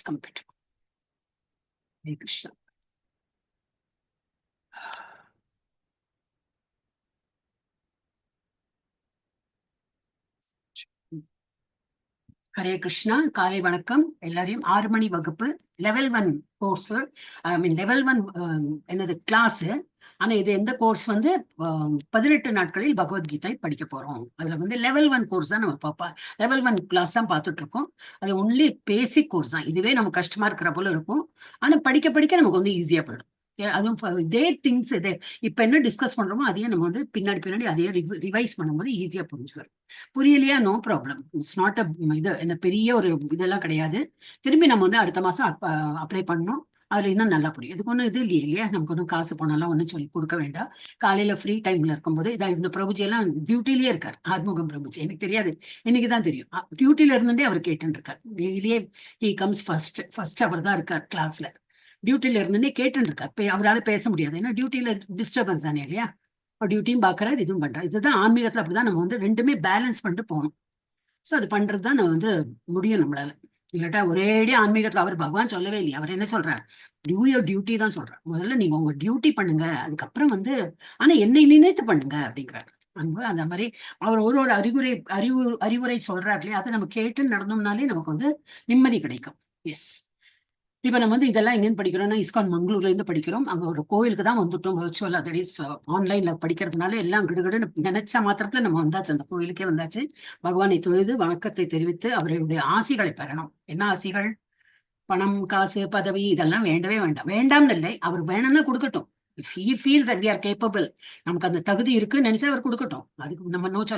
Cum bed. Hare Krishna. Hare Krishna. காலை வணக்கம் எல்லாரையும். 6 மணி வகுப்பு, லெவல் 1 கோர்ஸ். லெவல் 1 என்னது கிளாஸ். ஆனா இது எந்த கோர்ஸ் 18 நாட்களில் பகவத்கீதை படிக்க போறோம். அதுல லெவல் 1 கோர்ஸ் தான் நம்ம லெவல் 1 கிளாஸ் தான் பார்த்துட்டு இருக்கோம். அது ஒன்லி பேசிக் கோர்ஸ் தான். இதுவே நம்ம கஷ்டமா இருக்கிற போல இருக்கும். ஆனா படிக்க படிக்க நமக்கு ஈஸியா போயிடும். அதுவும் இதே திங்ஸ் இதே இப்ப என்ன டிஸ்கஸ் பண்றோமோ அதையே நம்ம பின்னாடி அதையே ரிவைஸ் பண்ணும்போது ஈஸியா புரிஞ்சுக்கிறோம். புரியலையா? No problem. இட்ஸ் நாட் இது என்ன பெரிய ஒரு இதெல்லாம் கிடையாது. திரும்பி நம்ம அடுத்த மாசம் அப்ளை பண்ணணும். அதுல இன்னும் நல்லா புரியும். இதுக்கு ஒன்றும் இது இல்லையா, நமக்கு ஒன்றும் காசு போனாலும் ஒன்றும் சொல்லி கொடுக்க வேண்டாம். காலையில ஃப்ரீ டைம்ல இருக்கும்போது இந்த பிரபுஜி எல்லாம் டியூட்டிலேயே இருக்காரு. ஆத்முகம் பிரபுஜி எனக்கு தெரியாது, இன்னைக்குதான் தெரியும். டியூட்டில இருந்துட்டே அவர் கேட்டுன்னு இருக்காரு. டெய்லியே ஹி கம்ஸ் ஃபர்ஸ்ட் அவர் தான் இருக்கார் கிளாஸ்ல. டியூட்டில இருந்துட்டே கேட்டுன்னு இருக்காரு. அவரால் பேச முடியாது, ஏன்னா டியூட்டில டிஸ்டர்பன்ஸ் தானே இல்லையா. டியூட்டியும் பாக்குறாரு, இதுவும் பண்றாரு. இதுதான் ஆன்மீகத்துல அப்படிதான் நம்ம ரெண்டுமே பேலன்ஸ் பண்ணிட்டு போகணும். சோ அது பண்றதுதான் நம்ம முடியும் நம்மளால. இல்லாட்டா ஒரேடியா ஆன்மீகத்துல அவர் பகவான் சொல்லவே இல்லையா. அவர் என்ன சொல்றாரு? டியூ யோர் டியூட்டி தான் சொல்றாரு. முதல்ல நீங்க உங்க டியூட்டி பண்ணுங்க, அதுக்கப்புறம் ஆனா என்னை நினைத்து பண்ணுங்க அப்படிங்கிறாரு. அந்த மாதிரி அவர் ஒரு அறிவுரை சொல்றாரு இல்லையா, அதை நம்ம கேட்டு நடந்தோம்னாலே நமக்கு நிம்மதி கிடைக்கும். எஸ். இப்ப நம்ம இதெல்லாம் எங்கேருந்து படிக்கிறோம்னா, இஸ்கான் மங்களூர்ல இருந்து படிக்கிறோம். அங்க ஒரு கோயிலுக்கு தான் வந்துட்டோம் வர்ச்சுவலா, தட் இஸ் ஆன்லைன்ல படிக்கிறதுனால எல்லாம் கிடுகிடுன்னு நினைச்ச மாத்திரத்துல நம்ம வந்தாச்சு, அந்த கோயிலுக்கே வந்தாச்சு. பகவானை தொழுது வணக்கத்தை தெரிவித்து அவருடைய ஆசிகளை பெறணும். என்ன ஆசிகள்? பணம், காசு, பதவி இதெல்லாம் வேண்டவே வேண்டாம். வேண்டாம்னு இல்லை, அவர் வேணும்னா கொடுக்கட்டும். If he feels that we are capable, நமக்கு அந்த தகுதி இருக்குன்னு நினைச்சா அவர் கொடுக்கட்டும். அதுக்கு நம்ம நோ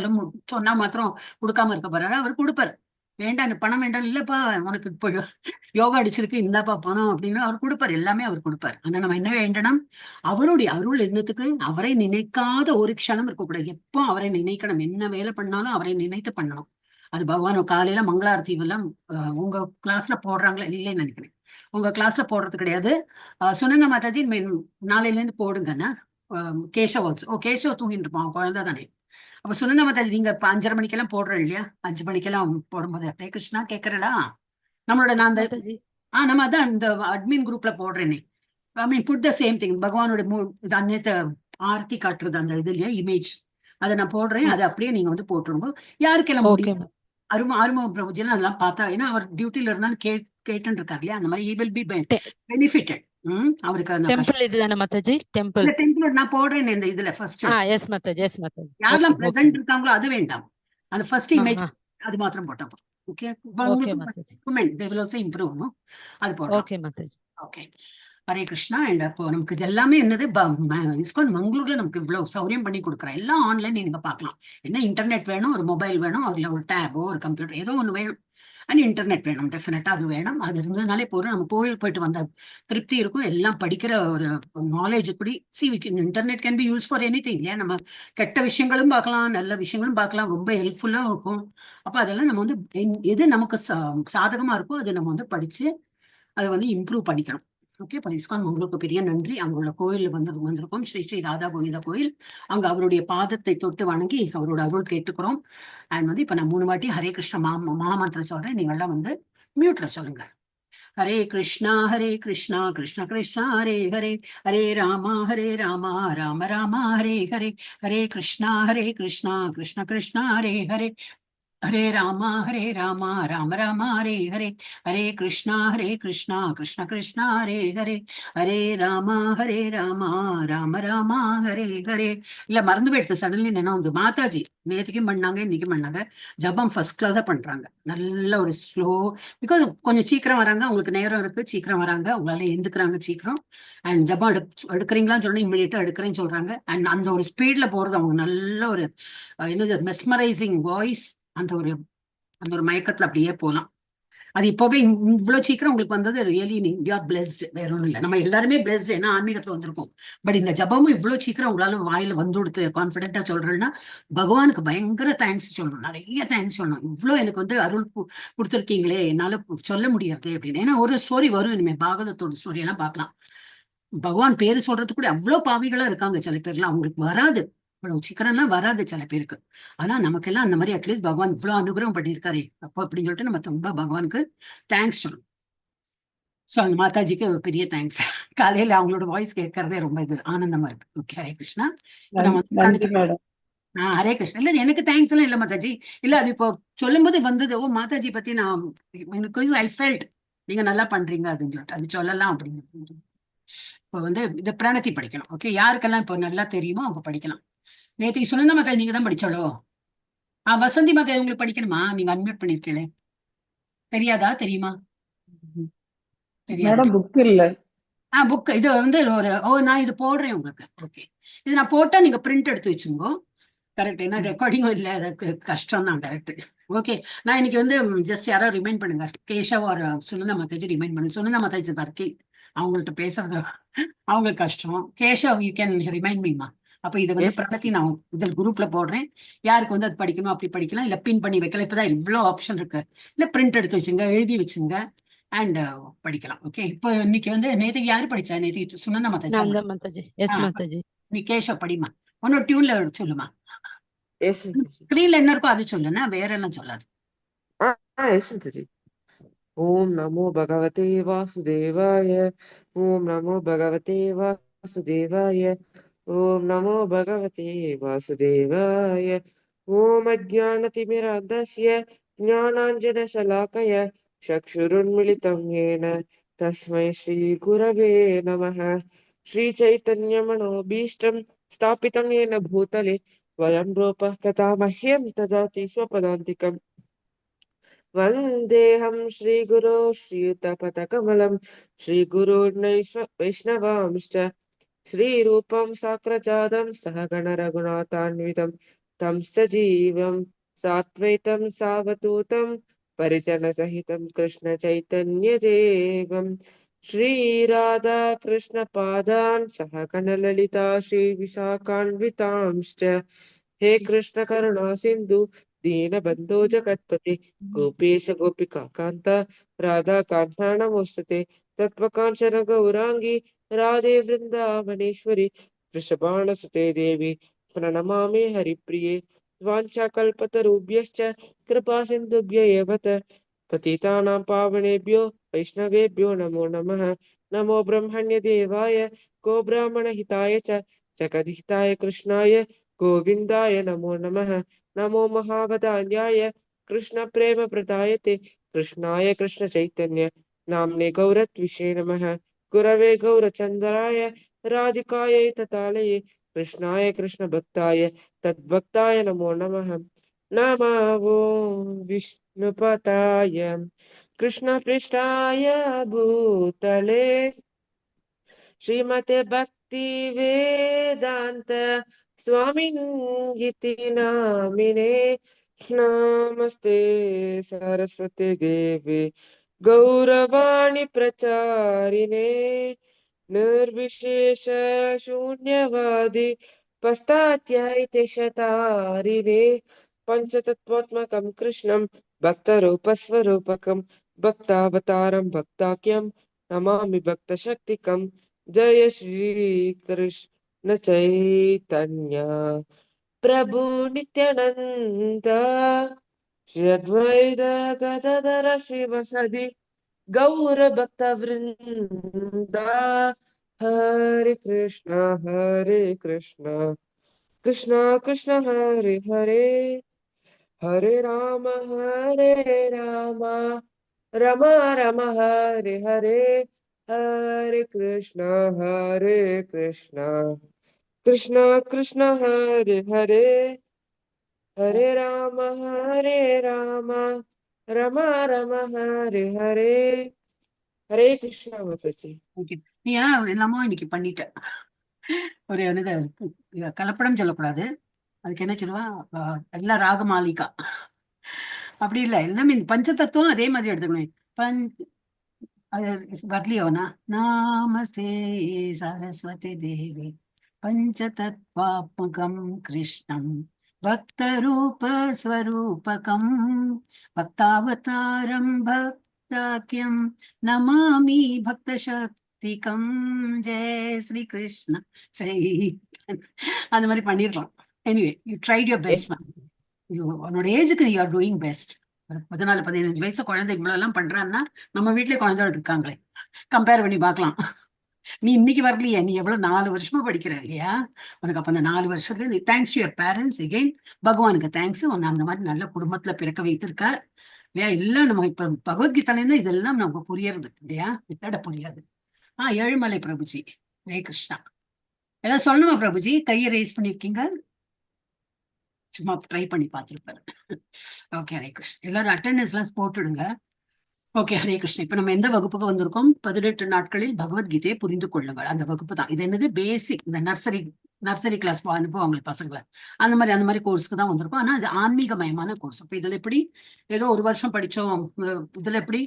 சொன்னா மாத்திரம் கொடுக்காம இருக்க போறாரு. அவர் கொடுப்பாரு. வேண்டாம், பணம் வேண்டாம் இல்லப்பா, உனக்கு இப்போ யோகா அடிச்சிருக்கு, இந்தாப்பா பணம் அப்படின்னு அவர் கொடுப்பாரு. எல்லாமே அவர் கொடுப்பாரு. ஆனா நம்ம என்ன வேண்டணும்? அவருடைய அருள் எண்ணத்துக்கு அவரை நினைக்காத ஒரு க்ஷணம் இருக்கக்கூடாது. எப்போ அவரை நினைக்கணும். என்ன வேலை பண்ணாலும் அவரை நினைத்து பண்ணணும். அது பகவான் காலையில மங்களாரத்தி எல்லாம் உங்க கிளாஸ்ல போடுறாங்களா இல்லைன்னு நினைக்கிறேன். உங்க கிளாஸ்ல போடுறது கிடையாது. சுனந்தா மாதாஜி நாளையில இருந்து போடுங்கன்னா. கேசவ் கேசவ் தூங்கிட்டு இருப்பான், குழந்தை தானே. அப்ப சுனந்தா மாதாஜி நீங்க 5:30 மணிக்கெல்லாம் போடுறோம் இல்லையா? 5 மணிக்கெல்லாம் போடும்போது ஹரே கிருஷ்ணா கேட்கறடா. நம்மளோட நான் நம்ம அதான் இந்த அட்மின் குரூப்ல போடுறேனே. ஐ மீன் புட் த சேம் திங். பகவானோட அந்நேத்த ஆர்த்தி காட்டுறது அந்த இது இல்லையா, இமேஜ், அதை நான் போடுறேன். அதை அப்படியே நீங்க போட்டுருங்க. யாருக்கெல்லாம் முடியும்? ஆறுமுக பிரபுஜி அதெல்லாம் பார்த்தா, ஏன்னா அவர் டியூட்டில இருந்தாலும் கேட்டுன்னு இருக்காரு இல்லையா, அந்த மாதிரி he will be benefited. அவருக்கு அந்த டெம்பிள் நான் போடுறேன் இந்த இதுல ஃபர்ஸ்ட். யாரெல்லாம் பிரசன்ட் இருக்காங்களோ அது வேண்டாம், அந்த ஃபர்ஸ்ட் இமேஜ் அது மாத்திரம் போட்டா போதும். Okay, they will also improve, no? அது போடுறோம். ஓகே, ஹரே கிருஷ்ணா. அண்ட் அப்போ நமக்கு இது எல்லாமே என்னது, இஸ்கான் மங்களூர்ல நமக்கு இவ்வளவு சௌரியம் பண்ணி கொடுக்குறேன். எல்லாம் ஆன்லைன் நீங்க பார்க்கலாம். என்ன இன்டர்நெட் வேணும், ஒரு மொபைல் வேணும், அதுல ஒரு டேபோ ஒரு கம்ப்யூட்டர் ஏதோ ஒண்ணு வேணும். அண்ட் இன்டர்நெட் வேணும், டெஃபினட்டா அது வேணும். அது இருந்ததுனாலே போறோம், நம்ம கோயில் போயிட்டு வந்த திருப்தி இருக்கும். எல்லாம் படிக்கிற ஒரு நாலேஜ் கூடி internet can be use for anything இல்லையா. நம்ம கெட்ட விஷயங்களும் பார்க்கலாம், நல்ல விஷயங்களும் பார்க்கலாம், ரொம்ப ஹெல்ப்ஃபுல்லா இருக்கும். அப்ப அதெல்லாம் நம்ம எது நமக்கு சாதகமா இருக்கோ அதை நம்ம படிச்சு அதை இம்ப்ரூவ் பண்ணிக்கணும். ஓகே, இப்போ இஸ்கான் உங்களுக்கு பெரிய நன்றி. அங்க உள்ள கோயில் வந்திருக்கோம், ஸ்ரீ ஸ்ரீ ராதா கோவிந்த கோயில். அங்க அவருடைய பாதத்தை தொட்டு வணங்கி அவரோட அருள் கேட்டுக்கிறோம். அண்ட் இப்ப நான் 3 வாட்டி ஹரே கிருஷ்ண மகாமந்திரம் சொல்றேன். நீங்க எல்லாம் மியூட்ல சொல்லுங்க. ஹரே கிருஷ்ணா கிருஷ்ணா கிருஷ்ணா ஹரே ஹரே, ஹரே ராமா ராம ராம ஹரே ஹரே, ஹரே கிருஷ்ணா கிருஷ்ணா கிருஷ்ணா ஹரே ஹரே, ஹரே ராமா ராம ராம ஹரே ஹரே, ஹரே கிருஷ்ணா கிருஷ்ணா கிருஷ்ணா ஹரே ஹரே, ஹரே ராமா ராம ராம ஹரே ஹரே. இல்ல மறந்து போயிடுது சடன்லி. என்ன மாதாஜி நேற்றுக்கும் பண்ணாங்க, இன்னைக்கும் பண்ணாங்க. ஜபம் ஃபர்ஸ்ட் கிளாஸா பண்றாங்க. நல்ல ஒரு ஸ்லோ, பிகாஸ் கொஞ்சம் சீக்கிரம் வராங்க, உங்களுக்கு நேரம் இருக்கு, சீக்கிரம் வராங்க, உங்களால எந்துக்குறாங்க சீக்கிரம். அண்ட் ஜபம் எடுக்கிறீங்களான்னு சொன்னா இம்மிடியட்டா எடுக்கிறேன்னு சொல்றாங்க. அண்ட் அந்த ஒரு ஸ்பீட்ல போறது அவங்க நல்ல ஒரு என்னது மெஸ்மரைசிங் வாய்ஸ். அந்த ஒரு மயக்கத்துல அப்படியே போலாம். அது இப்பவே இவ்வளவு சீக்கிரம் உங்களுக்கு வந்தது ரியலி யூ ஆர் பிளெஸ்ட். வேற ஒண்ணும் இல்லை, நம்ம எல்லாருமே பிளெஸ்ட், ஏன்னா ஆன்மீகத்துல வந்திருக்கோம். பட் இந்த ஜபமும் இவ்வளவு சீக்கிரம் உங்களால வாயில கொடுத்து கான்பிடென்டா சொல்றேன்னா பகவானுக்கு பயங்கர தேங்க்ஸ் சொல்லணும், நிறைய தேங்க்ஸ் சொல்லணும். இவ்வளவு எனக்கு அருள் கொடுத்துருக்கீங்களே, என்னால சொல்ல முடியாது அப்படின்னு. ஏன்னா ஒரு ஸ்டோரி வரும் இனிமே, பாகவதத்தோட ஸ்டோரி எல்லாம் பார்க்கலாம். பகவான் பேரு சொல்றது கூட அவ்வளவு பாவிகளா இருக்காங்க சில பேர்லாம், அவங்களுக்கு வராது, சீக்கிரம்லாம் வராது சில பேருக்கு. ஆனா நமக்கெல்லாம் அந்த மாதிரி அட்லீஸ்ட் பகவான் இவ்வளவு அனுகிரகம் பண்ணியிருக்காரு அப்போ அப்படின்னு சொல்லிட்டு நம்ம ரொம்ப பகவானுக்கு தேங்க்ஸ் சொல்லணும். சோ அந்த மாதாஜிக்கு ஒரு பெரிய தேங்க்ஸ். காலையில அவங்களோட வாய்ஸ் கேட்கறதே ரொம்ப இது ஆனந்தமா இருக்கு. ஓகே, ஹரே கிருஷ்ணா. இப்ப நம்ம நன்றி மேடம். ஹரே கிருஷ்ணா. இல்ல எனக்கு தேங்க்ஸ் எல்லாம் இல்ல மாதாஜி. இல்ல அது இப்போ சொல்லும் போது வந்தது, ஓ மாதாஜி பத்தி நான் எனக்கு ஐ ஃபெல்ட் நீங்க நல்லா பண்றீங்க அதுன்னு சொல்லிட்டு அது சொல்லலாம் அப்படின்னு. இப்போ வந்து இந்த பிராணத்தி படிக்கணும். ஓகே, யாருக்கெல்லாம் இப்போ நல்லா தெரியுமோ அவங்க படிக்கலாம். நேற்றுக்கு சுனந்தா மாதாஜி நீங்க தான் படிச்சாலோ? வசந்தி மாதாஜி உங்களுக்கு படிக்கணுமா? நீங்க அட்மிட் பண்ணிருக்கீங்களே, தெரியாதா? தெரியுமா? தெரியாது. மேடம் புக் இல்ல. புக் இது வந்து நான் இது போடுறேன் உங்களுக்கு. ஓகே, இது நான் போட்டா நீங்க பிரிண்ட் எடுத்து வச்சுங்கோ. கரெக்ட். ஏன்னா ரெக்கார்டிங்கும் இல்ல, அதுக்கு கஷ்டம் தான். கரெக்ட். ஓகே, நான் இன்னைக்கு வந்து ஜஸ்ட் யாரோ ரிமைண்ட் பண்ணுங்க, கேஷவ் ஒரு சுனந்தா மாதாஜி ரிமைண்ட் பண்ணுங்க. சுனந்தா மாதாஜி வர்க்கி அவங்கள்ட்ட பேசுறது அவங்களுக்கு கஷ்டம். கேஷவ் யூ கேன் ரிமைண்ட் மீமா. அப்ப இதை வந்து எஸ். பிரணத்தி நான் இதில் குரூப்ல போடுறேன். யாருக்கு வந்து அது படிக்கணும் அப்படி படிக்கலாம், இல்ல பின் பண்ணி வைக்கலாம். இப்பதான் இவ்வளவு ஆப்ஷன் இருக்கு. இல்ல பிரிண்ட் எடுத்து வச்சுங்க, எழுதி வச்சுங்க அண்ட் படிக்கலாம். ஓகே, இப்போ இன்னைக்கு வந்து நேற்றுக்கு யாரு படிச்சா? நேற்றுக்கு சுனந்தா மாதாஜி தான் நான் தான் படிச்சா. மாதாஜி. எஸ் மாதாஜி. நீ கேஷவ் படிமா. ஒன்னும் டியூன்ல சொல்லுமா. எஸ் மாதாஜி. ஸ்கிரீன்ல என்ன இருக்கோ அது சொல்லுன்னா, வேற எல்லாம் சொல்லாது. எஸ் மாதாஜி. ஓம் நமோ பகவதே வாசுதேவாய. ஓம் நமோ பகவதே வாசுதேவாய. ஓம் நமோ பகவதே வாசுதேவாய. ஓம் அஜ்ஞானதிமிராந்தஸ்ய ஞானாஞ்சனசலாக்கய சக்ஷுருன்மிலிதம் येन தஸ்மை ஸ்ரீ குரவே நமः. श्रीचैतन्यमनोभीष्टं स्थापितं येन भूतले वयं रूपः कथा मह्यं ददाति स्वपदान्तिकम्. वन्देऽहं श्रीगुरो श्रीयुतपथकमलं वैष्णवांश्च श्रीरूपं साग्रजातं सहगणरघुनाथान्वितं तं सजीवं साद्वैतं सावधूतं परिजनसहितं कृष्णचैतन्यदेवं श्रीराधाकृष्णपादान् सहगणललिता श्रीविशाखान्वितांश्च। हे कृष्ण करुणा सिन्धु दीनबन्धो जगत्पते गोपेश गोपिका कान्त राधाकान्ता नमोस्तुते। तत्त्वकाञ्चन गौराङ्गी राधे वृन्दावनेश्वरी वृषभानुसुते देवी प्रणमामि हरिप्रिये। वाञ्छाकल्पतरुभ्यश्च कृपा सिन्धुभ्य एव च पतितानां पावनेभ्यो वैष्णवेभ्यो नमो नमः। नमो ब्रह्मण्यदेवाय गो ब्राह्मणहिताय च जगद्हिताय कृष्णाय गोविन्दाय नमो नमः। नमो महावदान्याय कृष्णप्रेमप्रदायते कृष्णाय कृष्णचैतन्य नाम्ने गौरत्विषे नमः। गुरवे गौरचन्द्राय राधिकायै ततालये कृष्णाय कृष्णभक्ताय तद्भक्ताय नमो नमः। नमो विष्णुपताय कृष्णपृष्ठाय भूतले श्रीमते भक्ति वेदांत स्वामिनिति नामिने। नमस्ते सरस्वती देवी गौरवाणी प्रचारिणे निर्विशेष शून्यवादी पश्चात्यायितशतारिणे पंचतत्वात्मकं कृष्णं भक्तरूपस्वरूपकं भक्तावतारं भक्ताख्यं नमामि भक्तशक्तिकं। जय श्री कृष्ण चैतन्य प्रभु नित्यानंद श्री अद्वैत गदाधर श्रीवासदि गौर भक्त वृंदा। हरे कृष्ण कृष्ण कृष्ण हरे हरे हरे राम राम राम हरे हरे हरे कृष्ण कृष्ण कृष्ण हरे हरे हरे राम राम राम हरे हरे हरे कृष्ण माताजी। ஓகே, நீ ஏன்னா எல்லாமோ இன்னைக்கு பண்ணிட்ட. ஒரு என்னது கலப்படம் சொல்லக்கூடாது, அதுக்கு என்ன சொல்லுவா, எல்லாம் ராகமாலிகா அப்படி இல்ல, எல்லாமே இந்த பஞ்சதத்துவம் அதே மாதிரி எடுத்துக்கணும். அது வரலையோனா, நாமஸ்தே சரஸ்வதி தேவி பஞ்சதத்வாத்மகம் கிருஷ்ணம் பக்தரூப ஸ்வரூபகம் பக்தாவதாரம் பக்தாக்கியம் நமாமி பக்தசக்திகம். ஜெய் ஸ்ரீ கிருஷ்ணா சைத்தன்ய. அந்த மாதிரி பண்ணிடலாம். Anyway, you tried your best ma'am. உன்னோட ஏஜுக்கு யூ ஆர் டூயிங் பெஸ்ட். 14-15 வயசு குழந்தை இவ்வளவு எல்லாம் பண்றான்னா நம்ம வீட்லயே குழந்தைகள் இருக்காங்களே. கம்பேர் பண்ணி பார்க்கலாம். நீ இன்னைக்கு வரலையே, நீ எவ்வளவு 4 வருஷமா படிக்கிற இல்லையா? உனக்கு அப்ப அந்த 4 வருஷத்துக்கு நீ thanks to your parents again. பகவானுக்கு தேங்க்ஸ், உன்னை அந்த மாதிரி நல்ல குடும்பத்துல பிறக்க வைத்திருக்கார் இல்லையா? எல்லாம் நம்ம இப்ப பகவத்கீதையில இருந்து இதெல்லாம் நமக்கு புரியறது இல்லையா? என்னடா புரியாது. ஏழுமலை பிரபுஜி, ஹரே கிருஷ்ணா. ஏதாவது சொல்லணுமா பிரபுஜி? கையை ரைஸ் பண்ணிருக்கீங்க, சும்மா ட்ரை பண்ணி பார்த்திருப்பாரு. ஓகே, ஹரே கிருஷ்ணா. எல்லாரும் அட்டெண்டன்ஸ் எல்லாம் போட்டுடுங்க. ஓகே, ஹரே கிருஷ்ணா. இப்ப நம்ம எந்த வகுப்புக்கு வந்திருக்கோம்? 18 நாட்களில் பகவத்கீதையை புரிந்து கொள்ளுங்கள். அந்த வகுப்பு தான் இது. என்னது? பேசிக், இந்த நர்சரி கிளாஸ் அனுப்புவாங்க பசங்களை, அந்த மாதிரி கோர்ஸ்க்கு தான் வந்திருக்கோம். ஆனா அது ஆன்மீகமயமான கோர்ஸ். அப்ப இதுல எப்படி ஏதோ ஒரு வருஷம் படிச்சோம், இதுல எப்படி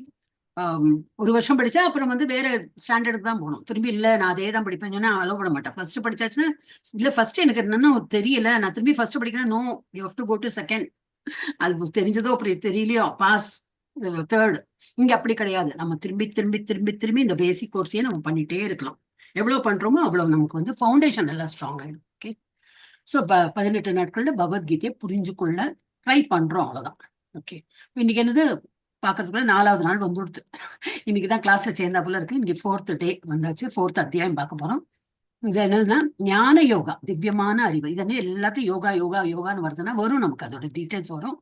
ஒரு வருஷம் படிச்சா அப்புறம் வேற ஸ்டாண்டர்டுக்கு தான் போகணும். திரும்பி இல்ல நான் அதே தான் படிப்பேன் சொன்னா அலோவ் பண்ண மாட்டேன். ஃபர்ஸ்ட் படிச்சாச்சுன்னா இல்ல ஃபர்ஸ்ட் எனக்கு என்னன்னு தெரியல, நான் திரும்பி ஃபர்ஸ்ட் படிக்கிறேன். No, you have to go to second. அது தெரிஞ்சதோ அப்படி தெரியலையோ பாஸ் தேர்ட். இங்க அப்படி கிடையாது. நம்ம திரும்பி திரும்பி திரும்பி திரும்பி இந்த பேசிக் கோர்ஸையே நம்ம பண்ணிட்டே இருக்கலாம். எவ்வளவு பண்றோமோ அவ்வளவு நமக்கு ஃபவுண்டேஷன் எல்லாம் ஸ்ட்ராங் ஆயிடும். ஓகே, ஸோ 18 நாட்கள்ல பகவத்கீதையை புரிஞ்சு கொள்ள ட்ரை பண்றோம், அவ்வளவுதான். ஓகே, இன்னைக்கு என்னது பாக்குறதுக்குள்ள 4வது நாள் வந்துடுது. இன்னைக்குதான் கிளாஸ்ல சேர்ந்தா போல இருக்கு. இன்னைக்கு 4th டே வந்தாச்சு. 4th அத்தியாயம் பார்க்க போறோம். இது என்னதுன்னா ஞான யோகா, திவ்யமான அறிவு. இது எல்லாத்தையும் யோகா யோகா யோகான்னு வருதுன்னா வரும், நமக்கு அதோட டீடைல்ஸ் வரும்.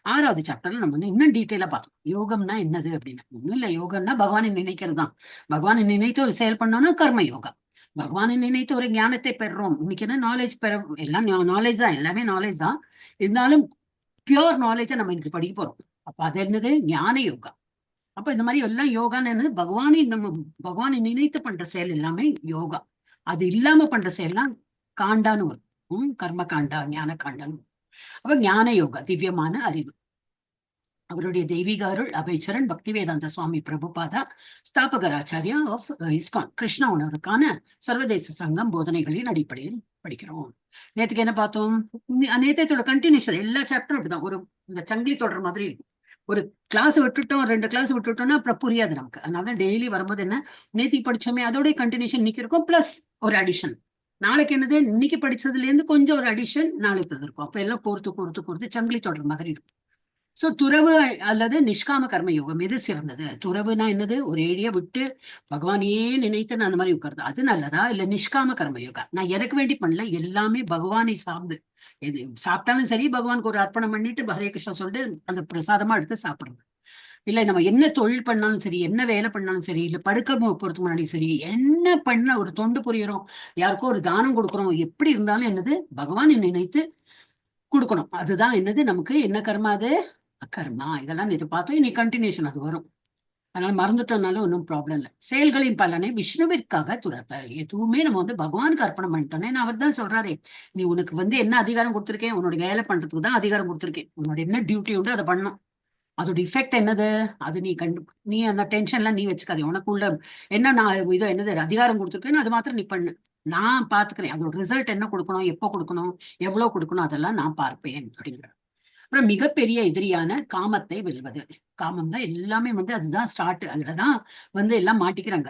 6வது சாப்டர்ல நம்ம இன்னும் டீட்டெயிலா பார்க்கலாம். யோகம்னா என்னது அப்படின்னு. ஒண்ணும் இல்ல, யோகம்னா பகவானை நினைக்கிறது தான். பகவானை நினைத்து ஒரு செயல் பண்ணோம்னா கர்ம யோகா. பகவானை நினைத்து ஒரு ஞானத்தை பெறுறோம். இன்னைக்கு என்ன நாலேஜ் எல்லாம் நாலேஜ் தான், எல்லாமே நாலேஜ் தான். இருந்தாலும் பியூர் நாலேஜ நம்ம இன்னைக்கு படிக்க போறோம். அப்ப அது என்னது? ஞான யோகா. அப்ப இந்த மாதிரி எல்லாம் யோகான்னு என்னது? பகவானை நினைத்து பண்ற செயல் எல்லாமே யோகா. அது இல்லாம பண்ற செயல்லாம் காண்டான்னு வரும். கர்ம காண்டா, ஞான காண்டான்னு. அப்ப ஞான யோகா, திவ்யமான அறிவு. அவருடைய தெய்வீக அருள் அபயச்சரண் பக்திவேதாந்த சுவாமி பிரபுபாதா, ஸ்தாபகர் ஆச்சாரியா ஆஃப் இஸ்கான், கிருஷ்ணா உணர்வுக்கான சர்வதேச சங்கம் போதனைகளின் அடிப்படையில் படிக்கிறோம். நேத்துக்கு என்ன பார்த்தோம்? நேத்தோட கண்டினியூஷன் எல்லா சாப்டரும் அப்படிதான். இந்த சங்கிலி தொடர் மாதிரி இருக்கும். ஒரு கிளாஸ் விட்டுட்டோம், 2 கிளாஸ் விட்டுட்டோம்னா அப்புறம் புரியாது நமக்கு. அதனால டெய்லி வரும்போது என்ன, நேத்திக்கு படிச்சோமே அதோட கண்டினியூஷன் இன்னைக்கு இருக்கும், பிளஸ் ஒரு அடிஷன். நாளைக்கு என்னது, இன்னைக்கு படிச்சதுல இருந்து கொஞ்சம் ஒரு அடிஷன் நாளைக்கு இருக்கும். அப்ப எல்லாம் பொறுத்து சங்கிலி தொடர் மாதிரி இருக்கும். சோ துறவு அல்லது நிஷ்காம கர்ம யோகம் எது சிறந்தது? துறவுனா என்னது? ஒரு ஏரியா விட்டு பகவானையே நினைத்து நான் அந்த மாதிரி உட்கார்றது, அது நல்லதா? இல்ல நிஷ்காம கர்ம யோகா, நான் எனக்கு வேண்டி பண்ணல, எல்லாமே பகவானை சார்ந்து, எது சாப்பிட்டாலும் சரி பகவானுக்கு ஒரு அர்ப்பணம் பண்ணிட்டு ஹரே கிருஷ்ணா சொல்லிட்டு அந்த பிரசாதமா எடுத்து சாப்பிடுறது. இல்ல நம்ம என்ன தொழில் பண்ணாலும் சரி, என்ன வேலை பண்ணாலும் சரி, இல்ல படுக்க போறதுக்கு முன்னாடி சரி, என்ன பண்ண ஒரு தொண்டு புரியறோம், யாருக்கோ ஒரு தானம் கொடுக்குறோம், எப்படி இருந்தாலும் என்னது பகவானை நினைத்து கொடுக்கணும். அதுதான் என்னது நமக்கு என்ன கர்மா? அது அகர்மா. இதெல்லாம் நேற்று பார்த்தோம். இனி கண்டினியூஷன் அது வரும். அதனால மறந்துட்டோம்னாலும் ஒன்றும் ப்ராப்ளம் இல்லை. செயல்களின் பலனை விஷ்ணுவிற்காக துறத்தல். எதுவுமே நம்ம பகவானுக்கு அர்ப்பணம் பண்ணிட்டோம். அவர் தான் சொல்றாரு, நீ உனக்கு என்ன அதிகாரம் கொடுத்துருக்கேன்? உன்னோட வேலை பண்றதுக்கு தான் அதிகாரம் கொடுத்துருக்கேன். உன்னோட என்ன டியூட்டி உண்டு அதை பண்ணும். அதோட இஃபெக்ட் என்னது? அது நீ அந்த டென்ஷன்லாம் நீ வச்சுக்காது. உனக்குள்ள என்ன நான் இதோ என்னது அதிகாரம் கொடுத்துருக்கேன்னு அது மாத்திரம் நீ பண்ணு, நான் பாத்துக்கிறேன். அதோட ரிசல்ட் என்ன கொடுக்கணும், எப்போ கொடுக்கணும், எவ்வளவு கொடுக்கணும், அதெல்லாம் நான் பார்ப்பேன் அப்படிங்கிற. அப்புறம் மிகப்பெரிய எதிரியான காமத்தை வெல்வது. காமம் தான் எல்லாமே அதுதான் ஸ்டார்ட். அதுலதான் எல்லாம் மாட்டிக்கிறாங்க.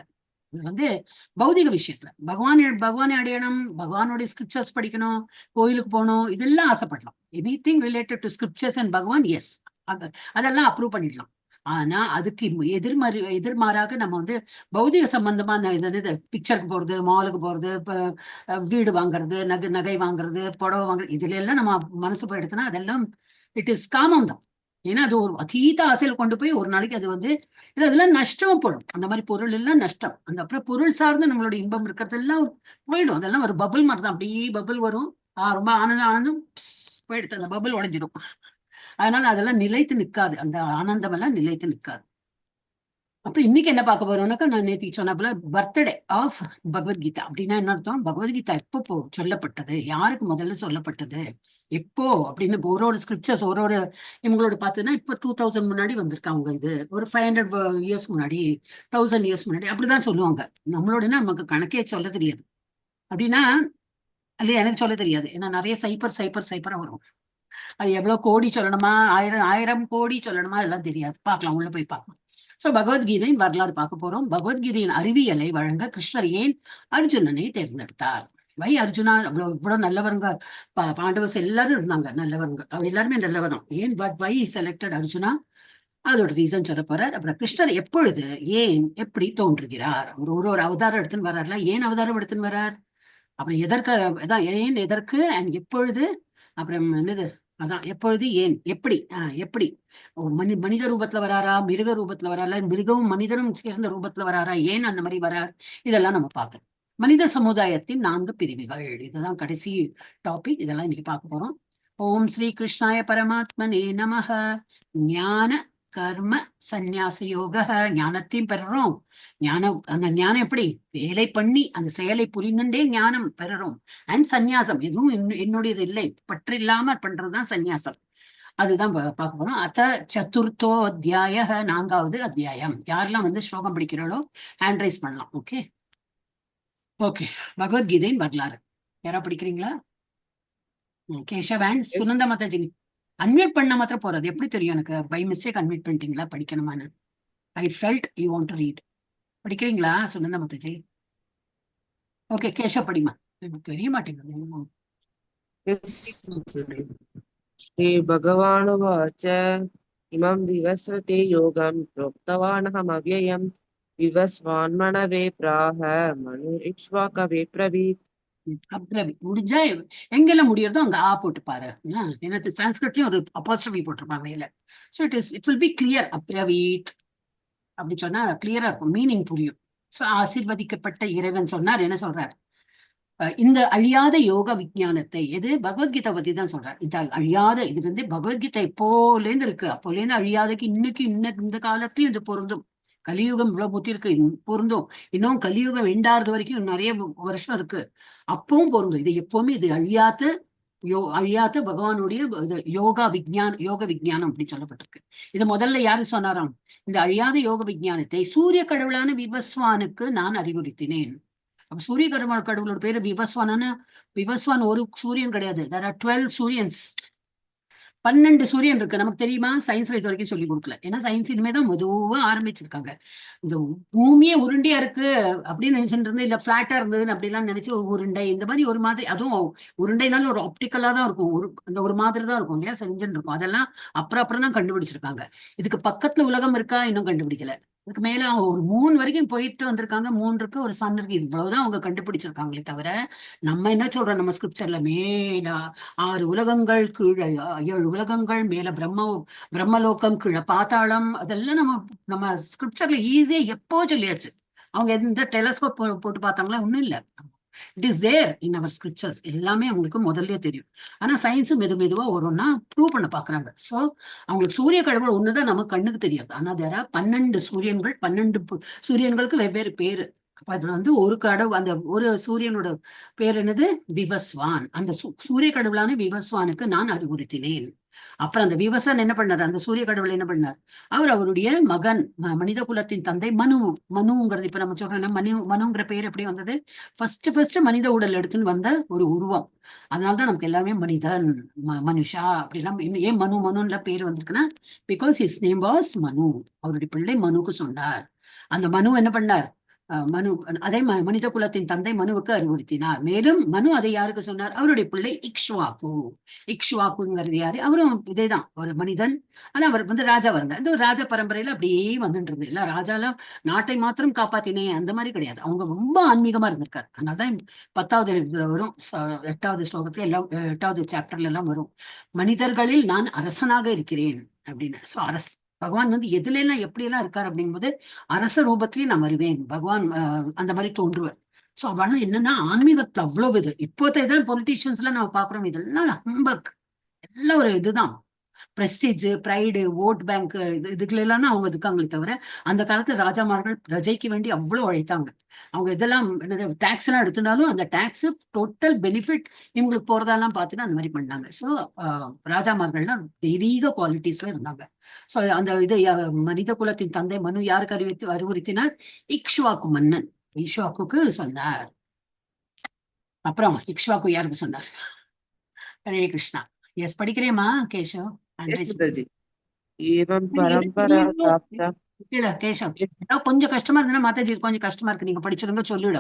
இது பௌதிக விஷயத்துல பகவானை அடையணும், பகவானுடைய ஸ்கிரிப்சர்ஸ் படிக்கணும், கோயிலுக்கு போகணும், இதெல்லாம் ஆசைப்படலாம். Anything related to scriptures and Bhagavan, yes, அதெல்லாம் அப்ரூவ் பண்ணிடலாம். ஆனா அதுக்கு எதிர்மாறாக நம்ம பௌதிக சம்பந்தமான பிக்சருக்கு போறது, மாலுக்கு போறது, வீடு வாங்குறது, நகை வாங்குறது, புடவை வாங்குறது, இதுல எல்லாம் நம்ம மனசு போயிடுச்சுன்னா அதெல்லாம் இட் இஸ் காமம் தான். ஏன்னா அது ஒரு அதீத ஆசையில் கொண்டு போய் ஒரு நாளைக்கு அது அதெல்லாம் நஷ்டம் போடும். அந்த மாதிரி பொருள் எல்லாம் நஷ்டம். அப்புறம் பொருள் சார்ந்து நம்மளோட இன்பம் இருக்கிறதெல்லாம் போயிடும். அதெல்லாம் ஒரு பபுள் மாதிரி தான். அப்படியே பபுள் வரும், ரொம்ப ஆனந்தம் போயிடுது, அந்த பபுள் உடைஞ்சிடும். அதனால அதெல்லாம் நிலைத்து நிற்காது. அந்த ஆனந்தம் எல்லாம் நிலைத்து நிற்காது. அப்புறம் இன்னைக்கு என்ன பார்க்க போறோம்னாக்கா, நான் நேற்று சொன்ன போல பர்த்டே ஆஃப் பகவத்கீதா. அப்படின்னா என்ன அர்த்தம்? பகவத்கீதா எப்போ சொல்லப்பட்டது, யாருக்கு முதல்ல சொல்லப்பட்டது, எப்போ அப்படின்னு ஒரு ஸ்கிரிப்சர்ஸ் இவங்களோட பார்த்தீங்கன்னா இப்ப 2000 முன்னாடி வந்திருக்காங்க. இது ஒரு 500 இயர்ஸ் முன்னாடி, 1000 இயர்ஸ் முன்னாடி அப்படிதான் சொல்லுவாங்க. நம்மளோடனா நமக்கு கணக்கே சொல்ல தெரியாது. அப்படின்னா இல்லையா, எனக்கு சொல்ல தெரியாது. ஏன்னா நிறைய சைப்பரா வரும். அது எவ்வளவு கோடி சொல்லணுமா, 1000 கோடி சொல்லணுமா, எல்லாம் தெரியாது. பார்க்கலாம், உள்ள போய் பார்க்கலாம். சோ பகவத்கீதையின் வரலாறு பார்க்க போறோம். பகவத்கீதையின் அறிவியலை வழங்க கிருஷ்ணர் ஏன் அர்ஜுனனை தேர்ந்தெடுத்தார்? வை அர்ஜுனா? இவ்வளவு நல்லவங்க, பாண்டவஸ் எல்லாரும் இருந்தாங்க நல்லவங்க, எல்லாருமே நல்லவதான். ஏன் பட் வை செலக்டட் அர்ஜுனா அதோட ரீசன் சொல்ல போறார். அப்புறம் கிருஷ்ணர் எப்பொழுது, ஏன், எப்படி தோன்றுகிறார், ஒரு அவதாரம் எடுத்துன்னு வர்றாருல, ஏன் அவதாரம் எடுத்துன்னு வர்றார், அப்புறம் எதற்கு, அதான் ஏன், எதற்கு, அண்ட் எப்பொழுது, அப்புறம் என்னது, அதான் எப்பொழுது, ஏன், எப்படி, எப்படி மனித ரூபத்துல வராரா, மிருக ரூபத்துல வராரா, மிருகமும் மனிதனும் சேர்ந்த ரூபத்துல வராரா, ஏன் அந்த மாதிரி வரார், இதெல்லாம் நம்ம பார்க்கணும். மனித சமுதாயத்தின் 4 பிரிவுகள், இதுதான் கடைசி டாபிக். இதெல்லாம் இன்னைக்கு பார்க்க போறோம். ஓம் ஸ்ரீ கிருஷ்ணாய பரமாத்மனே நமஹ. ஞான கர்ம சந்நியாச யோக, ஞானத்தையும் பெறுறோம். ஞானம், அந்த ஞானம் எப்படி, வேலை பண்ணி அந்த செயலை புரிந்துட்டே ஞானம் பெறுறோம். அண்ட் சந்நியாசம், எதுவும் என்னுடையது இல்லை, பற்றில்லாம பண்றதுதான் சந்நியாசம். அதுதான் பார்க்க போறோம். அத சதுர்த்தோ அத்தியாய, 4வது அத்தியாயம். யாரெல்லாம் வந்து ஸ்லோகம் படிக்கிறாளோ ஹேண்ட் ரைஸ் பண்ணலாம். Okay okay. பகவத்கீதையின் வரலாறு யாரா படிக்கிறீங்களா? Keshav and Yes. Sunanda Mataji. Unmute பண்ண மாத்திரம் போறது, எப்படி தெரியும் எனக்கு? பை மிஸ்டேக் அன்மியூட் பண்ணிட்டீங்களா, படிக்கணுமான்னு? I felt you want to read. படிக்கிறீங்களா சுனந்தா மாதாஜி? ஓகே, கேஷவ் படிமா. எனக்கு தெரிய மாட்டேங்குது. Yes. श्रीभगवानुवाच इमं विवस्वते योगं प्रोक्तवानहमव्ययं विवस्वान्मनवे प्राह मनुरिक्ष्वाकवे ब्रवीत्. அப்ரவி முடிஞ்சா எங்கெல்லாம் முடியறதோ அங்க ஆ போட்டு பாரு. எனக்கு சான்ஸ்கிரிட்லயும் ஒரு அப்போஸ்ட்ரோபி போட்டிருப்பாங்க மேல. So it will be clear. Abbreviated அப்படி சொன்னா கிளியரா இருக்கும், மீனிங் புரியும். ஸோ ஆசீர்வதிக்கப்பட்ட இறைவன் சொன்னார், என்ன சொல்றார்? இந்த அழியாத யோக விஞ்ஞானத்தை, எது பகவத்கீதை பத்தி தான் சொல்றார். இந்த அழியாத, இது வந்து பகவத்கீதை எப்போலேருந்து இருக்கு, அப்போலேருந்து அழியாதக்கு இன்னைக்கு இந்த காலத்தையும் இது பொருந்தும். கலியுகம் இவ்வளவு புத்தி இருக்கு, பொருந்தும். இன்னும் கலியுகம் எண்டாவது வரைக்கும் நிறைய வருஷம் இருக்கு, அப்பவும் பொருந்தும். இது எப்பவுமே இது அழியாத பகவானுடைய யோக விஞ்ஞானம் அப்படின்னு சொல்லப்பட்டிருக்கு. இது முதல்ல யாரு சொன்னாராம்? இந்த அழியாத யோக விஞ்ஞானத்தை சூரிய கடவுளான விவஸ்வானுக்கு நான் அறிவுறுத்தினேன். அப்ப சூரிய கடவுளோட பேரு விவஸ்வானான, விவஸ்வான் ஒரு சூரியன் கிடையாது. there are 12 சூரியன்ஸ். 12 சூரியன் இருக்கு. நமக்கு தெரியுமா? சயின்ஸ்ல இது வரைக்கும் சொல்லி கொடுக்கல. ஏன்னா சயின்ஸ் இனிமேதான் மெதுவா ஆரம்பிச்சிருக்காங்க. இந்த பூமியே உருண்டையா இருக்கு அப்படின்னு நினைச்சுட்டு இருந்து, இல்ல பிளாட்டா இருந்ததுன்னு அப்படி எல்லாம் நினைச்சு உருண்டை இந்த மாதிரி ஒரு மாதிரி, அதுவும் உருண்டைனாலும் ஒரு ஆப்டிக்கலா தான் இருக்கும், அந்த ஒரு மாதிரி தான் இருக்கும் இல்லையா, செஞ்சுட்டு இருக்கும். அதெல்லாம் அப்புறம் தான் கண்டுபிடிச்சிருக்காங்க. இதுக்கு பக்கத்துல உலகம் இருக்கா, இன்னும் கண்டுபிடிக்கல. அதுக்கு மேல ஒரு 3 வரைக்கும் போயிட்டு வந்திருக்காங்க. 3 இருக்கு, ஒரு சன் இருக்கு. இவ்வளவுதான் அவங்க கண்டுபிடிச்சிருக்காங்களே தவிர, நம்ம என்ன சொல்றோம், நம்ம ஸ்கிரிப்சர்ல மேல 6 உலகங்கள், கீழே 7 உலகங்கள், மேல பிரம்மலோகம், கீழே பாதாளம், அதெல்லாம் நம்ம ஸ்கிரிப்சர்ல ஈஸியா எப்போ சொல்லியாச்சு. அவங்க எந்த டெலஸ்கோப் போட்டு பார்த்தாங்களா? ஒண்ணும் இல்ல. It is there in our scriptures. எல்லாமே அவங்களுக்கு முதல்லயே தெரியும். ஆனா சயின்ஸ் மெதுவா ஒருன்னா ப்ரூவ் பண்ண பாக்குறாங்க. சோ அவங்களுக்கு சூரிய கடவுள் ஒண்ணுதான் நமக்கு கண்ணுக்கு தெரியாது. ஆனா வேற 12 சூரியன்கள், 12 சூரியன்களுக்கு வெவ்வேறு பேரு. அப்ப அதுல வந்து ஒரு கடவுள், அந்த ஒரு சூரியனோட பேர் என்னது? விவஸ்வான். அந்த சூரிய கடவுளான விவஸ்வானுக்கு நான் அறிவுறுத்தினேன். அப்புறம் அந்த விவசான் என்ன பண்ணாரு? அந்த சூரிய கடவுள் என்ன பண்ணார்? அவருடைய மகன், மனித குலத்தின் தந்தை மனுங்கிறது, இப்ப நம்ம சொல்றோம் மனுங்கிற பேர் எப்படி வந்தது? ஃபர்ஸ்ட் மனித உடல் எடுத்துன்னு வந்த ஒரு உருவம். அதனாலதான் நமக்கு எல்லாமே மனிதன், மனுஷா அப்படிலாம். ஏன் மனுல பேர் வந்திருக்குன்னா, பிகாஸ் ஹிஸ் நேம் வாஸ் மனு. அவருடைய பிள்ளை மனுக்கு சொன்னார். அந்த மனு என்ன பண்ணார்? மனு அதே மனித குலத்தின் தந்தை மனுவுக்கு அறிவுறுத்தினார். மேலும் மனு அதை யாருக்கு சொன்னார்? அவருடைய பிள்ளை இக்ஷ்வாக்கு. இக்ஷ்வாக்குங்கிறது யாரு? அவரும் இதேதான், ஒரு மனிதன். ஆனா அவர் வந்து ராஜா இருந்தார். இந்த ராஜ பரம்பரையில அப்படியே வந்துட்டு இருந்தது. இல்ல ராஜாலாம் நாட்டை மாத்திரம் காப்பாத்தினே அந்த மாதிரி கிடையாது. அவங்க ரொம்ப ஆன்மீகமா இருந்திருக்காரு. அதனாலதான் 10வது வரும், 8வது ஸ்லோகத்துல எல்லாம், 8வது சாப்டர்ல எல்லாம் வரும், மனிதர்களில் நான் அரசனாக இருக்கிறேன் அப்படின்னு. சோ பகவான் வந்து எதுல எல்லாம் எப்படி எல்லாம் இருக்காரு அப்படிங்கும்போது, அரச ரூபத்திலேயே நான் வருவேன் பகவான், அந்த மாதிரி தோன்றுவேன். சோ அவனா என்னன்னா, ஆன்மீகத்துல அவ்வளவு இது. இப்போதான் இதெல்லாம் பொலிட்டீஷியன்ஸ் எல்லாம் நம்ம பாக்குறோம், இதெல்லாம் ஹம்பக், எல்லாம் ஒரு இதுதான், பிரஸ்டீஜ், பிரைடு, ஓட் பேங்க், இதுக்குள்ள எல்லாம் தான் அவங்க இருக்காங்களே தவிர, அந்த காலத்து ராஜாமார்கள் பிரஜைக்கு வேண்டி அவ்வளவு உழைத்தாங்க. அவங்க இதெல்லாம் டாக்ஸ் எல்லாம் எடுத்துனாலும் அந்த டாக்ஸ் டோட்டல் பெனிஃபிட் இவங்களுக்கு போறதெல்லாம் பார்த்துட்டு அந்த மாதிரி பண்ணாங்க. ஸோ ராஜாமார்கள்லாம் தெய்வீக குவாலிட்டிஸ்ல இருந்தாங்க. ஸோ அந்த இது மனித குலத்தின் தந்தை மனு யாருக்கு அறிவுறுத்தினார்? இக்ஷ்வாக்கு மன்னன் இக்ஷ்வாக்குக்கு சொன்னார். அப்புறம் இக்ஷ்வாக்கு யாருக்கு சொன்னார்? ஹரே கிருஷ்ணா. எஸ், படிக்கிறேமா கேஷவ்? Yes, Mataji. एवं परंपरा प्राप्ता. கேஷவ், கொஞ்சம் கஷ்டமா இருந்தா மாதாஜி கொஞ்சம் கஷ்டமா இருக்கு, நீங்க படிச்சிருங்க, சொல்லிவிட.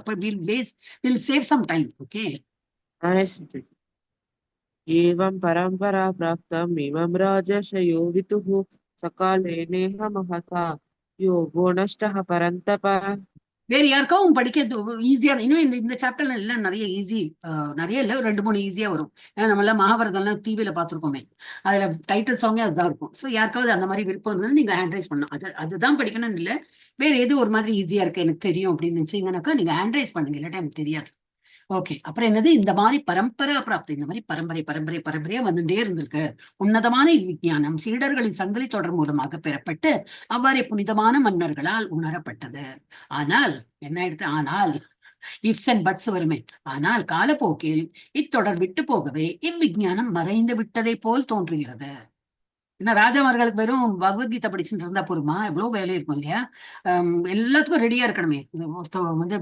we'll save some time. Okay. Yes, Mataji. एवं परंपरा प्राप्तम् इमं राजर्षयो विदुः सकाले नेह महता योगो नष्टः परन्तप। வேற யாருக்காவும் படிக்கிறது ஈஸியா இன்னும் இந்த சாப்டர்ல எல்லாம் நிறைய ஈஸி, நிறைய இல்ல, ஒரு 2 3 ஈஸியா வரும். ஏன்னா நம்ம எல்லாம் மகாபாரதம் எல்லாம் டிவில பாத்துருக்கோமே, அதுல டைட்டில் சாங்கே அதுதான் இருக்கும். சோ யாருக்காவது அந்த மாதிரி விருப்பம் இருந்தாலும் நீங்க ஹேண்ட் ரைஸ் பண்ணணும். அதுதான் படிக்கணும்னு இல்ல, வேற எது ஒரு மாதிரி ஈஸியா இருக்கு எனக்கு தெரியும் அப்படின்னு நினைச்சீங்கன்னாக்கா நீங்க ஹேண்ட் ரைஸ் பண்ணுங்க, இல்லாட்டா எனக்கு தெரியாது. ஓகே, அப்புறம் என்னது, இந்த மாதிரி பரம்பரா பிராப்தி, இந்த மாதிரி பரம்பரையா வந்துட்டே இருந்திருக்கு. உன்னதமான விஞ்ஞானம் சீடர்களின் சங்கிலி தொடர் மூலமாக பெறப்பட்டு அவ்வாறே புனிதமான மன்னர்களால் உணரப்பட்டது. ஆனால் என்ன எடுத்து, ஆனால் இஃப்ஸ் அண்ட் பட்ஸ் வருமே. ஆனால் காலப்போக்கில் இத்தொடர் விட்டு போகவே இவ்விஞ்ஞானம் மறைந்து விட்டதை போல் தோன்றுகிறது. ஏன்னா ராஜாமார்களுக்கு வெறும் பகவத்கீதை படிச்சுட்டு இருந்தா போருமா? எவ்வளவு வேலை இருக்கும் இல்லையா? எல்லாத்துக்கும் ரெடியா இருக்கணுமே. வந்து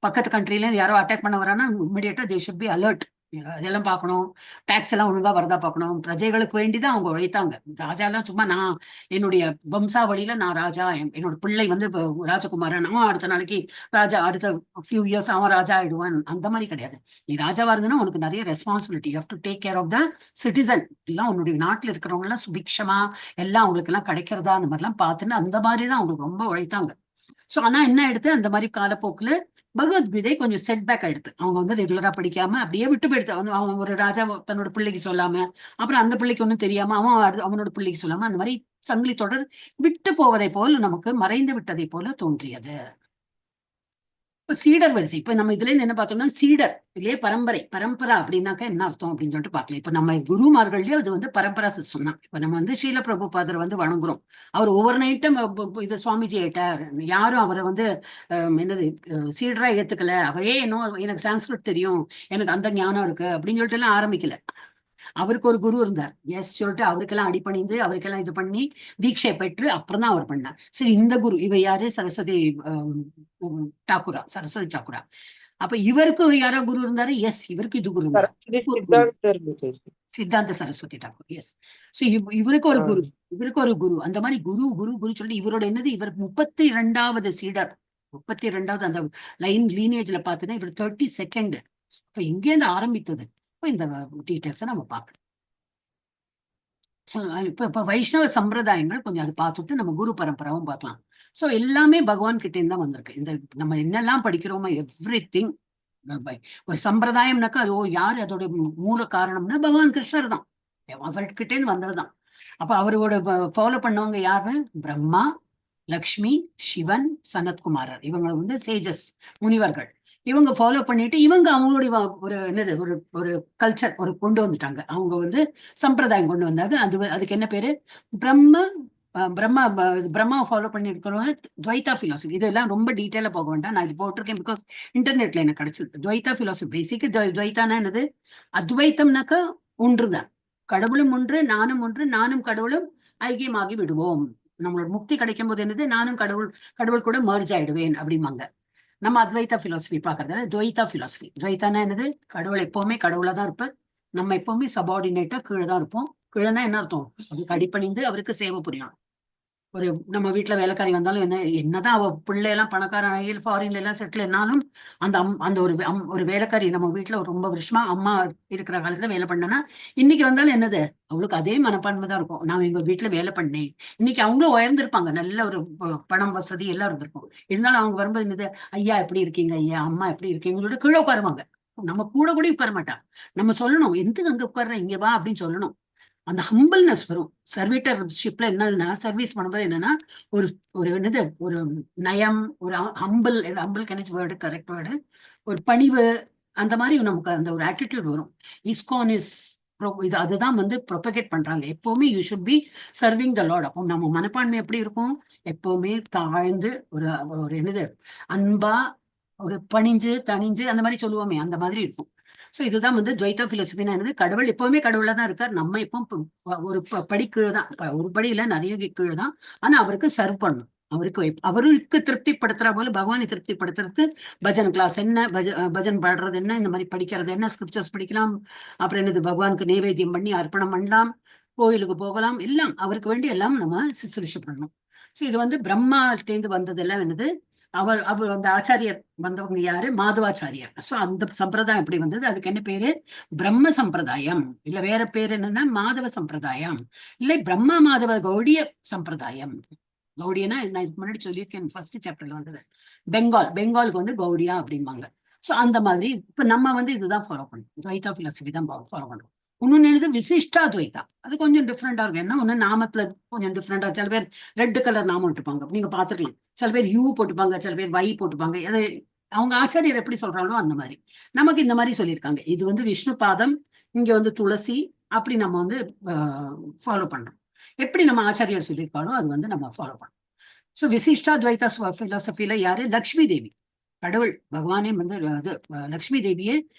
பக்கத்து கண்ட்ரில யாரோ அட்டாக் பண்ண வரான்னா இமிடியேட்டா தே ஷுட் பி அலர்ட். அதெல்லாம் பார்க்கணும், டாக்ஸ் எல்லாம் ஒழுங்கா வரதா பார்க்கணும். பிரஜைகளுக்கு வேண்டிதான் அவங்க உழைத்தாங்க. ராஜா எல்லாம் சும்மா நான் என்னுடைய வம்சாவளியில நான் ராஜா, என்னோட பிள்ளை வந்து ராஜகுமாரன், அவன் அடுத்த நாளைக்கு ராஜா, அடுத்த ஃபியூ இயர்ஸ் அவன் ராஜா ஆயிடுவான், அந்த மாதிரி கிடையாது. நீ ராஜாவா இருந்ததுன்னா உனக்கு நிறைய responsibility, you have to take care of the citizen. எல்லாம் உன்னுடைய நாட்டுல இருக்கிறவங்க எல்லாம் சுபிக்ஷமா எல்லாம் அவங்களுக்கு எல்லாம் கிடைக்கிறதா அந்த மாதிரி எல்லாம் பார்த்துன்னு அந்த மாதிரிதான் அவங்களுக்கு ரொம்ப உழைத்தாங்க. சோ ஆனா என்ன ஆயிடுத்து, அந்த மாதிரி காலப்போக்குல பகவத்கீதை கொஞ்சம் செட் பேக் ஆயிடுது. அவங்க வந்து ரெகுலரா படிக்காம அப்படியே விட்டு போயிடுது. அவன் ஒரு ராஜா தன்னோட பிள்ளைக்கு சொல்லாம, அப்புறம் அந்த பிள்ளைக்கு ஒன்னும் தெரியாம அவனோட பிள்ளைக்கு சொல்லாம, அந்த மாதிரி சங்கிலி தொடர் விட்டு போவதை போல் நமக்கு மறைந்து விட்டதை போல தோன்றியது. இப்ப சீடர் வரிசை, இப்ப நம்ம இதுல இருந்து என்ன பார்த்தோம்னா சீடர் இல்லையே பரம்பரா அப்படின்னாக்கா என்ன அர்த்தம் அப்படின்னு சொல்லிட்டு பார்க்கலாம். இப்ப நம்ம குருமார்கள்லயே அது வந்து பரம்பரா சிஸ்டம் தான். இப்ப நம்ம வந்து ஸ்ரீல பிரபுபாதர் வந்து வணங்குறோம். அவர் ஒவ்வொரு நைட்டும் இது சுவாமிஜி ஆயிட்டார், யாரும் அவரை வந்து என்னது சீடரா ஏத்துக்கல, அவரே இன்னும் எனக்கு சான்ஸ்கிரிட் தெரியும், எனக்கு அந்த ஞானம் இருக்கு அப்படின்னு சொல்லிட்டு எல்லாம் ஆரம்பிக்கல. அவருக்கு ஒரு குரு இருந்தார், எஸ் சொல்லிட்டு அவருக்கெல்லாம் அடிபணிந்து அவருக்கெல்லாம் இது பண்ணி தீட்சை பெற்று அப்புறம் தான் அவர் பண்ணார். சரி, இந்த குரு இவ யாரு, சரஸ்வதி டாக்குரா. அப்ப இவருக்கு யாரோ குரு இருந்தாரு, எஸ் இவருக்கு இது குரு இருந்தார், சித்தாந்த சரஸ்வதி டாக்கூர். எஸ், சோ இவருக்கு ஒரு குரு, அந்த மாதிரி குரு குரு குரு சொல்லிட்டு இவரோட என்னது, இவர் 32வது சீடர், 32வது அந்த லைன் லீனேஜ்ல பாத்தீங்கன்னா இவர் 32nd. இப்ப இங்கேருந்து ஆரம்பித்தது. இந்த டீட்டெயில்ஸை நம்ம பார்க்கலாம். இப்ப வைஷ்ணவ சம்பிரதாயங்கள் கொஞ்சம் அதை பார்த்துட்டு நம்ம குரு பரம்பராவும் பார்க்கலாம். சோ எல்லாமே பகவான் கிட்ட இருந்து தான் வந்திருக்கு. இந்த நம்ம என்னெல்லாம் படிக்கிறோமோ எவ்ரிதிங், ஒரு சம்பிரதாயம்னாக்கா அது யாரு அதோட மூல காரணம்னா பகவான் கிருஷ்ணர் தான், அவர்கிட்ட இருந்து வந்ததுதான். அப்ப அவரோட ஃபாலோ பண்ணவங்க யாரு, பிரம்மா, லக்ஷ்மி, சிவன், சனத்குமாரர், இவங்க வந்து சேஜஸ் முனிவர்கள். இவங்க ஃபாலோ பண்ணிட்டு இவங்க அவங்களுடைய ஒரு என்னது ஒரு கல்ச்சர் ஒரு கொண்டு வந்துட்டாங்க. அவங்க வந்து சம்பிரதாயம் கொண்டு வந்தாங்க. அதுக்கு என்ன பேரு, பிரம்மாவை ஃபாலோ பண்ணி இருக்கிறவங்க துவைதா பிலாசபி. இதெல்லாம் ரொம்ப டீட்டெயிலா போக வேண்டாம், நான் இது போட்டிருக்கேன் பிகாஸ் இன்டர்நெட்ல எனக்கு கிடைச்சது. துவைதா பிலாசபி பேசிக்கு துவைத்தானா என்னது, அத்வைத்தம்னாக்கா ஒன்றுதான், கடவுளும் ஒன்று, நானும் ஒன்று, நானும் கடவுளும் ஐக்கியமாகி விடுவோம். நம்மளோட முக்தி கிடைக்கும் போது என்னது, நானும் கடவுள் கூட மர்ஜ் ஆயிடுவேன் அப்படிம்பாங்க. நம்ம அத்வைதா பிலாசபி பாக்குறதுல துவைதா பிலாசபி, துவைத்தானா என்னது, கடவுள் எப்பவுமே கடவுளா தான் இருப்பார், நம்ம எப்பவுமே சபார்டினேட்டா கீழே தான் இருப்போம். கீழேனா என்ன அர்த்தம், அதுக்கு அடிப்பணிந்து அவருக்கு சேவை புரியணும். ஒரு நம்ம வீட்டுல வேலைக்காரி வந்தாலும் என்னதான் அவ பிள்ளையெல்லாம் பணக்காரன் ஃபாரின்ல எல்லாம் செட்டில் என்னாலும் அந்த ஒரு வேலைக்காரி நம்ம வீட்டுல ரொம்ப வருஷமா அம்மா இருக்கிற காலத்துல வேலை பண்ணனா இன்னைக்கு வந்தாலும் என்னது, அவளுக்கு அதே மனப்பான்மை தான் இருக்கும். நான் எங்க வீட்டுல வேலை பண்ணேன், இன்னைக்கு அவங்களும் உயர்ந்திருப்பாங்க, நல்ல ஒரு பணம் வசதி எல்லாம் இருந்திருக்கும். இருந்தாலும் அவங்க வரும்போது என்னது, ஐயா எப்படி இருக்கீங்க, ஐயா அம்மா எப்படி இருக்கீங்களோட கீழே உட்காருவாங்க. நம்ம கூட உட்கார மாட்டா, நம்ம சொல்லணும் எதுக்கு அங்க உட்கார்ற, இங்க வா அப்படின்னு சொல்லணும். அந்த ஹம்பிள்னஸ் வரும். சர்வீட்டர்ஷிப்ல என்னன்னா, சர்வீஸ் பண்ணும்போது என்னன்னா ஒரு ஒரு என்னது, ஒரு நயம், ஒரு ஹம்பிள் வேர்டு, கரெக்ட் வேர்டு, ஒரு பணிவு, அந்த மாதிரி நமக்கு அந்த ஒரு ஆட்டிடியூட் வரும். இஸ்கான் இஸ் இது அதுதான் வந்து ப்ரொபகேட் பண்றாங்க. எப்பவுமே you should be serving the Lord. அப்போ நம்ம மனப்பான்மை எப்படி இருக்கும், எப்பவுமே தாழ்ந்து ஒரு என்னது அன்பா, ஒரு பணிஞ்சு தணிஞ்சு அந்த மாதிரி சொல்லுவோமே, அந்த மாதிரி இருக்கும். சோ இதுதான் வந்து துவைதா பிலோசபின்னா என்னது, கடவுள் எப்பவுமே கடவுளா தான் இருக்கார், நம்ம எப்போ ஒரு படி கீழே தான், ஒரு படியில நிறைய கீழே தான். ஆனா அவருக்கு சர்வ் பண்ணணும், அவருக்கு திருப்திப்படுத்துற போல பகவானை திருப்திப்படுத்துறதுக்கு பஜன் கிளாஸ் என்ன, பஜன் பாடுறது என்ன, இந்த மாதிரி படிக்கிறது என்ன, ஸ்கிரிப்சர்ஸ் படிக்கலாம், அப்புறம் என்னது பகவானுக்கு நைவேத்தியம் பண்ணி அர்ப்பணம் பண்ணலாம், கோயிலுக்கு போகலாம், எல்லாம் அவருக்கு வேண்டி எல்லாம் நம்ம சுசுரூஷ பண்ணணும். சோ இது வந்து பிரம்மாட்டேந்து வந்ததெல்லாம் என்னது, அவர் அந்த ஆச்சாரியர் வந்தவங்க யாரு? மாதவாச்சாரியர். சோ அந்த சம்பிரதாயம் எப்படி வந்தது? அதுக்கு என்ன பேரு? பிரம்ம சம்பிரதாயம். இல்ல வேற பேர் என்னன்னா மாதவ சம்பிரதாயம், இல்லை பிரம்ம மாதவ கௌடிய சம்பிரதாயம். கௌடியனா நான் இதுக்கு முன்னாடி சொல்லியிருக்கேன், ஃபர்ஸ்ட் சாப்டர்ல வந்தது. பெங்காலுக்கு வந்து கௌடியா அப்படிம்பாங்க. சோ அந்த மாதிரி இப்ப நம்ம வந்து இதுதான் ஃபாலோ பண்றோம், துவைதா பிலாசபி தான் ஃபாலோ பண்றோம். இன்னொன்னு என்னது விசிஷ்டா துவைதா. அது கொஞ்சம் டிஃப்ரெண்டா இருக்கும். என்ன ஒண்ணு நாமத்துல கொஞ்சம் டிஃப்ரெண்டா, சில பேர் ரெட் கலர் நாமம் விட்டுப்பாங்க, நீங்க பாத்துக்கலாம். சில பேர் யூ போட்டுப்பாங்க, சில பேர் வை போட்டுப்பாங்க. அது அவங்க ஆச்சாரியர் எப்படி சொல்றாங்களோ அந்த மாதிரி. நமக்கு இந்த மாதிரி சொல்லியிருக்காங்க, இது வந்து விஷ்ணு பாதம், இங்க வந்து துளசி, அப்படி நம்ம வந்து ஃபாலோ பண்றோம். எப்படி நம்ம ஆச்சாரியர் சொல்லியிருக்காங்களோ அது வந்து நம்ம ஃபாலோ பண்றோம். சோ விசிஷ்டா துவைதா பிலாசபில யாரு? லக்ஷ்மி தேவி. கடவுள் பகவானே வந்து லக்ஷ்மி தேவியே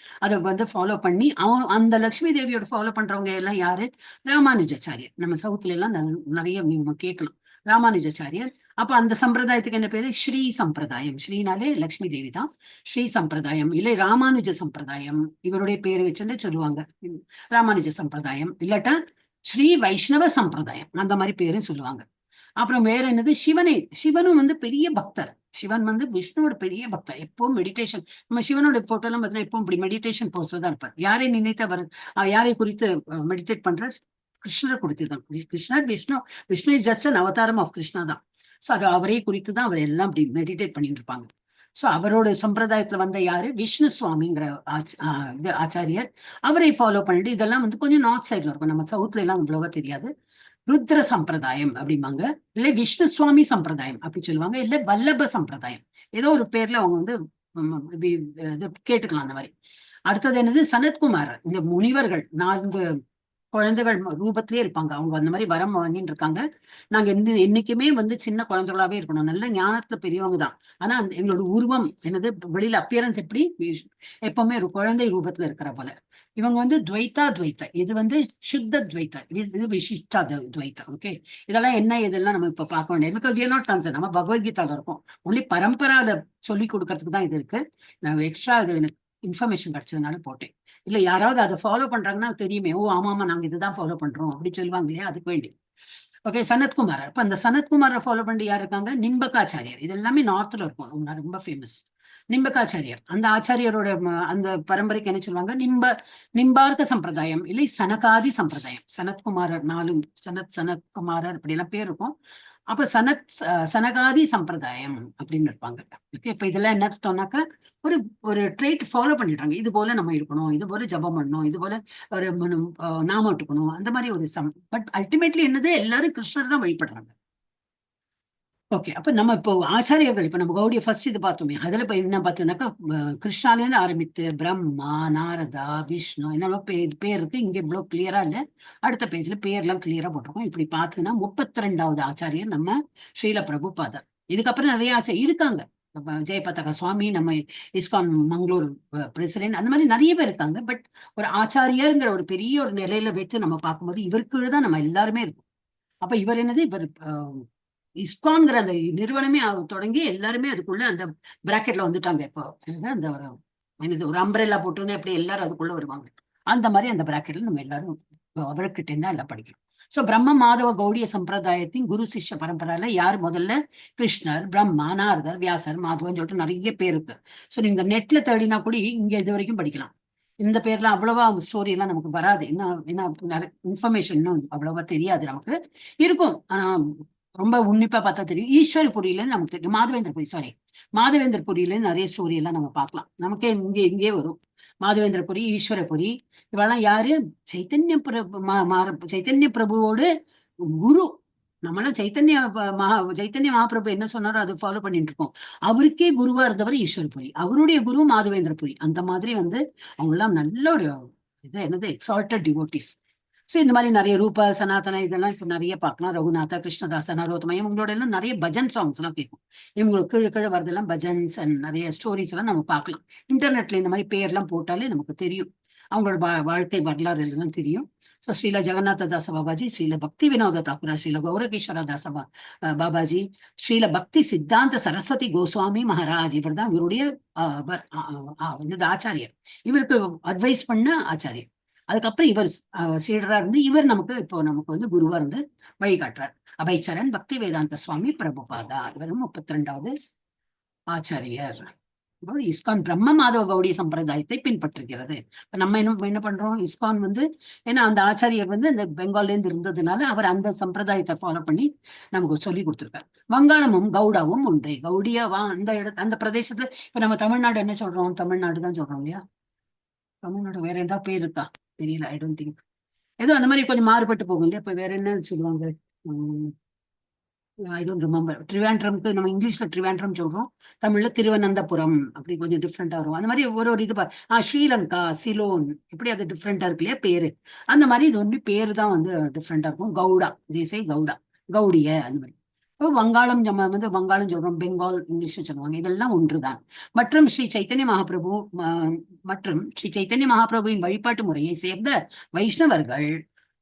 அதை வந்து ஃபாலோ பண்ணி அந்த லக்ஷ்மி தேவியோட ஃபாலோ பண்றவங்க எல்லாம் யாரு? ராமானுஜாச்சாரியர். நம்ம சவுத்ல எல்லாம் நிறைய நம்ம கேட்கலாம் ராமானுஜாச்சாரியர். அப்ப அந்த சம்பிரதாயத்துக்கு என்ன பேரு? ஸ்ரீ சம்பிரதாயம். ஸ்ரீனாலே லக்ஷ்மி தேவி தான். ஸ்ரீ சம்பிரதாயம் இல்லை ராமானுஜ சம்பிரதாயம், இவருடைய பேரு வச்சுன்னு சொல்லுவாங்க. ராமானுஜ சம்பிரதாயம் இல்லாட்டா ஸ்ரீ வைஷ்ணவ சம்பிரதாயம், அந்த மாதிரி பேரும் சொல்லுவாங்க. அப்புறம் வேற என்னது? சிவனும் வந்து பெரிய பக்தர். சிவன் வந்து விஷ்ணுவோட பெரிய பக்தர். எப்பவும் மெடிடேஷன். நம்ம சிவனோட போட்டோ எல்லாம் பார்த்தீங்கன்னா எப்பவும் இப்படி மெடிடேஷன் போஸ்ல தான் இருப்பார். யாரை நினைத்து அவர் யாரை குறித்து மெடிடேட் பண்றார்? கிருஷ்ணரை குறித்து தான். கிருஷ்ணர் விஷ்ணு இஸ் ஜஸ்ட் அன் அவதாரம் ஆஃப் கிருஷ்ணா தான். சோ அது அவரே குறித்து தான் அவர் எல்லாம் அப்படி மெடிடேட் பண்ணிட்டு இருப்பாங்க. சோ அவரோட சம்பிரதாயத்துல வந்த யாரு? விஷ்ணு சுவாமிங்கிற ஆச்சாரியர். அவரை ஃபாலோ பண்ணிட்டு இதெல்லாம் வந்து கொஞ்சம் நார்த் சைட்ல இருக்கும், நம்ம சவுத்ல எல்லாம் அவ்வளவா தெரியாது. ருத்ர சம்பிரதாயம் அப்படிம்பாங்க, இல்ல விஷ்ணு சுவாமி சம்பிரதாயம் அப்படி சொல்லுவாங்க, இல்ல வல்லப சம்பிரதாயம், ஏதோ ஒரு பேர்ல அவங்க வந்து கேட்டுக்கலாம் அந்த மாதிரி. அடுத்தது என்னது? சனத்குமார். இந்த முனிவர்கள் 4 குழந்தைகள் ரூபத்திலே இருப்பாங்க. அவங்க அந்த மாதிரி வரம் வாங்கிட்டு இருக்காங்க. நாங்க என்னைக்குமே வந்து சின்ன குழந்தைகளாவே இருக்கணும், நல்ல ஞானத்துல பெரியவங்க தான். ஆனா எங்களோட உருவம் என்னது, வெளியில அப்பியரன்ஸ் எப்படி எப்பவுமே ஒரு குழந்தை ரூபத்துல இருக்கிற போல. இவங்க வந்து துவைத்தா. இது வந்து சுத்த துவைத்தா, இது விசிஷ்டா துவைத்தா. ஓகே, இதெல்லாம் என்ன இதெல்லாம் நம்ம இப்ப பார்க்க வேண்டியது. Because we are not concerned. நம்ம பகவத்கீதால இருக்கோம். ஒன்லி பரம்பரால சொல்லி கொடுக்கறதுக்கு தான் இது இருக்கு. நான் எக்ஸ்ட்ரா இது எனக்கு இன்ஃபர்மேஷன் கிடைச்சதுனால போட்டேன். இல்ல யாராவது அதை ஃபாலோ பண்றாங்கன்னா தெரியுமே, ஓ ஆமா நாங்க இதுதான் ஃபாலோ பண்றோம் அப்படி சொல்லுவாங்க இல்லையா, அதுக்கு வேண்டி. ஓகே, சனத்குமார். அப்ப அந்த சனத்குமாரை ஃபாலோ பண்ணி யார் இருக்காங்க? நிம்பகாச்சாரியர். இது எல்லாமே நார்த்ல இருக்கும், ரொம்ப ஃபேமஸ். நிம்பகாச்சாரியர். அந்த ஆச்சாரியரோட அந்த பரம்பரைக்கு என்ன சொல்லுவாங்க? நிம்பார்க்க சம்பிரதாயம், இல்லை சனகாதி சம்பிரதாயம். சனத்குமாரர் 4 சனத்குமாரர் அப்படி எல்லாம் பேர் இருக்கும். அப்ப சனகாதி சம்பிரதாயம் அப்படின்னு இருப்பாங்க. இப்ப இதெல்லாம் என்ன சொன்னாக்கா, ஒரு ட்ரேட் ஃபாலோ பண்ணிடுறாங்க. இது போல நம்ம இருக்கணும், இது போல ஜபம் பண்ணணும், இது போல ஒரு நாமம் விட்டுக்கணும், அந்த மாதிரி ஒரு பட் அல்டிமேட்லி என்னது, எல்லாரும் கிருஷ்ணர் தான் வழிபடுறாங்க. ஓகே, அப்ப நம்ம இப்போ ஆச்சாரியர்கள், இப்ப நம்ம கௌடிய ஃபர்ஸ்ட் இது பார்த்தோமே, அதுல இப்ப என்ன பார்த்தோம்னாக்கா, கிருஷ்ணாலேருந்து ஆரம்பித்து பிரம்மா, நாரதா, விஷ்ணு என்னென்ன பேர் இருக்கு. இங்க இவ்வளவு கிளியரா இல்ல, அடுத்த பேஜ்ல பேர்லாம் கிளியரா போட்டிருக்கோம். இப்படி பார்த்தோம்னா 32வது ஆச்சாரியர் நம்ம ஸ்ரீல பிரபுபாதர். இதுக்கப்புறம் நிறைய ஆச்சாரியர் இருக்காங்க. ஜெயபதக சுவாமி, நம்ம இஸ்கான் மங்களூர் பிரசிடென்ட், அந்த மாதிரி நிறைய பேர் இருக்காங்க. பட் ஒரு ஆச்சாரியர்ங்கிற ஒரு பெரிய ஒரு நிலையில வைத்து நம்ம பார்க்கும்போது இவருக்குதான் நம்ம எல்லாருமே இருக்கும். அப்ப இவர் என்னது, இவர் இஸ்கான்ங்கிற அந்த நிறுவனமே தொடங்கி எல்லாருமே அதுக்குள்ள அந்த பிராக்கெட்ல வந்துட்டாங்க. இப்போ அந்த ஒரு அம்பரேலா போட்டுன்னு எப்படி எல்லாரும் அதுக்குள்ள வருவாங்க, அந்த மாதிரி அந்த பிராக்கெட்ல நம்ம எல்லாரும் அவர்கிட்ட இருந்தா எல்லாம் படிக்கிறோம். சோ பிரம்ம மாதவ கௌடிய சம்பிரதாயத்தின் குரு சிஷ்ய பரம்பரால யார் முதல்ல? கிருஷ்ணர், பிரம்மா, நாரதர், வியாசர், மாதவன் சொல்லிட்டு நிறைய பேர் இருக்கு. சோ நீங்க நெட்ல தேடினா கூட இங்க இது வரைக்கும் படிக்கலாம். இந்த பேர்லாம் அவ்வளவா ஸ்டோரி எல்லாம் நமக்கு வராது, என்ன இன்ஃபர்மேஷன் அவ்வளவா தெரியாது நமக்கு. இருக்கும், ஆனா ரொம்ப உன்னிப்பா பார்த்தா தெரியும். ஈஸ்வரபுரியில நமக்கு தெரியும், மாதவேந்திரபுரியில நிறைய ஸ்டோரி எல்லாம் நம்ம பார்க்கலாம். நமக்கே இங்கே வரும் மாதவேந்திரபுரி, ஈஸ்வரபுரி. இவெல்லாம் யாரு? சைத்தன்ய பிரபுவோடு குரு. நம்மளாம் சைத்தன்ய மகாபிரபு என்ன சொன்னாரோ அதை ஃபாலோ பண்ணிட்டு இருக்கோம். அவருக்கே குருவா இருந்தவர் ஈஸ்வரபுரி, அவருடைய குரு மாதவேந்திரபுரி. அந்த மாதிரி வந்து அவங்க எல்லாம் நல்ல ஒரு என்னது எக்ஸால்டட் டிவோட்டிஸ். சோ இந்த மாதிரி நிறைய ரூபா, சனாதன இதெல்லாம் இப்ப நிறைய பார்க்கலாம். ரகுநாதா, கிருஷ்ணதாச, நரோத்தமயம், இவங்களோட எல்லாம் நிறைய பஜன் சாங்ஸ் எல்லாம் கேட்கும். இவங்களுக்கு கீழே வரதெல்லாம் பஜன்ஸ் அண்ட் நிறைய ஸ்டோரிஸ் எல்லாம் நம்ம பார்க்கலாம். இன்டர்நெட்ல இந்த மாதிரி பேர்லாம் போட்டாலே நமக்கு தெரியும், அவங்களோட வாழ்க்கை வரலாறு எல்லாம் தெரியும். சோ ஸ்ரீல ஜெகநாத தாச பாபாஜி, ஸ்ரீல பக்தி வினோத தாக்குரா, ஸ்ரீல கௌரகேஸ்வர தாச பாபாஜி, ஸ்ரீல பக்தி சித்தாந்த சரஸ்வதி கோஸ்வாமி மகாராஜ், இவர் தான் இவருடைய ஆச்சாரியர். இவருக்கு அட்வைஸ் பண்ண ஆச்சாரியர். அதுக்கப்புறம் இவர் சீடரா இருந்து இவர் நமக்கு வந்து குருவா இருந்து வழிகாட்டுறார். அபைச்சரன் பக்தி வேதாந்த சுவாமி பிரபுபாதா, இவரும் 32வது ஆச்சாரியர். இஸ்கான் பிரம்ம மாதவ கௌடிய சம்பிரதாயத்தை பின்பற்றுகிறது. இப்ப நம்ம என்ன பண்றோம், இஸ்கான் வந்து ஏன்னா அந்த ஆச்சாரியர் வந்து இந்த பெங்கால்ல இருந்து இருந்ததுனால அவர் அந்த சம்பிரதாயத்தை ஃபாலோ பண்ணி நமக்கு சொல்லி கொடுத்திருக்காரு. வங்காளமும் கவுடாவும் ஒன்றே. கௌடியா அந்த அந்த பிரதேசத்துல இப்ப நம்ம தமிழ்நாடு என்ன சொல்றோம், தமிழ்நாடு தான் சொல்றோம் இல்லையா? தமிழ்நாடு வேற ஏதாவது பேர் இருக்கா தெரியல, ஐ டோன்ட் திங்க். ஏதோ அந்த மாதிரி கொஞ்சம் மாறுபட்டு போகும் இல்லையா? இப்ப வேற என்ன சொல்லுவாங்க, ஐ டோன்ட் ரிமெம்பர். ட்ரிவாண்ட்ரம்க்கு நம்ம இங்கிலீஷ்ல ட்ரிவாண்ட்ரம் சொல்றோம், தமிழ்ல திருவனந்தபுரம் அப்படி கொஞ்சம் டிஃப்ரெண்டா வரும். அந்த மாதிரி ஒரு இது ஸ்ரீலங்கா, சிலோன், இப்படி அது டிஃப்ரெண்டா இருக்கு இல்லையா பேரு. அந்த மாதிரி இது ஒன்லி பேரு தான் வந்து டிஃப்ரெண்டா இருக்கும். கவுடா, தேசை கவுடா, கௌடிய அந்த மாதிரி. வங்காளம் நம்ம வந்து வங்காளம் சொல்றோம், பெங்கால் இங்கிலீஷ் சொல்லுவாங்க, இதெல்லாம் ஒன்றுதான். மற்றும் ஸ்ரீ சைத்தன்ய மகாபிரபு மற்றும் ஸ்ரீ சைத்தன்ய மகாபிரபுவின் வழிபாட்டு முறையை சேர்ந்த வைஷ்ணவர்கள்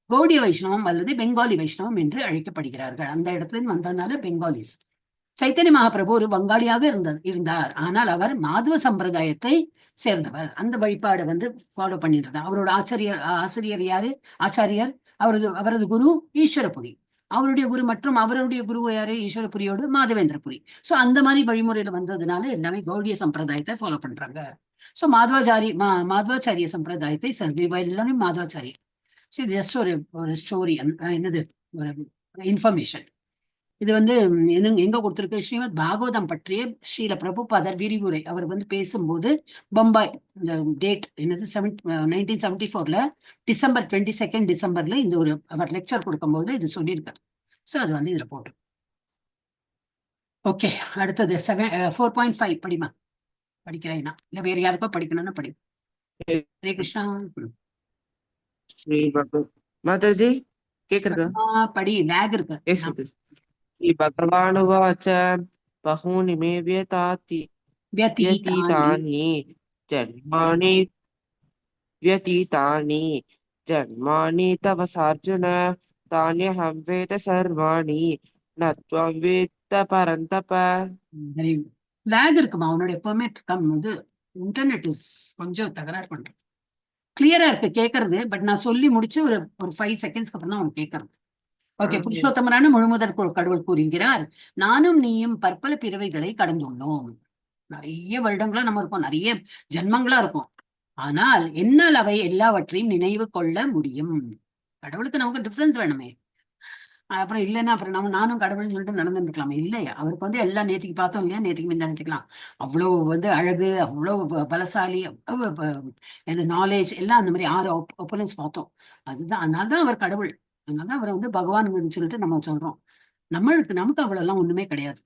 கௌடிய வைஷ்ணவம் அல்லது பெங்காலி வைஷ்ணவம் என்று அழைக்கப்படுகிறார்கள். அந்த இடத்துல வந்ததுனால பெங்காலிஸ். சைத்தன்ய மகாபிரபு ஒரு வங்காளியாக இருந்தார். ஆனால் அவர் மாதவ சம்பிரதாயத்தை சேர்ந்தவர். அந்த வழிபாடை வந்து ஃபாலோ பண்ணிட்டு இருந்தார். அவரோட ஆசிரியர் யாரு? ஆச்சாரியர். அவரது குரு ஈஸ்வரபுரி. அவருடைய குரு மற்றும் அவருடைய குரு யாரு? ஈஸ்வரபுரியோடு மாதவேந்திரபுரி. சோ அந்த மாதிரி வழிமுறையில வந்ததுனால எல்லாமே கௌடிய சம்பிரதாயத்தை ஃபாலோ பண்றாங்க. சோ மாதவாச்சாரிய சம்பிரதாயத்தை எல்லாமே மாதவாச்சாரி. ஜஸ்ட் ஒரு ஸ்டோரி, என்னது, ஒரு இன்ஃபர்மேஷன். இது வந்து எங்க கொடுத்திருக்கு, ஸ்ரீமத் பாகவதம் பற்றிய ஸ்ரீல பிரபுபாதர் விரிவுரை. அவர் வந்து பேசும்போது பம்பாய், இந்த டேட் என்னது 1974 டிசம்பர் 22 டிசம்பர்ல இந்த ஒரு அவர் லெக்சர் கொடுக்கும்போது இது சொல்லியிருக்காரு. சோ அது வந்து இதுல போட்டு. ஓகே, அடுத்தது 4.5 படிமா. படிக்கிறேன்னா இல்ல வேற யாருக்கோ படிக்கணும்னா படி. ஹரே கிருஷ்ணா. ஸ்ரீ மாதாஜி கேக்குறதா? படி, லேக் இருக்கு. ஸ்ரீ பகவானுவாச்ச பஹூனி மே व्यतीतानि जन्मानि व्यतीतानि जन्मानि तव सार्जुन तान्यहं वेद सर्वाणि न त्वं वेत्त परन्तप. லேக் இருக்குமா அவனோட? எப்பவுமே வந்து இன்டர்நெட் கொஞ்சம் தகராறு பண்றது. கிளியரா இருக்கு கேட்கறது, பட் நான் சொல்லி முடிச்சு ஒரு 5 செகண்ட்ஸ்க்கு அப்புறம் தான் அவன் கேட்கறது. ஓகே. புருஷோத்தமரான முழுமுதற் கடவுள் கூறுகிறார், நானும் நீயும் பற்பல பிறவைகளை கடந்துள்ளோம். நிறைய வருடங்களா நம்ம இருக்கோம், நிறைய ஜென்மங்களா இருக்கும். ஆனால் என்னால் அவை எல்லாவற்றையும் நினைவு கொள்ள முடியும். கடவுளுக்கு நமக்கு டிஃபரன்ஸ் வேணுமே. அப்புறம் இல்லைன்னா அப்புறம் நானும் கடவுள்னு சொல்லிட்டு நடந்துருக்கலாமே. இல்லையா, அவருக்கு வந்து எல்லாம் நேத்திக்கு பார்த்தோம் இல்லையா, நேத்திக்கு முந்தி நினைச்சுக்கலாம். அவ்வளவு வந்து அழகு, அவ்வளவு பலசாலி, அவ்வளவு நாலேஜ், எல்லாம் அந்த மாதிரி 6 ஒப்பனன்ஸ் பார்த்தோம். அதுதான், அதனால்தான் அவர் கடவுள். அதனாலதான் அவரை வந்து பகவான் சொல்லிட்டு நம்ம சொல்றோம். நமக்கு அவ்வளவு எல்லாம் ஒண்ணுமே கிடையாது.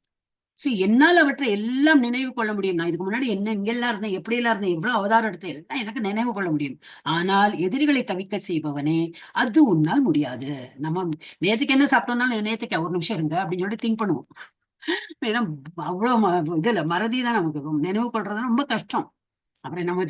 சோ என்னால் அவற்றை எல்லாம் நினைவு கொள்ள முடியும். நான் இதுக்கு முன்னாடி இங்கெல்லாம் இருந்தேன், எப்படி எல்லாம் இருந்தேன், எவ்வளவு அவதாரம் எடுத்தேன், எனக்கு நினைவு கொள்ள முடியும். ஆனால் எதிரிகளை தவிக்க செய்பவனே, அது உன்னால் முடியாது. நம்ம நேத்துக்கு என்ன சாப்பிட்டோம்னாலும் நேத்துக்கு ஒரு நிமிஷம் இருங்க அப்படின்னு சொல்லிட்டு திங்க் பண்ணுவோம். ஏன்னா அவ்வளவு இதுல மறதிதான், நமக்கு நினைவு கொள்றது ரொம்ப கஷ்டம். அப்புறம் நம்ம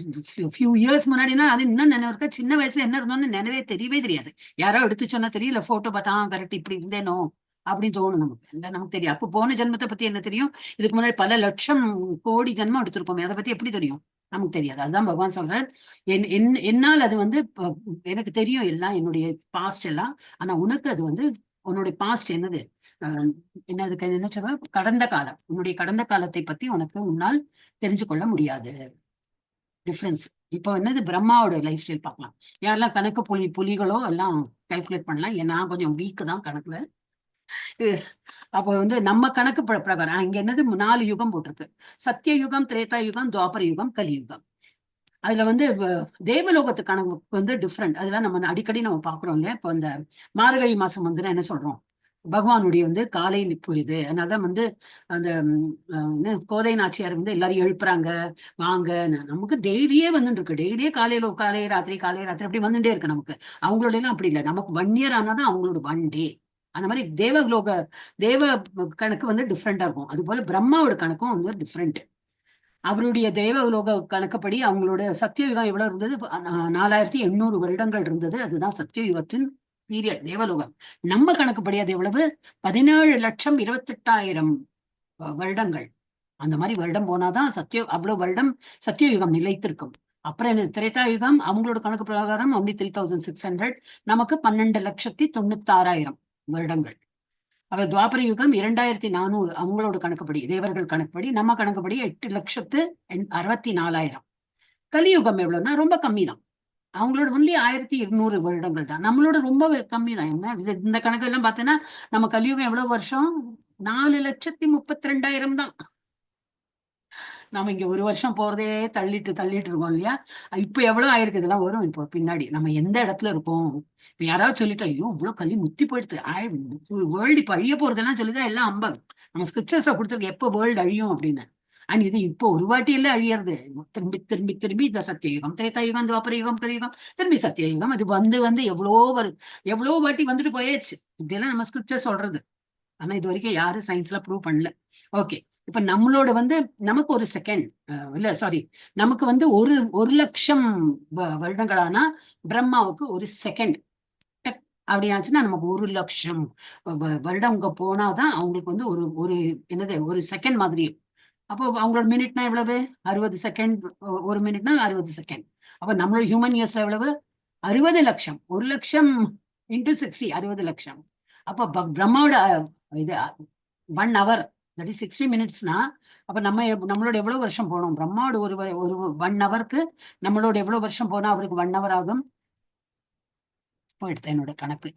ஃபியூ இயர்ஸ் முன்னாடினா அது இன்னும் நினைவு இருக்கா, சின்ன வயசுல என்ன இருந்தோம்னு நினைவே தெரியவே தெரியாது. யாரோ எடுத்து சொன்னா தெரியல, போட்டோ பார்த்தா கரெக்ட் இப்படி இருந்தேனோ அப்படின்னு தோணும் நமக்கு. இல்லை நமக்கு தெரியும். அப்போ போன ஜென்மத்தை பத்தி என்ன தெரியும்? இதுக்கு முன்னாடி பல லட்சம் கோடி ஜென்மம் எடுத்திருப்போமே, அதை பத்தி எப்படி தெரியும்? நமக்கு தெரியாது. அதுதான் பகவான் சொல்றார், என்னால் அது வந்து எனக்கு தெரியும் எல்லாம், என்னுடைய பாஸ்ட் எல்லாம். ஆனா உனக்கு அது வந்து உன்னுடைய பாஸ்ட் என்னது, என்னதுக்கு என்ன சொல்ற, கடந்த காலம், உன்னுடைய கடந்த காலத்தை பத்தி உன்னால் தெரிஞ்சு கொள்ள முடியாது. டிஃபரன்ஸ். இப்போ என்னது, பிரம்மாவோட லைஃப் ஸ்டைல் பார்க்கலாம். யாரெல்லாம் கணக்கு புலிகளோ எல்லாம் கால்குலேட் பண்ணலாம். நான் கொஞ்சம் வீக்கு தான் கணக்குல. அப்ப வந்து நம்ம கணக்கு பிரகாரம் இங்க என்னது 4 யுகம் போட்டிருக்கு. சத்திய யுகம், திரேதா யுகம், துவாபர யுகம், கலியுகம். அதுல வந்து தேவலோகத்து கணக்கு வந்து டிஃப்ரெண்ட். அதெல்லாம் நம்ம அடிக்கடி நம்ம பாக்குறோம் இல்லையா? இப்போ இந்த மார்கழி மாசம் வந்து என்ன சொல்றோம், பகவானுடைய வந்து காலை நிற்பது. அதனாலதான் வந்து அந்த கோதை நாச்சியார் வந்து எல்லாரையும் எழுப்புறாங்க, வாங்க. நமக்கு டெய்லியே வந்துட்டு இருக்கு, டெய்லியே காலை ராத்திரி அப்படி வந்துட்டே இருக்கு நமக்கு. அவங்களோட எல்லாம் அப்படி இல்லை, நமக்கு 1 இயர் ஆனாதான் அவங்களோட 1 டே. அந்த மாதிரி தேவ கணக்கு வந்து டிஃப்ரெண்டா இருக்கும். அது போல பிரம்மாவோட கணக்கும் வந்து டிஃப்ரெண்ட். அவருடைய தேவலோக கணக்குப்படி அவங்களோட சத்தியயுகம் எவ்வளவு இருந்தது, 4800 வருடங்கள் இருந்தது. அதுதான் சத்தியயுகத்தின் பீரியட், தேவலோகம். நம்ம கணக்குப்படி அது எவ்வளவு, 17,28,000 வருடங்கள். அந்த மாதிரி வருடம் போனாதான் அவ்வளவு வருடம் சத்தியயுகம் நிலைத்திருக்கும். அப்புறம் திரேதாயுகம் அவங்களோட கணக்கு பிரகாரம் only 3600, நமக்கு 12,96,000 வருடங்கள். அவர் துவாபர யுகம் 2400 அவங்களோட கணக்குப்படி, தேவர்கள் கணக்குப்படி. நம்ம கணக்குப்படி 8,64,000. கலியுகம் எவ்வளவுன்னா ரொம்ப கம்மி தான். அவங்களோட ஒன்லி 1200 வருடங்கள் தான். நம்மளோட ரொம்ப கம்மி தான். என்ன இந்த கணக்கு எல்லாம் பார்த்தீங்கன்னா நம்ம கலியுகம் எவ்வளவு வருஷம்? 4,32,000 தான். நாம இங்க ஒரு வருஷம் போறதே தள்ளிட்டு இருக்கோம் இல்லையா? இப்ப எவ்வளவு ஆயிருக்கு, இதெல்லாம் வரும் இப்போ பின்னாடி. நம்ம எந்த இடத்துல இருப்போம்? இப்ப யாராவது சொல்லிட்டா, ஐயோ இவ்வளவு கல்வி முத்தி போயிடுது, வேர்ல்டு இப்ப அழிய போறதெல்லாம் சொல்லிதான் எல்லாம் அம்பம். நம்ம ஸ்கிரிப்சர்ஸ்ல கொடுத்துருக்கு எப்ப வேர்ல்டு அழியும் அப்படின்னு. அண்ட் இது இப்போ ஒரு வாட்டி எல்லாம் அழியறது. திரும்பி திரும்பி திரும்பி இந்த சத்தியயுகம், திரேதாயுகம், துவாபர யுகம், கலியுகம், திரும்பி சத்தியயுகம். அது வந்து எவ்வளோ வாட்டி வந்துட்டு போயாச்சு. இப்படி எல்லாம் நம்ம ஸ்கிரிப்சர் சொல்றது. ஆனா இது வரைக்கும் யாரும் சயின்ஸ்ல ப்ரூவ் பண்ணல. ஓகே, இப்ப நம்மளோட நமக்கு ஒரு செகண்ட், இல்ல சாரி, நமக்கு ஒரு லட்சம் வருடங்களானா பிரம்மாவுக்கு ஒரு செகண்ட். அப்படியாச்சுன்னா நமக்கு 1,00,000 வருடம் அங்க போனாதான் அவங்களுக்கு ஒரு ஒரு என்னது ஒரு செகண்ட் மாதிரி. அப்போ அவங்களோட மினிட்னா எவ்வளவு? 60 செகண்ட். ஒரு மினிட்னா 60 செகண்ட். அப்ப நம்மளோட ஹியூமன் இயர்ஸ்ல எவ்வளவு? 60 லட்சம். 1,00,000 இன்டூ 60, 60 லட்சம். அப்ப பிரம்மாவோட இது 1 hour, தட் இஸ் 60 மினிட்ஸ்னா, அப்ப நம்மளோட எவ்வளவு வருஷம் போனோம்? பிரம்மாவோட ஒரு 1 hourக்கு நம்மளோட எவ்வளவு வருஷம் போனா அவருக்கு 1 hour ஆகும்? போயிடுது என்னோட கணக்கு.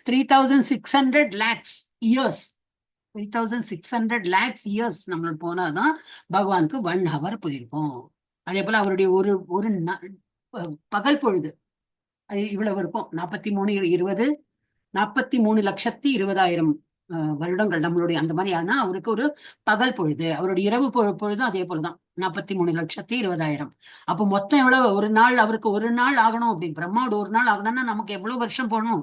3,600 lakhs years. 3,600 lakhs years நம்மளோட போனாதான் பகவானுக்கு 1 hour போயிருக்கும். அதே போல அவருடைய ஒரு ஒரு பகல் பொழுது அது இவ்வளவு இருக்கும். 43,20,43,20,000 வருடங்கள் நம்மளுடைய அந்த மாதிரி. ஆனா அவருக்கு ஒரு பகல் பொழுது, அவருடைய இரவு பொழுதும் அதே போலதான் 43,20,000. அப்போ மொத்தம் எவ்வளவு? ஒரு நாள் அவருக்கு ஒரு நாள் ஆகணும் அப்படின்னு பிரம்மாவோட ஒரு நாள் ஆகணும்னா நமக்கு எவ்வளவு வருஷம் போகணும்?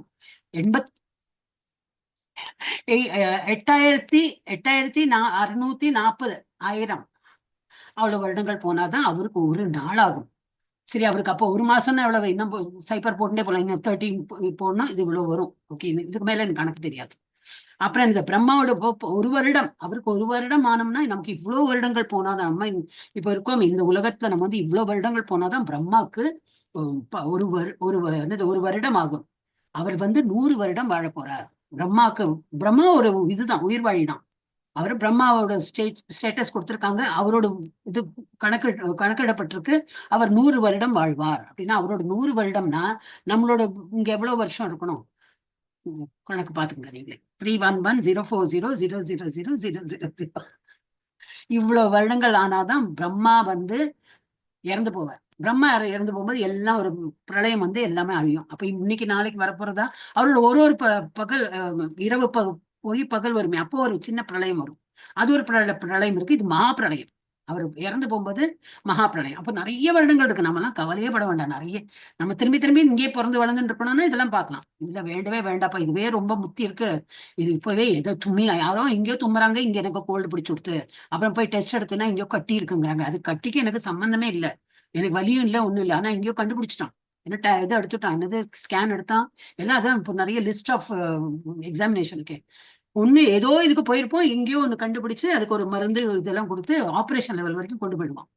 8,640,000 அவ்வளவு வருடங்கள் போனாதான் அவருக்கு ஒரு நாள் ஆகும். சரி, அவருக்கு அப்போ ஒரு மாசம்னா எவ்வளவு? இன்னும் சைப்பர் போட்டுட்டே போலாம். இன்னும் 13 போடணும். இது இவ்வளவு வரும். ஓகே, இதுக்கு மேல எனக்கு கணக்கு தெரியாது. அப்புறம் இந்த பிரம்மாவோட ஒரு வருடம், அவருக்கு ஒரு வருடம் ஆனோம்னா நமக்கு இவ்வளவு வருடங்கள் போனாதான் நம்ம இப்ப இருக்கோம் இந்த உலகத்துல. நம்ம இவ்வளவு வருடங்கள் போனாதான் பிரம்மாவுக்கு ஒரு வருடம் ஆகும். அவர் 100 வருடம் வாழ போறார். பிரம்மா ஒரு இதுதான், உயிர் வாழிதான். அவர் பிரம்மாவோட ஸ்டேட்டஸ் கொடுத்திருக்காங்க. அவரோட இது கணக்கிடப்பட்டிருக்கு. அவர் 100 வருடம் வாழ்வார் அப்படின்னா, அவரோட 100 வருடம்னா நம்மளோட இங்க எவ்வளவு வருஷம் இருக்கணும்? கணக்கு பாத்துங்க நீங்களே. 31104000000. இவ்வளவு வருடங்கள் ஆனாதான் பிரம்மா இறந்து போவார். பிரம்மா இறந்து போகும்போது எல்லாம் ஒரு பிரளயம் எல்லாமே அழியும். அப்ப இன்னைக்கு நாளைக்கு வரப்போறதா அவரோட ஒரு பகல், இரவு போய் பகல் வருமே, அப்போ ஒரு சின்ன பிரளயம் வரும். அது ஒரு பிரளயம் இருக்கு. இது மகா பிரளயம். அவர் இறந்து போகும்போது மகா பிரளயம். அப்ப நிறைய வருடங்கள் இருக்கு. நம்ம எல்லாம் கவலையே பட வேண்டாம். நிறைய நம்ம திரும்பி திரும்பி இங்கே பிறந்து வளர்ந்துட்டு இருக்கணும்னா இதெல்லாம் பார்க்கலாம். இல்ல வேண்டவே வேண்டாப்பா, இதுவே ரொம்ப முத்தி இருக்கு, இது இப்பவே ஏதோ யாரோ எங்கேயோ தும்புறாங்க, இங்க எனக்கு கோல்டு பிடிச்சு கொடுத்து, அப்புறம் போய் டெஸ்ட் எடுத்துனா இங்கேயோ கட்டி இருக்குங்கிறாங்க. அது கட்டிக்கு எனக்கு சம்பந்தமே இல்லை, எனக்கு வலியும் இல்லை, ஒண்ணும் இல்லை. ஆனா எங்கேயோ கண்டுபிடிச்சிட்டான். என்ன இதை எடுத்துட்டான், என்னது ஸ்கேன் எடுத்தான், எல்லாம் அதான். இப்போ நிறைய லிஸ்ட் ஆஃப் எக்ஸாமினேஷனுக்கு ஒண்ணு ஏதோ இதுக்கு போயிருப்போம், எங்கேயோ ஒண்ணு கண்டுபிடிச்சு அதுக்கு ஒரு மருந்து இதெல்லாம் கொடுத்து ஆபரேஷன் லெவல் வரைக்கும் கொண்டு போயிடுவான்.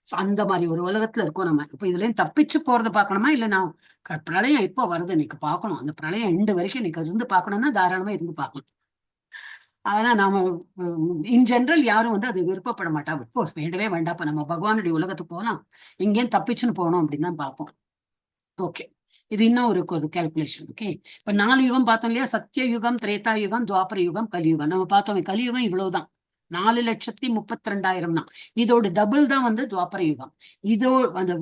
அந்த மாதிரி ஒரு உலகத்துல இருக்கோம் நம்ம. இப்ப இதுல தப்பிச்சு போறதை பார்க்கணுமா, இல்ல நான் பிரளயம் எப்போ வருது இன்னைக்கு பார்க்கணும், அந்த பிரளயம் எண்டு வரைக்கும் இன்னைக்கு இருந்து பார்க்கணும்னா தாராளமா இருந்து பார்க்கணும். ஆனா நாம இன் ஜெனரல் யாரும் அது விருப்பப்பட மாட்டா. இப்போ வேண்டவே வேண்டாப்ப, நம்ம பகவானுடைய உலகத்துக்கு போகலாம், எங்கேயும் தப்பிச்சுன்னு போகணும் அப்படின்னு தான் பார்ப்போம். ஓகே, இது இன்னும் ஒரு கால்குலேஷன். ஓகே, இப்ப 4 யுகம் பார்த்தோம் இல்லையா? சத்திய யுகம், திரேதா யுகம், துவாபர யுகம், கலியுகம். நம்ம பார்த்தோம் கலியுகம் இவ்வளவுதான், 4,32,000 தான். இதோட டபுள் தான் துவாபர யுகம். இதோ அந்த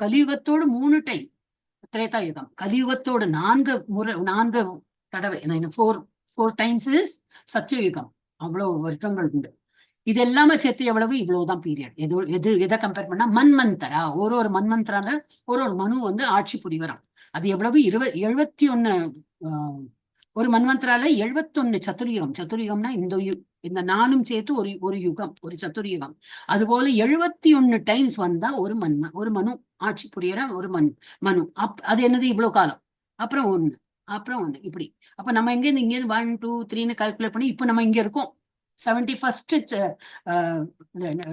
கலியுகத்தோட 3 டைம் திரேதா யுகம், கலியுகத்தோட 4 தடவை, 4 times இஸ் சத்தியயுகம். அவ்வளவு வருஷங்கள் உண்டு. இது எல்லாமே சேர்த்து எவ்வளவு? இவ்வளவுதான் பீரியட். எதை கம்பேர் பண்ணா மன்வந்தரா, ஒரு மன்வந்தரால ஒரு மனு ஆட்சி புரிவராம். அது எவ்வளவு? 71 ஒரு மன்வந்தரால 71 சதுர்யுகம். சதுர்யுகம்னா இந்த 4ம் சேர்த்து ஒரு யுகம், ஒரு சதுர்யுகம். அது போல 71 டைம்ஸ் வந்தா ஒரு மனு ஆட்சி புரியற ஒரு மனு. அது என்னது? இவ்வளவு காலம், அப்புறம் ஒண்ணு இப்படி. அப்ப நம்ம இங்கிருந்து 1 2 3ன்னு கால்குலேட் பண்ணி இப்ப நம்ம இங்க இருக்கோம். 71st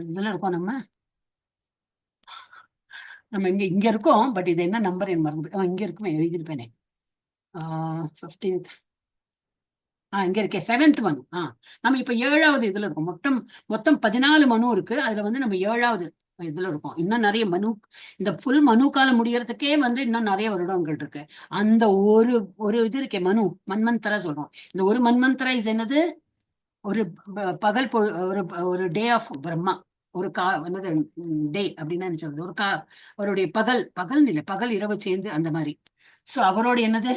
இதெல்லாம் இருக்கோம். நம்ம இங்க இருக்கோம். பட் இது என்ன நம்பர்? என் மறந்து இங்க இருக்குமே, எழுதிருப்பேனே. 15th இங்க இருக்கே 7th மனு. நம்ம இப்ப 7வது இதுல இருக்கோம். மொத்தம் 14 மனு இருக்கு. அதுல வந்து நம்ம 7வது இதுல இருக்கோம். இன்னும் நிறைய மனு, இந்த ஃபுல் மனு காலம் முடியறதுக்கே வந்து இன்னும் நிறைய வருடங்கள் இருக்கு. அந்த ஒரு இது இருக்கே மனு, மன்வந்தரா சொல்றோம். இந்த ஒரு மன்வந்தரா இஸ் என்னது? ஒரு பகல் ஒரு ஒரு டே ஆஃப் பிரம்மா. ஒரு என்னது டே அப்படின்னு நினைச்சது. அவருடைய பகல் இல்லை, பகல் இரவு சேர்ந்து அந்த மாதிரி. சோ அவரோட என்னது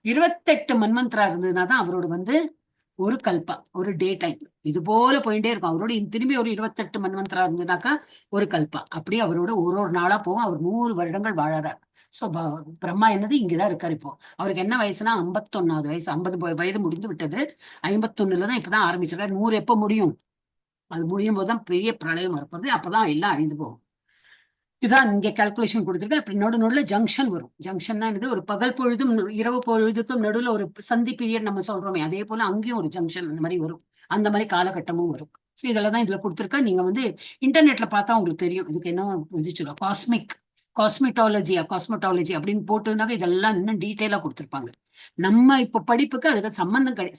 28 மன்வந்தரா இருந்ததுன்னா தான் அவரோட வந்து ஒரு கல்பா, ஒரு டே டைம். இது போல போயிட்டே இருக்கும். அவரோட திரும்பி ஒரு 28 மன்வந்தரா இருந்ததுனாக்கா ஒரு கல்பா. அப்படியே அவரோட ஒரு நாளா போகும். அவர் 100 வருடங்கள் வாழறார். சோ பிரம்மா என்னது இங்கதான் இருக்காரு இப்போ. அவருக்கு என்ன வயசுனா 51வது வயசு. 50 வயது முடிந்து விட்டது. 51லதான் இப்பதான் ஆரம்பிச்சிருக்காரு. 100 எப்ப முடியும்? அது முடியும் போதுதான் பெரிய பிரளயம் வரப்போகுது. அப்பதான் எல்லாம் அழிந்து போகும். இதான் இங்க கால்குலேஷன் கொடுத்துருக்கு. அப்படி நடுநடுல ஜங்ஷன் வரும். ஜங்ஷன்னா ஒரு பகல் பொழுதும் இரவு பொழுதுக்கும் நடுவுல ஒரு சந்தி பீரியட் நம்ம சொல்றோமே, அதே போல அங்கேயும் ஒரு ஜங்ஷன் அந்த மாதிரி வரும். அந்த மாதிரி காலகட்டமும் வரும். சோ இதெல்லாம் இதுல கொடுத்துருக்கா. நீங்க வந்து இன்டர்நெட்ல பார்த்தா உங்களுக்கு தெரியும். இதுக்கு என்ன விதிச்சிடும், காஸ்மெட்டாலஜி அப்படின்னு போட்டுனாக்க இதெல்லாம் இன்னும் டீட்டெயிலா கொடுத்துருப்பாங்க. நம்ம இப்ப படிப்புக்கு அதுக்கு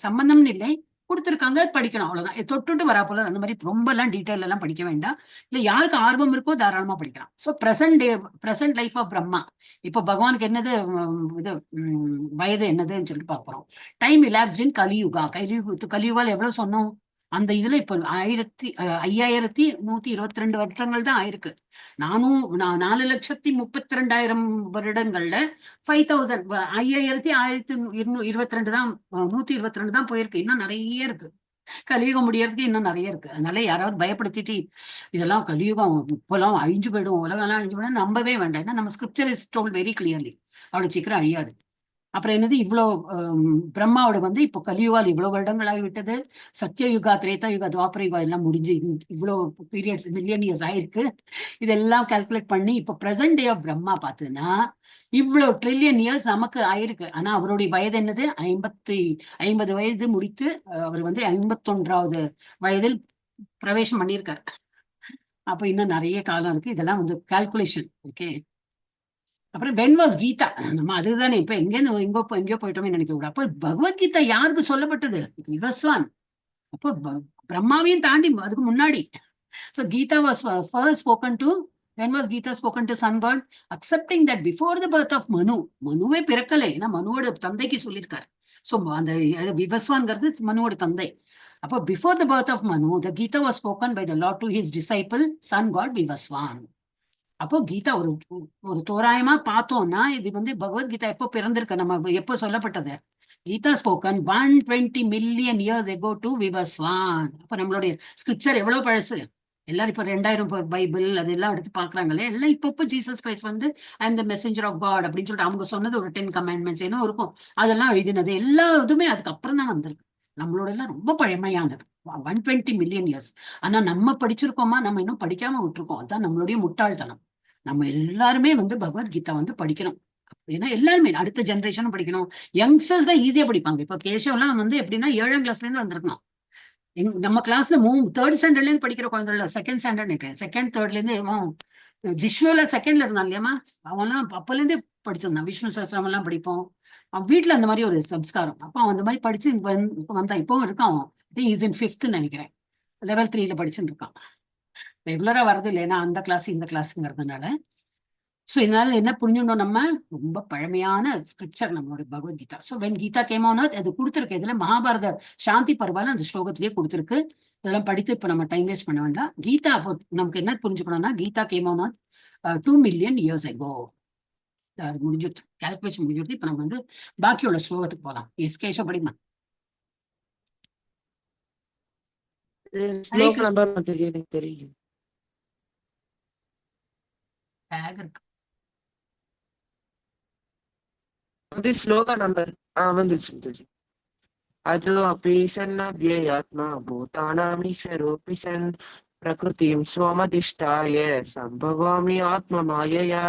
சம்பந்தம்னு இல்லை, கொடுத்துருக்காங்க, படிக்கணும், அவ்வளவுதான். தொட்டுட்டு வரா போல. அந்த மாதிரி ரொம்ப எல்லாம் டீட்டெயில் எல்லாம் படிக்க வேண்டாம். இல்ல யாருக்கு ஆர்வம் இருக்கோ தாராளமா படிக்கலாம். So present life of Brahma. இப்ப பகவானுக்கு என்னது இது வயது என்னதுன்னு சொல்லிட்டு பார்க்கிறோம். டைம் இலாப்ஸ்ட் இன் கலியுகால் எவ்வளவு சொன்னோம்? அந்த இதுல இப்ப 5122 வருடங்கள் தான் ஆயிருக்கு. 4,32,000 வருடங்கள்ல 5,000 5122 தான் 122 தான் போயிருக்கு. இன்னும் நிறைய இருக்கு. கலியுகம் முடியறதுக்கு இன்னும் நிறைய இருக்கு. அதனால யாராவது பயப்படுத்திட்டு இதெல்லாம் கலியுகம் இப்பெல்லாம் அழிஞ்சு போயிடும், உலகம் எல்லாம் அழிஞ்சு போயிடும் நம்பவே வேண்டாம். ஏன்னா நம்ம scripture is told very clearly, அவ்வளவு சீக்கிரம் அழியாது. அப்புறம் என்னது இவ்வளவு பிரம்மாவோட வந்து இப்போ கலியுகால் இவ்வளவு வருடங்கள் ஆகிவிட்டது. சத்தியயுகா, திரேதாயுகா, துவாபர யுகா எல்லாம் முடிஞ்சு இவ்வளவு பீரியட்ஸ் மில்லியன் இயர்ஸ் ஆயிருக்கு. இதெல்லாம் கால்குலேட் பண்ணி இப்போ பிரசன்ட் டே ஆஃப் பிரம்மா பார்த்ததுன்னா இவ்வளவு ட்ரில்லியன் இயர்ஸ் நமக்கு ஆயிருக்கு. ஆனா அவருடைய வயது என்னது? 50 வயது முடித்து அவர் வந்து 51வது வயதில் பிரவேசம் பண்ணியிருக்காரு. அப்ப இன்னும் நிறைய காலம் இருக்கு. இதெல்லாம் வந்து கால்குலேஷன். ஓகே. அப்புறம் வென் வாஸ் கீதா? நம்ம அதுதானே இப்ப எங்கேயோ போயிட்டோமே நினைக்க. அப்ப பகவத்கீதா யாருக்கு சொல்லப்பட்டது? விவஸ்வான். அப்போ பிரம்மாவையும் தாண்டி அதுக்கு முன்னாடி. So Gita was first spoken to. When was Gita spoken to Sunburn? Accepting that before the birth of Manu. மனுவே பிறக்கலை, ஏன்னா மனுவோட தந்தைக்கு சொல்லியிருக்காரு. சோ அந்த விவஸ்வான்ங்கிறது மனுவோட தந்தை. அப்போ பிஃபோர் த பர்த் ஆஃப் மனு, the Gita was spoken by the Lord to his disciple sun god Vivasvan. அப்போ கீதா ஒரு தோராயமா பார்த்தோம்னா இது வந்து பகவத்கீதா எப்போ பிறந்திருக்கு, நம்ம எப்போ சொல்லப்பட்டது? Gita spoken 120 million years ago to Vivasvan. அப்ப நம்மளுடைய ஸ்கிரிப்சர் எவ்வளவு பழசு. எல்லாரும் இப்ப 2000 பைபிள் அதெல்லாம் எடுத்து பாக்குறாங்களே, எல்லாம் இப்ப ஜீசஸ் கிரைஸ்ட் வந்து I am the messenger of God அப்படின்னு சொல்லிட்டு அவங்க சொன்னது ஒரு 10 கமாண்ட்மெண்ட்ஸ் என்ன இருக்கும், அதெல்லாம் எழுதினது எல்லா இதுமே அதுக்கு அப்புறம் தான் வந்திருக்கு. நம்மளோட எல்லாம் ரொம்ப பழமையானது, 120 மில்லியன் இயர்ஸ். ஆனா நம்ம படிச்சிருக்கோமா? நம்ம இன்னும் படிக்காம விட்டுருக்கோம். அதுதான் நம்மளுடைய முட்டாள்தனம். நம்ம எல்லாருமே வந்து பகவத்கீதா வந்து படிக்கணும். ஏன்னா எல்லாருமே அடுத்த ஜெனரேஷனும் படிக்கணும். யங்ஸ்டர்ஸ் தான் ஈஸியா படிப்பாங்க. இப்ப கேசவெல்லாம் வந்து எப்படின்னா 7ஆம் கிளாஸ்ல இருந்து வந்திருக்கணும். நம்ம கிளாஸ்ல 3rd ஸ்டாண்டர்ட்ல இருந்து படிக்கிற குழந்தைல 2nd ஸ்டாண்டர்ட் நினைக்கிறேன், 2nd 3rdல இருந்து ஜிஷ்ணுல 2ndல இருந்தான் இல்லையாமா, அவன்லாம் அப்பல இருந்தே படிச்சிருந்தான். விஷ்ணு சஹஸ்ரம் எல்லாம் படிப்போம். அவன் வீட்டுல அந்த மாதிரி ஒரு சம்ஸ்காரம். அப்ப அவன் அந்த மாதிரி படிச்சு வந்தான். இப்பவும் இருக்கான். அவன் இஸ் இன் 5th நினைக்கிறேன், level 3ல படிச்சுட்டு இருக்கான். ரெகுலரா வர்றது இல்லைன்னா அந்த கிளாஸ் இந்த கிளாஸ்ங்கிறதுனால. சோ இதனால என்ன புரிஞ்சுட்டோம், நம்ம ரொம்ப பழமையான ஸ்கிரிப்சர் நம்மளோட Bhagavad Gita. So when Gita came on earth, அது கொடுத்துருக்கு. இதுல மகாபாரத சாந்தி பர்வால அந்த ஸ்லோகத்திலேயே கொடுத்துருக்கு. இதெல்லாம் படித்து இப்ப நம்ம டைம் வேஸ்ட் பண்ண வேண்டாம். கீதா நமக்கு என்ன புரிஞ்சுக்கணும்னா, Gita came on earth 2 million years ago. அது முடிஞ்சுட்டு கால்குலேஷன் முடிஞ்சுட்டு இப்ப நம்ம வந்து பாக்கியோட ஸ்லோகத்துக்கு போகலாம். எஸ் கேஷவ படிமா. ஸ்லோக நம்பர் எனக்கு தெரியல. இருக்கு அது ஸ்லோக நம்பர் வந்துச்சு. अजो अपि सन्नव्ययात्मा भूतानामीश्वरोऽपि सन् प्रकृतिं स्वमधिष्ठाय संभवामि आत्ममायया.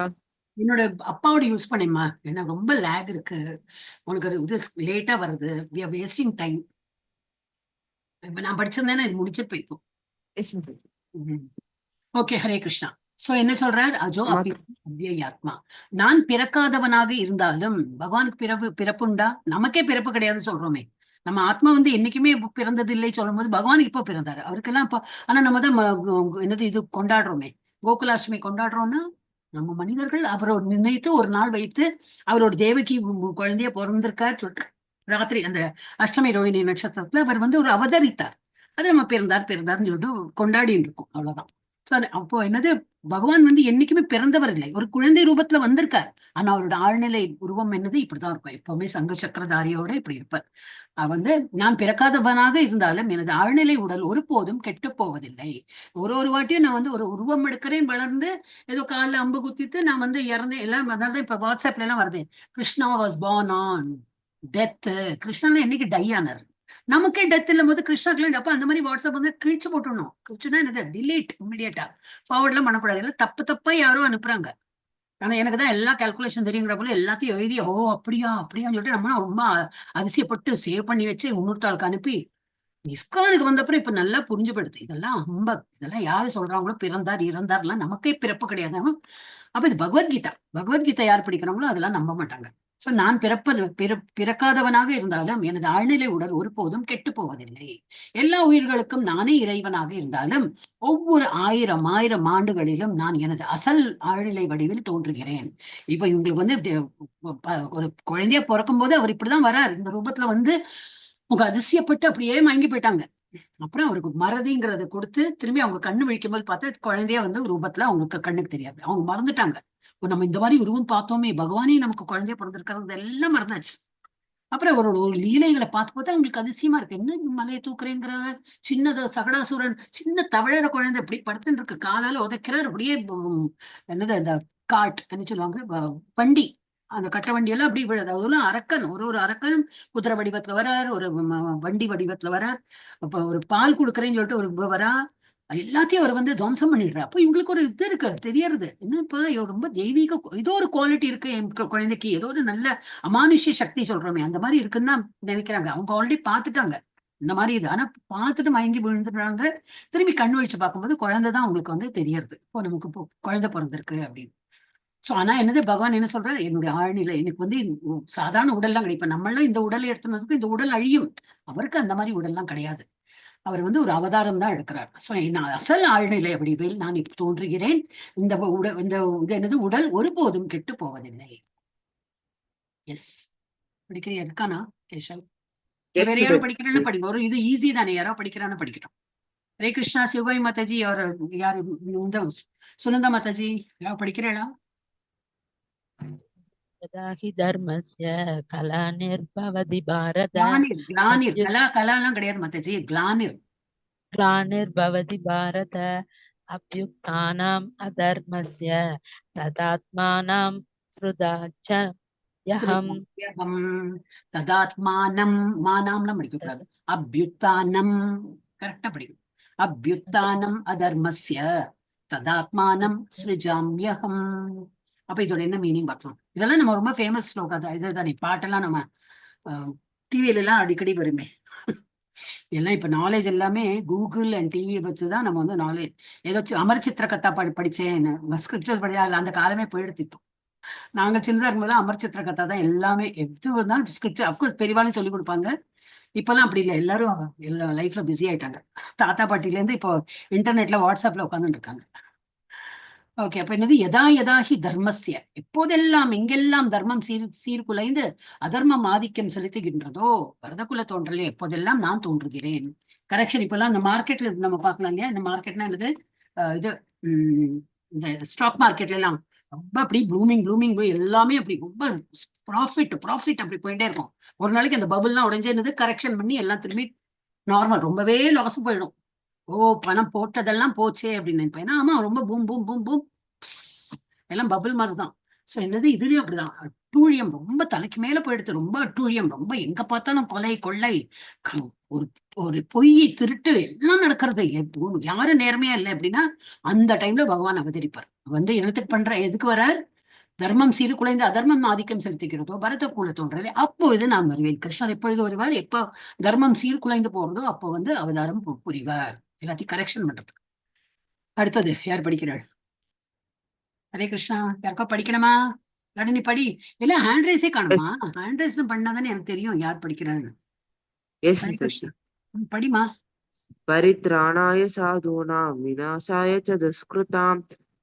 என்னோட அப்பாவோட யூஸ் பண்ணேம்மா, ஏன்னா ரொம்ப லேக் இருக்கு, உனக்கு அது இது லேட்டா வருது, we are wasting time. இப்ப நான் படிச்சிருந்தேன்னா இது முடிச்சிட்டு போய்க்கும். ஓகே, ஹரே கிருஷ்ணா. சோ என்ன சொல்றார்? அஜோ அப்பி அவ்யயாத்மா, நான் பிறக்காதவனாக இருந்தாலும் பகவானுக்கு பிறப்புண்டா? நமக்கே பிறப்பு கிடையாதுன்னு சொல்றோமே. நம்ம ஆத்மா வந்து என்னைக்குமே பிறந்தது இல்லை சொல்லும் போது பகவான் இப்போ பிறந்தாரு அவருக்கெல்லாம் இப்போ. ஆனா நம்ம தான் என்னது இது கொண்டாடுறோமே, கோகுலாஷ்டமி கொண்டாடுறோம்னா நம்ம மனிதர்கள் அவரோட நிர்ணயித்து ஒரு நாள் வைத்து அவரோட தேவகி குழந்தைய பிறந்திருக்காரு சொல்லிட்டு ராத்திரி அந்த அஷ்டமி ரோஹிணி நட்சத்திரத்துல அவர் வந்து ஒரு அவதரித்தார். அது நம்ம பிறந்தார்னு சொல்லிட்டு கொண்டாடிட்டு இருக்கோம், அவ்வளவுதான். அப்போ என்னது, பகவான் வந்து என்னைக்குமே பிறந்தவர் இல்லை, ஒரு குழந்தை ரூபத்துல வந்திருக்கார். ஆனா அவரோட ஆழ்நிலை உருவம் என்னது இப்படிதான் இருக்கும், எப்பவுமே சங்க சக்கரதாரியோட இப்படி இருப்பார். வந்து நான் பிறக்காதவனாக இருந்தாலும் எனது ஆழ்நிலை உடல் ஒருபோதும் கெட்டு போவதில்லை. ஒரு வாட்டியும் நான் வந்து ஒரு உருவம் எடுக்கிறேன், வளர்ந்து ஏதோ காலில் அம்பு குத்திட்டு நான் வந்து இறந்தேன் எல்லாம். அதாவது இப்ப வாட்ஸ்அப்ல எல்லாம் வருது, Krishna was born on death. Krishnan என்னைக்கு டை ஆனார், நமக்கே டெத் இல்ல போது கிருஷ்ணாக்கு அப்ப அந்த மாதிரி வாட்ஸ்அப் வந்து கிழிச்சு போட்டுடணும். கிழிச்சுன்னா என்னது, டிலீட் இமிடியேட்டா, ஃபார்வர்ட் எல்லாம் பண்ணக்கூடாது. எல்லாம் தப்பா யாரோ அனுப்புறாங்க. ஆனா எனக்கு தான் எல்லா கால்குலேஷன் தெரியுங்கிற போல எல்லாத்தையும் எழுதி, ஓ அப்படியா அப்படியான்னு சொல்லிட்டு நம்ம ரொம்ப அதிசயப்பட்டு சேவ் பண்ணி வச்சு இன்னொருத்தாளுக்கு அனுப்பி. இஸ்கானுக்கு வந்தப்பறம் இப்ப நல்லா புரிஞ்சுபடுது, இதெல்லாம் இதெல்லாம் யாரு சொல்றாங்களோ பிறந்தார் இறந்தார்லாம் நமக்கே பிறப்பு கிடையாது. அப்ப இது பகவத்கீதை யார் படிக்கிறாங்களோ அதெல்லாம் நம்ப மாட்டாங்க. சோ நான் பிறக்காதவனாக இருந்தாலும் எனது ஆழ்நிலை உடல் ஒருபோதும் கெட்டு போவதில்லை. எல்லா உயிர்களுக்கும் நானே இறைவனாக இருந்தாலும் ஒவ்வொரு ஆயிரம் ஆண்டுகளிலும் நான் எனது அசல் ஆழ்நிலை வடிவில் தோன்றுகிறேன். இப்ப இவங்களுக்கு வந்து ஒரு குழந்தைய பிறக்கும் போது அவர் இப்படிதான் வரார், இந்த ரூபத்துல வந்து அவங்க அதிசயப்பட்டு அப்படியே மயங்கி போயிட்டாங்க. அப்புறம் அவருக்கு மறதிங்கிறத கொடுத்து திரும்பி அவங்க கண்ணு விழிக்கும் போது பார்த்தா குழந்தைய வந்து ரூபத்துல அவங்களுக்கு கண்ணுக்கு தெரியாது, அவங்க மறந்துட்டாங்க. நம்ம இந்த மாதிரி உருவம் பார்த்தோமே, பகவானே நமக்கு குழந்தைய பிறந்திருக்கிறது எல்லாம் மறந்தாச்சு. அப்புறம் அவரோட ஒரு லீலைகளை பார்த்து பார்த்தா அவங்களுக்கு அதிசயமா இருக்கு, என்ன மலையை தூக்குறேங்கிற, சின்னது சகடாசுரன் சின்ன தவழற குழந்தை இப்படி படுத்துட்டு இருக்கு, காலால உதைக்கிறார் அப்படியே. என்னது அந்த காட் என்ன சொல்லுவாங்க, வண்டி, அந்த கட்ட வண்டி எல்லாம் அப்படி விழுது. அதெல்லாம் அரக்கன், ஒரு அரக்கன் குதிரை வடிவத்துல வரார், ஒரு வண்டி வடிவத்துல வரார். அப்ப ஒரு பால் கொடுக்குறேன்னு சொல்லிட்டு ஒரு வரா, எல்லாத்தையும் அவர் வந்து துவம்சம் பண்ணிடுறாரு. அப்போ இவங்களுக்கு ஒரு இது இருக்கு தெரியறது, என்னப்பா ரொம்ப தெய்வீக ஏதோ ஒரு குவாலிட்டி இருக்கு என் குழந்தைக்கு, ஏதோ ஒரு நல்ல அமானுஷ்ய சக்தி சொல்றோமே அந்த மாதிரி இருக்குன்னு தான் நினைக்கிறாங்க. அவங்க ஆல்ரெடி பாத்துட்டாங்க இந்த மாதிரி இது, ஆனா பார்த்துட்டு மயங்கி விழுந்துடுறாங்க. திரும்பி கண் வழிச்சு பார்க்கும்போது குழந்தைதான் அவங்களுக்கு வந்து தெரியறது, இப்போ நமக்கு குழந்தை பிறந்திருக்கு அப்படின்னு. சோ ஆனா என்னது, பகவான் என்ன சொல்றாரு, என்னுடைய ஆழ்நிலை எனக்கு வந்து சாதாரண உடல்லாம் கிடையாது. இப்ப நம்மளாம் இந்த உடலை எடுத்துனதுக்கு இந்த உடல் அழியும், அவருக்கு அந்த மாதிரி உடல்லாம் கிடையாது. அவர் வந்து ஒரு அவதாரம் தான் எடுக்கிறார். சோ நான் அசல் ஆழ்நிலை வடிவில் நான் இப்ப தோன்றுகிறேன். இந்த இது என்னது, உடல் ஒருபோதும் கெட்டு போவதில்லை. எஸ், படிக்கிறியா இருக்கானா கேஷவ்? வேற யாரும் படிக்கிறேன்னு படிங்க, ஒரு இது ஈஸி தானே, யாரோ படிக்கிறான்னு படிக்கட்டும். ஹரே கிருஷ்ணா. சிவபாய் மாதாஜி அவர் யாரு, சுனந்தா மாதாஜி யாரும் படிக்கிறீங்களா? यदा हि धर्मस्य ग्लानिर्भवति भारत ग्लानिर् கலாலாம் கிடையாது மாதாஜி, ग्लानिर्भवति भारत अभ्युत्थानम् अधर्मस्य तदात्मानं सृजाम्यहम् ததாத்மானம், மானாம்லாம் படிக்கக்கூடாது, அபியுத்தானம் கரெக்டா படிக்கணும். அபியுத்தானம் அதர்மஸ்ய ததாத்மானம் சிருஜாம்யஹம். அப்ப இதோட என்ன மீனிங் பார்க்கலாம். இதெல்லாம் நம்ம ரொம்ப ஃபேமஸ் ஸ்லோகா தான், இதுதானே பாட்டெல்லாம் நம்ம டிவில எல்லாம் அடிக்கடி வருமே. எல்லாம் இப்ப நாலேஜ் எல்லாமே கூகுள் அண்ட் டிவியை வச்சுதான் நம்ம வந்து நாலேஜ். ஏதாச்சும் அமர் சித்திர கத்தா படிச்சேன், ஸ்கிரிப்சர்ஸ் படிச்சா அந்த காலமே போயிடுத்திட்டோம். நாங்க சின்னதா இருக்கும்போது அமர் சித்திர கத்தா தான் எல்லாமே, எது இருந்தாலும் ஸ்கிரிப்சர் அப்கோர்ஸ் பெரியவாளையும் சொல்லி கொடுப்பாங்க. இப்பெல்லாம் அப்படி இல்லை, எல்லாரும் எல்லா லைஃப்ல பிஸி ஆயிட்டாங்க. தாத்தா பாட்டில இருந்து இப்போ இன்டர்நெட்ல வாட்ஸ்அப்ல உட்காந்துட்டு இருக்காங்க. ஓகே, அப்ப என்னது, யதாஹி தர்மஸ்ய, எப்போதெல்லாம் எங்கெல்லாம் தர்மம் சீர்குலைந்து அதர்மம் ஆதிக்கம் செலுத்துகின்றதோ, வரதகுல தோன்றலே எப்போதெல்லாம் நான் தோன்றுகிறேன். கரெக்ஷன். இப்பெல்லாம் இந்த மார்க்கெட்ல நம்ம பார்க்கலாம் இல்லையா, இந்த மார்க்கெட்னா என்னது, இது இந்த ஸ்டாக் மார்க்கெட்ல எல்லாம் ரொம்ப அப்படி ப்ளூமிங் எல்லாமே அப்படி ரொம்ப ப்ராஃபிட் அப்படி போயிட்டே இருக்கும். ஒரு நாளைக்கு அந்த பபுள்லாம் உடஞ்சே என்னது கரெக்ஷன் பண்ணி எல்லாம் திரும்பி நார்மல், ரொம்பவே லாஸ் போயிடும். ஓ பணம் போட்டதெல்லாம் போச்சே அப்படின்னு நினைப்பேன். ஆமா, ரொம்ப பூம் பூம் பூம் பூம் எல்லாம் பபுள் மாதிரிதான். சோ என்னது, இதுலயும் அப்படிதான், அட்டூழியம் ரொம்ப தலைக்கு மேல போயிடுது, ரொம்ப அட்டூழியம், ரொம்ப எங்க பார்த்தாலும் கொலை கொள்ளை, ஒரு ஒரு பொய் திருட்டு எல்லாம் நடக்கிறது. யாரும் நேர்மையா இல்லை அப்படின்னா அந்த டைம்ல பகவான் அவதரிப்பார். வந்து என்னத்துக்கு பண்ற, எதுக்கு வரார், தர்மம் சீர்குலைந்து அதர்மம் ஆதிக்கம் செலுத்துகிறதோ பரத கூட தோன்றலே அப்பொழுது நான் வருவேன். கிருஷ்ணர் எப்பொழுது வருவார், எப்போ தர்மம் சீர்குலைந்து போறதோ அப்போ வந்து அவதாரம் புரிவார், எல்லாத்தையும் கரெக்ஷன் பண்றதுக்கு. அடுத்தது யார் படிக்கிறாள்? ஹரே கிருஷ்ணா. யாருக்கா படிக்கணுமா? இல்லாட்டி நீ படி. இல்ல ஹேண்ட் ரைஸே காணுமா? ஹேண்ட் ரைஸ் பண்ணாதானே எனக்கு தெரியும் யார் படிக்கிறான்னு. Yes, Hare Mataji. கிருஷ்ணா. படிமா. परित्राणाय साधूनां विनाशाय च दुष्कृतां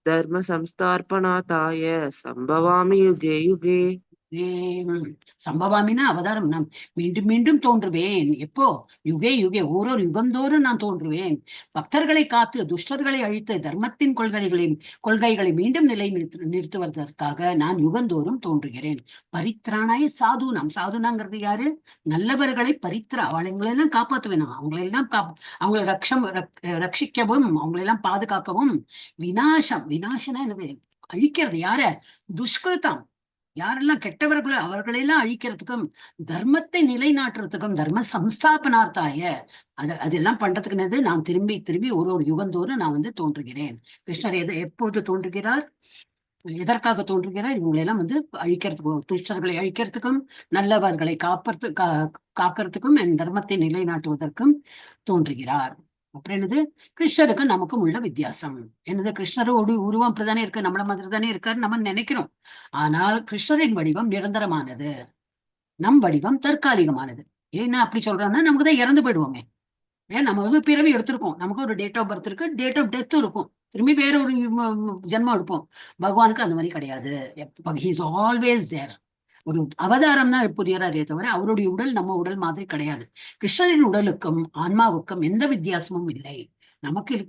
धर्म संस्थापनार्थाय संभवामि युगे युगे. சம்பவாமினா அவதாரம். நான் மீண்டும் மீண்டும் தோன்றுவேன். எப்போ? யுகே யுகே, ஓரொரு யுகந்தோறும் நான் தோன்றுவேன். பக்தர்களை காத்து துஷ்டர்களை அழித்து தர்மத்தின் கொள்கைகளை மீண்டும் நிறுத்துவதற்காக நான் யுகந்தோறும் தோன்றுகிறேன். பரித்ராணாய சாதுனாம். சாதுனாங்கிறது யாரு? நல்லவர்களை அவங்களெல்லாம் காப்பாற்றுவேன். அவங்களை ரட்சிக்கவும் அவங்களெல்லாம் பாதுகாக்கவும். வினாசனா என்னது? அழிக்கிறது. யார? துஷ்கிருதம். யாரெல்லாம் கெட்டவர்களோ அவர்களெல்லாம் அழிக்கிறதுக்கும் தர்மத்தை நிலைநாட்டுறதுக்கும் தர்ம சம்ஸ்தாபனார்த்தாய அதெல்லாம் பண்றதுக்குன்னது நான் திரும்பி திரும்பி ஒரு யுகந்தோறும் நான் தோன்றுகிறேன். கிருஷ்ணர் எப்போது தோன்றுகிறார்? எதற்காக தோன்றுகிறார்? இவங்களெல்லாம் அழிக்கிறதுக்கும், துஷ்டர்களை அழிக்கிறதுக்கும் நல்லவர்களை காக்கிறதுக்கும் என் தர்மத்தை நிலைநாட்டுவதற்கும் தோன்றுகிறார். அப்புறம் என்னது? கிருஷ்ணருக்கும் நமக்கும் உள்ள வித்தியாசம் என்னது? கிருஷ்ணரோட உருவம் அப்படிதானே இருக்கு, நம்மள மாதிரி தானே இருக்காரு நம்ம நினைக்கிறோம். ஆனால் கிருஷ்ணரின் வடிவம் நிரந்தரமானது, நம் வடிவம் தற்காலிகமானது. ஏன்னா அப்படி சொல்றோம்னா நமக்கு தான் இறந்து போயிடுவோமே. ஏன் நம்ம பிறவி எடுத்திருக்கோம், நமக்கு ஒரு டேட் ஆஃப் பர்த் இருக்கு, டேட் ஆஃப் டெத்தும் இருக்கும், திரும்பி வேற ஒரு ஜென்மம் எடுப்போம். பகவானுக்கு அந்த மாதிரி கிடையாது. He is always there. ஒரு அவதாரம் தான் புரியறாரே தவிர அவருடைய உடல் நம்ம உடல் மாதிரி கிடையாது. கிருஷ்ணரின் உடலுக்கும் ஆன்மாவுக்கும் எந்த வித்தியாசமும் இல்லை.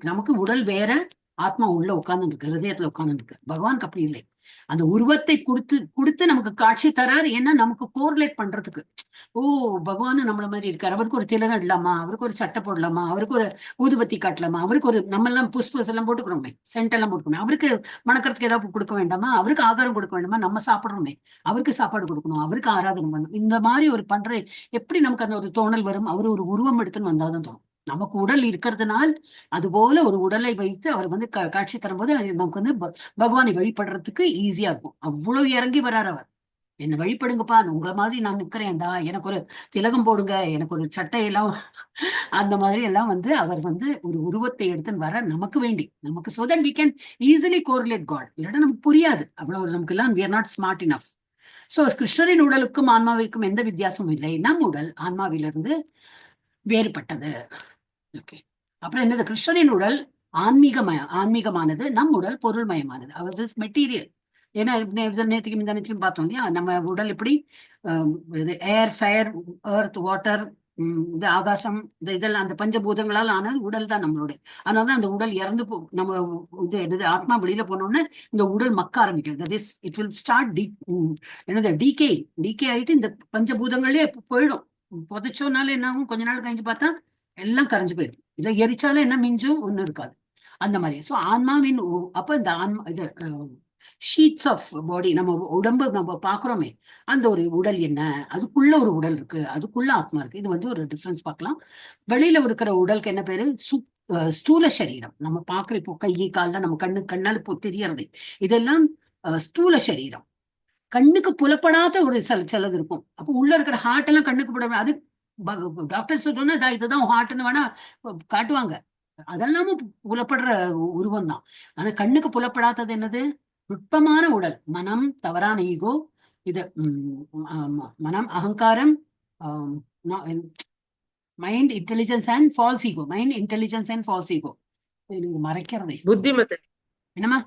நமக்கு உடல் வேற, ஆத்மா உள்ள உட்கார்ந்து இருக்கு, ஹிருதயத்துல உட்கார்ந்து இருக்கு. பகவானுக்கு அப்படி இல்லை. அந்த உருவத்தை கொடுத்து நமக்கு காட்சி தராரு. ஏன்னா நமக்கு கோரிலேட் பண்றதுக்கு. ஓ, பகவான் நம்மள மாதிரி இருக்காரு, அவருக்கு ஒரு திலகம் இல்லாமா, அவருக்கு ஒரு சட்டை போடலாமா, அவருக்கு ஒரு ஊதுபத்தி காட்டலாமா, அவருக்கு ஒரு நம்ம எல்லாம் புஷ்பஸ் எல்லாம் போட்டுக்கிறோமே, சென்ட் எல்லாம் போட்டுக்கணும், அவருக்கு மணக்கிறதுக்கு ஏதாவது கொடுக்க வேண்டாமா, அவருக்கு ஆகாரம் கொடுக்க வேண்டாமா, நம்ம சாப்பிடுறோமே, அவருக்கு சாப்பாடு கொடுக்கணும், அவருக்கு ஆராதனை பண்ணணும். இந்த மாதிரி ஒரு பண்ற எப்படி நமக்கு அந்த ஒரு தோணல் வரும்? அவரு ஒரு உருவம் எடுத்துன்னு வந்தாதான் தோணும். நமக்கு உடல் இருக்கிறதுனால் அது போல ஒரு உடலை வைத்து அவர் காட்சி தரும்போது நமக்கு பகவானை வழிபடுறதுக்கு ஈஸியா இருக்கும். அவ்வளவு இறங்கி வர்றாரு அவர். என்ன வழிபடுங்கப்பா, உங்களை மாதிரி நான் நிக்கிறேன்டா, எனக்கு ஒரு திலகம் போடுங்க, எனக்கு ஒரு சட்டையெல்லாம் அந்த மாதிரி எல்லாம் அவர் ஒரு உருவத்தை எடுத்துன்னு வர நமக்கு வேண்டி, நமக்கு so that we can easily correlate God. இல்லைன்னா நமக்கு புரியாது. அவ்வளவு நமக்கு எல்லாம் we are not smart enough. So கிருஷ்ணரின் உடலுக்கும் ஆன்மாவிற்கும் எந்த வித்தியாசமும் இல்லை. நம் உடல் ஆன்மாவிலிருந்து வேறுபட்டது. ஓகே. அப்புறம் என்னது? கிருஷ்ணரின் உடல் ஆன்மீகமானது, நம் உடல் பொருள்மயமானது. அவர் மெட்டீரியல். ஏன்னா நேற்றுக்கு இந்த பார்த்தோம் இல்லையா, நம்ம உடல் எப்படி ஏர், ஃபயர், எர்த், வாட்டர், இந்த ஆகாசம், இதெல்லாம் அந்த பஞ்சபூதங்களால் ஆன உடல் தான் நம்மளோட. அதனாலதான் அந்த உடல் இறந்து நம்ம ஆத்மா வெளியில போனோம்னா இந்த உடல் மக்க ஆரம்பிக்கிறது. That is it will start decay ஆயிட்டு இந்த பஞ்சபூதங்களே போயிடும். புதைச்சோனால என்ன ஆகும்? கொஞ்ச நாள் கழிஞ்சு பார்த்தா எல்லாம் கரைஞ்சு போயிடும். இதை எரிச்சாலும் என்ன மிஞ்சும் ஒண்ணு இருக்காது. அந்த மாதிரி. சோ ஆன்மாவின் அப்ப இந்த ஆன்மா இது ஷீட்ஸ் ஆஃப் பாடி, நம்ம உடம்பு நம்ம பாக்குறோமே, அந்த ஒரு உடல் என்ன, அதுக்குள்ள ஒரு உடல் இருக்கு, அதுக்குள்ள ஆத்மா இருக்கு. இது ஒரு டிஃபரன்ஸ் பார்க்கலாம். வெளியில இருக்கிற உடலுக்கு என்ன பேரு? ஸ்தூல சரீரம். நம்ம பாக்குற இப்போ கை கால்ல நம்ம கண்ணால தெரியறது இதெல்லாம் ஸ்தூல சரீரம். கண்ணுக்கு புலப்படாத ஒரு சிலது இருக்கும். அப்போ உள்ள இருக்கிற ஹார்ட் எல்லாம் கண்ணுக்கு புல, அது டாக்டர் சொல்றோம்னா இதுதான் ஹார்ட்னு வேணா காட்டுவாங்க. அதெல்லாமும் புலப்படுற உருவம் தான். ஆனா கண்ணுக்கு புலப்படாதது என்னது? நுட்பமான உடல், மனம், தவறான ஈகோ, இது மனம், அகங்காரம், mind, intelligence and false ego. Mind, intelligence and false ego. நீங்க மறைக்கிறதே என்னமா?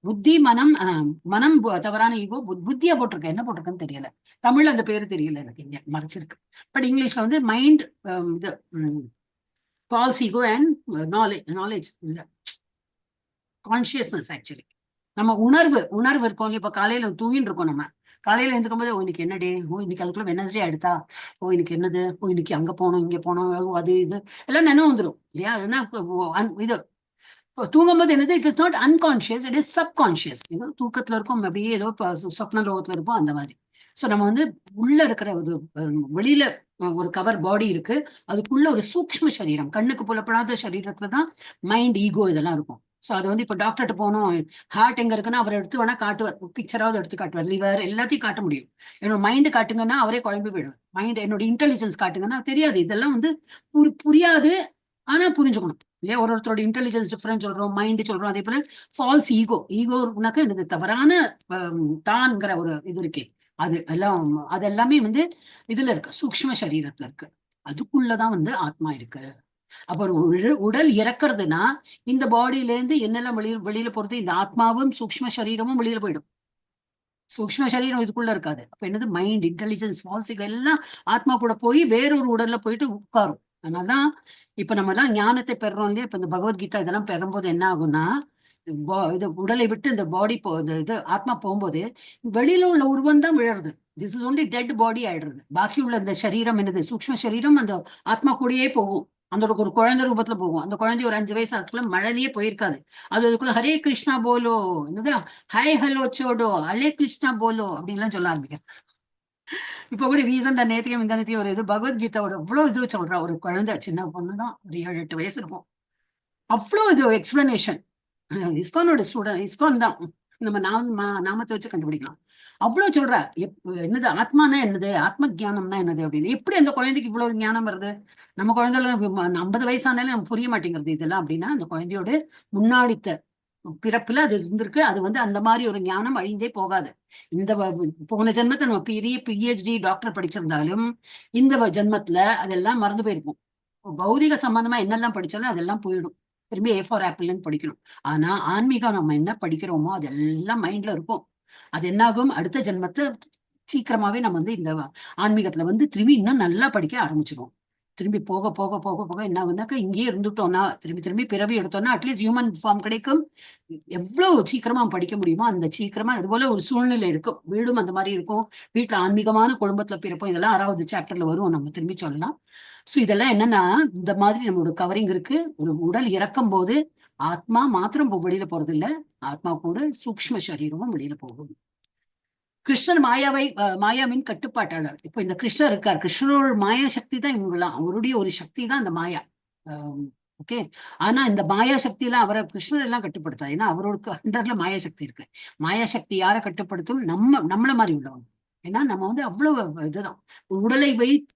புத்தி, மனம், தவறான ஈகோ, புத்தியா போட்டிருக்க, என்ன போட்டிருக்குன்னு தெரியல. தமிழ்ல அந்த பேரு தெரியல எனக்கு, இங்க மறைச்சிருக்கு. பட் இங்கிலீஷ்ல மைண்ட், இது false ego and knowledge, consciousness. Actually நம்ம உணர்வு இருக்கோம். இப்ப காலையில தூங்கிட்டு இருக்கோம், நம்ம காலையில எழுந்துக்கும் போது இன்னைக்கு என்ன டே, இன்னைக்கு அதுக்குள்ள வெனஸ்டே எடுத்தா, இன்னைக்கு என்னது, இன்னைக்கு அங்க போனோம், இங்க போனோம், அது இது எல்லாம் நினைவு வந்துடும் இல்லையா? அதுதான் இது தூங்கும் போது என்னது? It is not unconscious, it is subconscious. ஏதோ தூக்கத்துல இருக்கும், அப்படியே ஏதோ சொப்ன லோகத்துல இருப்போம், அந்த மாதிரி. சோ நம்ம உள்ள இருக்கிற ஒரு வெளியில ஒரு கவர் பாடி இருக்கு, அதுக்குள்ள ஒரு சூக்ஷ்ம சரீரம், கண்ணுக்கு புலப்படாத சரீரத்துலதான் மைண்ட், ஈகோ இதெல்லாம் இருக்கும். சோ அது இப்ப டாக்டர்கிட்ட போனோம், ஹார்ட் எங்க இருக்குன்னா அவர் எடுத்து வேணா காட்டுவார், பிக்சராவது எடுத்து காட்டுவார், லிவர் எல்லாத்தையும் காட்ட முடியும். என்னோட மைண்டு காட்டுங்கன்னா அவரே குழம்பு போயிடுவார். மைண்ட், என்னோட இன்டெலிஜென்ஸ் காட்டுங்கன்னா தெரியாது. இதெல்லாம் புரியாது, ஆனா புரிஞ்சுக்கணும் இல்லையா? ஒருத்தரோட இன்டெலிஜென்ஸ் டிஃபரன்ஸ் சொல்றோம், மைண்ட் சொல்றோம். அதே போல ஃபால்ஸ் ஈகோனாக்க எனக்கு தவறான தான்ங்கிற ஒரு இது இருக்கே, அது எல்லாமே இதுல இருக்கு, சூக்ஷ்ம சரீரத்துல இருக்கு. அதுக்குள்ளதான் வந்து ஆத்மா இருக்கு. அப்ப ஒரு உடல் இறக்குறதுன்னா இந்த பாடியில இருந்து என்னெல்லாம் வெளியில போறது, இந்த ஆத்மாவும் சூக்ஷ்ம சரீரமும் வெளியில போயிடும். சூக்ஷ்ம சரீரம் இதுக்குள்ள இருக்காது. அப்ப என்னது மைண்ட், இன்டெலிஜென்ஸ், வாசிகள் எல்லாம் ஆத்மா கூட போய் வேறொரு உடல்ல போயிட்டு உட்காரும். அதனாலதான் இப்ப நம்ம எல்லாம் ஞானத்தை பெறோம் இல்லையா, இப்ப இந்த பகவத்கீதா இதெல்லாம் பெறும்போது என்ன ஆகும்னா, இது உடலை விட்டு இந்த பாடி இது ஆத்மா போகும்போது வெளியில உள்ள உருவம் தான் விழறது. This is only dead body ஆயிடுறது. பாக்கி உள்ள இந்த சரீரம் என்னது, சூக்ஷ்ம சரீரம் அந்த ஆத்மா கூடயே போகும். அந்த ஒரு குழந்தை ரூபத்துல போகும். அந்த குழந்தை ஒரு 5 வயசு அதுக்குள்ள மழையிலேயே போயிருக்காது. அது அதுக்குள்ள ஹரே கிருஷ்ணா போலோ, என்னது ஹாய் ஹலோ சோடோ ஹரே கிருஷ்ணா போலோ அப்படின்லாம் சொல்ல ஆரம்பிக்கும். இப்ப கூட ரீசெண்டா நேத்தியம் இந்த நேத்தியம் ஒரு இது பகவத்கீதாவோட அவ்வளவு இது சொல்றா. ஒரு குழந்தை, சின்ன பொண்ணுதான், ஒரு 7-8 வயசு இருக்கும். அவ்வளவு இது எக்ஸ்பிளனேஷன். இஸ்கானோட ஸ்டூடெண்ட், இஸ்கான் தான் நம்ம நாமத்தை வச்சு கண்டுபிடிக்கலாம். அவ்வளவு சொல்ற என்னது ஆத்மானா என்னது, ஆத்ம ஜானம்னா என்னது அப்படின்னு. எப்படி அந்த குழந்தைக்கு இவ்வளவு ஞானம் வருது? நம்ம குழந்தைல 50 வயசானாலும் நமக்கு புரிய மாட்டேங்கிறது இதெல்லாம். அப்படின்னா அந்த குழந்தையோட முன்னாடித்த பிறப்புல அது இருந்திருக்கு. அது வந்து அந்த மாதிரி ஒரு ஞானம் அழிந்தே போகாது. இந்த போன ஜென்மத்தை நம்ம பெரிய PhD டாக்டர் படிச்சிருந்தாலும் இந்த ஜென்மத்துல அதெல்லாம் மறந்து போயிருக்கும். பௌதிக சம்பந்தமா என்னெல்லாம் படிச்சாலும் அதெல்லாம் போயிடும். திரும்பி A for Apple படிக்கணும். ஆனா ஆன்மீகம் நம்ம என்ன படிக்கிறோமோ அதெல்லாம் மைண்ட்ல இருக்கும். அது என்னாகும், அடுத்த ஜென்மத்தை சீக்கிரமாவே நம்ம வந்து இந்த ஆன்மீகத்துல வந்து திரும்பி இன்னும் நல்லா படிக்க ஆரம்பிச்சிருவோம். திரும்பி போக போக போக போக என்ன ஆகுனாக்கா, இங்கேயே இருந்துட்டோம்னா திரும்பி திரும்பி பிறவி எடுத்தோம்னா அட்லீஸ்ட் ஹியூமன் ஃபார்ம் கிடைக்கும். எவ்வளவு சீக்கிரமா படிக்க முடியுமோ அந்த சீக்கிரமா. அது போல ஒரு சூழ்நிலை இருக்கும். வீடும் அந்த மாதிரி இருக்கும். வீட்டுல ஆன்மீகமான குடும்பத்துல பிறப்போம். இதெல்லாம் 6வது சாப்டர்ல வரும், நம்ம திரும்பி சொல்லலாம். சோ இதெல்லாம் என்னன்னா, இந்த மாதிரி நம்மளோட கவரிங் இருக்கு. ஒரு உடல் இறக்கும் போது ஆத்மா மாத்திரம் வெளியில போறது இல்ல, ஆத்மா கூட சூக்ஷ்ம சரீரமும் வெளியில போகும். கிருஷ்ணர் மாயாவின் கட்டுப்பாட்டாளர். இப்ப இந்த கிருஷ்ணர் இருக்கார், கிருஷ்ணரோட மாயா சக்தி தான் இவங்கெல்லாம். அவருடைய ஒரு சக்தி தான் இந்த மாயா. ஓகே. ஆனா இந்த மாயா சக்தி எல்லாம் அவரை கிருஷ்ணர் எல்லாம் கட்டுப்படுத்தாது. ஏன்னா அவரோட அண்டர்ல மாயா சக்தி இருக்கு. மாயா சக்தி யாரை கட்டுப்படுத்தும்? நம்மள மாதிரி உள்ளவங்க. ஏன்னா நம்ம வந்து அவ்வளவு இதுதான்.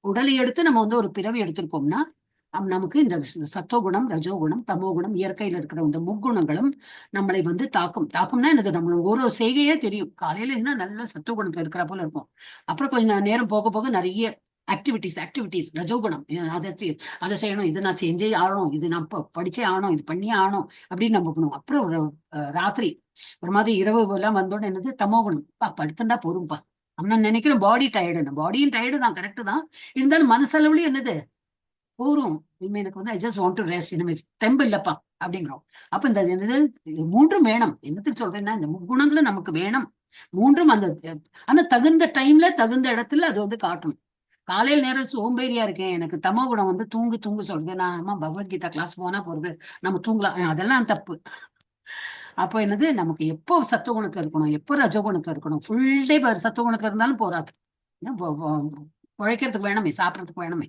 உடலை எடுத்து நம்ம வந்து ஒரு பிறவி எடுத்திருக்கோம்னா நமக்கு இந்த சத்துவகுணம், ரஜோகுணம், தமோகுணம், இயற்கையில இருக்கிற இந்த முக்குணங்களும் நம்மளை வந்து தாக்கும்னா என்னது, நம்மளுக்கு ஒரு செய்கையே தெரியும். காலையில என்ன நல்ல சத்துவகுணத்துல இருக்கிற போல இருக்கும். அப்புறம் கொஞ்சம் நேரம் போக போக நிறைய ஆக்டிவிட்டிஸ் ரஜோகுணம், அதை செய்யணும், இது நான் செஞ்சே ஆகணும், இது நான் படிச்சே ஆகணும், இது பண்ணியே ஆகணும் அப்படின்னு நம்ம பண்ணுவோம். அப்புறம் ஒரு ராத்திரி ஒரு மாதிரி இரவு எல்லாம் வந்தோட என்னது தமோகுணம், படுத்துண்டா போரும்பா. நான் நினைக்கிறேன் பாடி டயர்டு, பாடியும் டயர்டு தான், கரெக்டு தான். இருந்தாலும் மனசளவுலயும் என்னது போரும், இனிமே எனக்கு வந்து I just want to rest, இனிமே தெம்பு இல்லப்பா அப்படிங்கிறோம். அப்ப இந்த மூன்றும் வேணும். என்னத்துக்கு சொல்றேன்னா, இந்த குணங்களும் நமக்கு வேணும். மூன்றும் அந்த ஆனா தகுந்த டைம்ல தகுந்த இடத்துல அது வந்து காட்டணும். காலையில நேரம் சோம்பேறியா இருக்கேன், எனக்கு தமோ குணம் வந்து தூங்கு சொல்றது. நான் அம்மா பகவத்கீதா கிளாஸ் போனா போறது, நம்ம தூங்கலாம், அதெல்லாம் தப்பு. அப்போ என்னது, நமக்கு எப்போ சத்துவகுணத்துல இருக்கணும், எப்போ ரஜகுணத்துல இருக்கணும். ஃபுல் டே சத்துவகுணத்துல இருந்தாலும் போராது. உழைக்கிறதுக்கு வேணுமே, சாப்பிடறதுக்கு வேணுமே,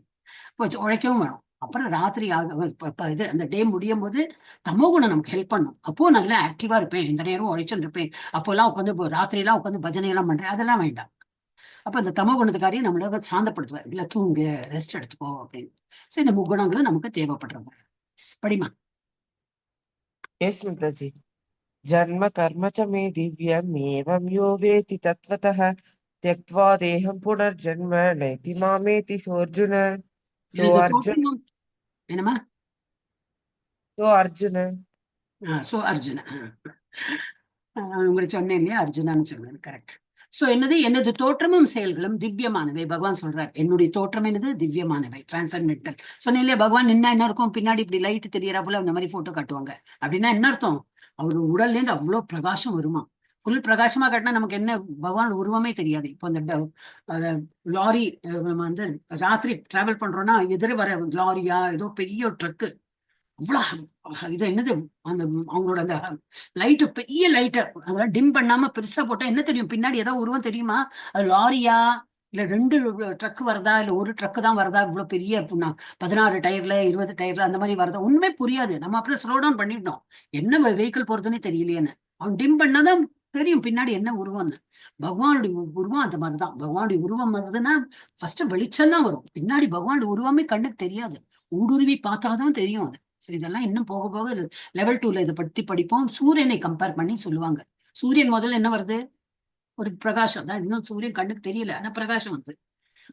உழைக்கவும் வேணும். அப்புறம் ராத்திரி இது அந்த டே முடியும் போது தமோ குணம் நமக்கு ஹெல்ப் பண்ணும். அப்போ நல்லா ஆக்டிவா இருப்பேன், இந்த நேரம் உழைச்சுட்டு இருப்பேன். அப்போல்லாம் உட்காந்து ராத்திரி எல்லாம் உட்காந்து பஜனை எல்லாம் பண்றேன், அதெல்லாம் வேண்டாம். அப்ப இந்த தமோ குணத்துக்காரியும் நம்மள சாந்தப்படுத்துவார், இல்ல தூங்கு, ரெஸ்ட் எடுத்துக்கோ அப்படின்னு. சோ இந்த முக்குணங்களும் நமக்கு தேவைப்படுறாங்க. படிமா. Yes, Mataji. जन्म कर्म च मे दिव्यम् एवं यो वेति तत्त्वतः त्यक्त्वा देहं पुनर्जन्म नैति मामेति सोऽर्जुन. என்னமா அர்ஜுன அர்ஜுன உங்களுக்கு சொன்னேன் இல்லையா, அர்ஜுனான்னு சொன்னேன், கரெக்ட். சோ எனது தோற்றமும் செயல்களும் திவ்யமானவை. பகவான் சொல்றார், என்னுடைய தோற்றம் என்னது, திவ்யமானவை, டிரான்சென்டென்டல். சொன்னேன் இல்லையா, பகவான் நின்னா என்ன இருக்கும், பின்னாடி இப்படி லைட் தெரியறா போல அந்த மாதிரி போட்டோ காட்டுவாங்க. அப்படின்னா என்ன அர்த்தம், அவரு உடல்ல இருந்து அவ்வளவு பிரகாசம் வருமா. ஃபுல் பிரகாசமா காட்டினா நமக்கு என்ன பகவான் உருவமே தெரியாது. இப்போ அந்த லாரி வந்து ராத்திரி டிராவல் பண்றோம்னா எதிர வர லாரியா ஏதோ பெரிய ட்ரக்கு, அவ்வளவு இது என்னது, அந்த அவங்களோட அந்த லைட்டு, பெரிய லைட்டு அதெல்லாம் டிம் பண்ணாம பெருசா போட்டா என்ன தெரியும், பின்னாடி ஏதாவது உருவம் தெரியுமா? அது லாரியா, இல்ல 2 ட்ரக் வருதா, இல்ல ஒரு ட்ரக் தான் வருதா, இவ்வளவு பெரிய 16 டயர்ல 20 டயர்ல அந்த மாதிரி வருதா, உண்மை புரியாது. நம்ம அப்புறம் ஸ்லோ டவுன் பண்ணிட்டோம், என்ன வெஹிக்கிள் போறதுன்னே தெரியலையேன்னு. அவன் டிம் பண்ணாதான் தெரியும் பின்னாடி என்ன உருவம்னு. பகவானுடைய உருவம் அந்த மாதிரிதான். பகவானுடைய உருவம் வருதுன்னா ஃபர்ஸ்ட் வெளிச்சம் தான் வரும், பின்னாடி பகவானுடைய உருவமே கண்ணுக்கு தெரியாது. ஊடுருவி பார்த்தாதான் தெரியும் அது. இதெல்லாம் இன்னும் போக போக லெவல் 2ல இதை பத்தி படிப்போம். சூரியனை கம்பேர் பண்ணி சொல்லுவாங்க. சூரியன் முதல்ல என்ன வருது, ஒரு பிரகாசம் தான். இன்னும் சூரியன் கண்ணுக்கு தெரியல, ஆனா பிரகாசம் வந்து.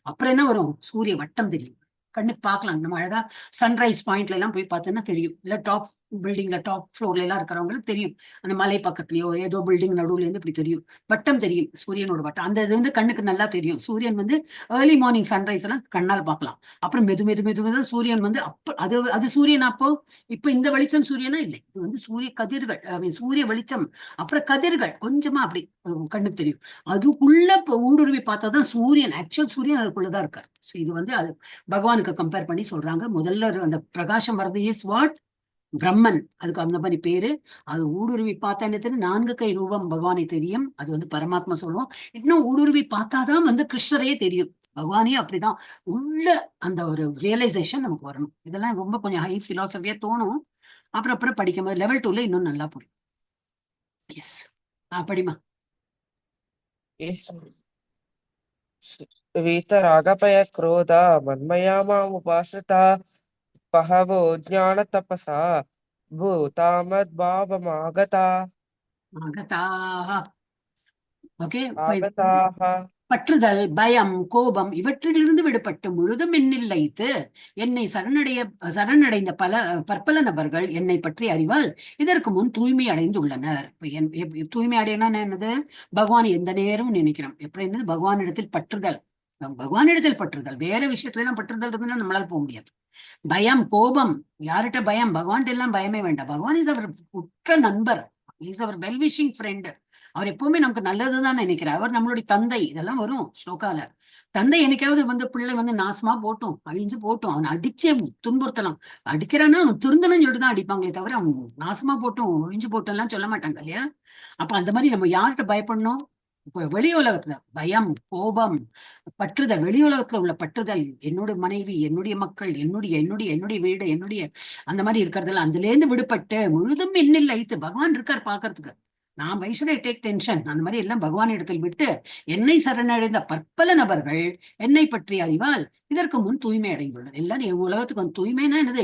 அப்புறம் என்ன வரும், சூரிய வட்டம் தெரியும். கண்ணுக்கு பார்க்கலாம். நம்ம அழகா சன்ரைஸ் பாயிண்ட்ல எல்லாம் போய் பார்த்தோன்னா தெரியும். இல்ல டாப் பில்டிங்ல டாப் ஃப்ளோர்ல எல்லாம் இருக்கிறவங்களுக்கு தெரியும். அந்த மலை பக்கத்துலயோ ஏதோ பில்டிங் நடுவுல இருந்து இப்படி தெரியும். வட்டம் தெரியும், சூரியனோட வட்டம். அந்த இது வந்து கண்ணுக்கு நல்லா தெரியும். சூரியன் வந்து ஏர்லி மார்னிங் சன்ரைஸ் எல்லாம் கண்ணால் பார்க்கலாம். அப்புறம் மெது மெது மெது மெது சூரியன் வந்து அது சூரியன். அப்போ இப்ப இந்த வெளிச்சம் சூரியனா இல்லை, இது வந்து சூரிய கதிர்கள், சூரிய வெளிச்சம். அப்புறம் கதிர்கள் கொஞ்சமா அப்படி கண்ணுக்கு தெரியும். அதுக்குள்ள ஊடுருவி பார்த்தாதான் சூரியன், ஆக்சுவல் சூரியன் அதுக்குள்ளதான் இருக்காரு. இது வந்து அது பகவானுக்கு கம்பேர் பண்ணி சொல்றாங்க. முதல்ல அந்த பிரகாசம் வர்றது இஸ் வாட் பிரம்மன், அதுக்கு அந்த மாதிரி பேரு. அது ஊடுருவி பார்த்தா என்ன தெரியும், 4 கை ரூபம் பகவானை தெரியும். அது வந்து பரமாத்மா சொல்லுவோம். இன்னும் ஊடுருவி பார்த்தாதான் வந்து கிருஷ்ணரே தெரியும். பகவானே அப்படிதான் உள்ள அந்த ஒரு ரியலைசேஷன் நமக்கு வரணும். இதெல்லாம் ரொம்ப கொஞ்சம் ஹை பிலாசபியா தோணும். அப்புறம் படிக்கும் போது லெவல் 2ல இன்னும் நல்லா புரியும். எஸ், படிமா. वीतरागभय क्रोधा मन्मया मामुपाश्रिता बहवो ज्ञानतपसा भूतामद्भावमागता आगताः பற்றுதல், பயம், கோபம் இவற்றிலிருந்து விடுபட்டு முழுதும் என்னில் லயித்து என்னை சரணடைந்த பற்பல நபர்கள் என்னை பற்றி அறிவால் இதற்கு முன் தூய்மை அடைந்துள்ளனர். தூய்மை அடையனா என்னது, பகவான் எந்த நேரமும் நினைக்கிறோம். எப்படி என்னது, பகவானிடத்தில் பற்றுதல். வேற விஷயத்துல எல்லாம் பற்றுதல் இருக்குன்னா நம்மளால போக முடியாது. பயம், கோபம், யார்கிட்ட பயம், பகவான்கிட்ட எல்லாம் பயமே வேண்டாம். பகவான் இஸ் அவர் உற்ற நண்பர், இஸ் அவர் வெல்விஷிங் ஃப்ரெண்ட். அவர் எப்பவுமே நமக்கு நல்லதுதான் நினைக்கிறார். அவர் நம்மளுடைய தந்தை. இதெல்லாம் வரும் ஸ்லோகால. தந்தை என்னைக்காவது வந்து பிள்ளை வந்து நாசமா போட்டும், அழிஞ்சு போட்டும், அவனை அடிச்சே துன்புறுத்தலாம். அடிக்கிறான்னா அவன் திருந்தணும்னு சொல்லிட்டு தான் அடிப்பாங்களே தவிர அவன் நாசமா போட்டும் ஒழிஞ்சு போட்டும் எல்லாம் சொல்ல மாட்டாங்க இல்லையா? அப்ப அந்த மாதிரி நம்ம யார்கிட்ட பயப்படணும்? வெளி உலகத்துல பயம், கோபம், பற்றுதல். வெளி உலகத்துல உள்ள பற்றுதல், என்னுடைய மனைவி, என்னுடைய மக்கள், என்னுடைய வீடு, அந்த மாதிரி இருக்கிறதுல அதுல இருந்து விடுபட்டு முழுதும் என்னில் லயித்து பகவான் இருக்கார் பாக்குறதுக்கு. நான் வைஷுடை டேக் டென்ஷன் அந்த மாதிரி எல்லாம் பகவான் இடத்தில் விட்டு என்னை சரணடைந்த பற்பல நபர்கள் என்னை பற்றி அறிவால் இதற்கு முன் தூய்மை அடைந்துள்ளது. எல்லாரும் என் உலகத்துக்கு வந்து தூய்மைனா என்னது,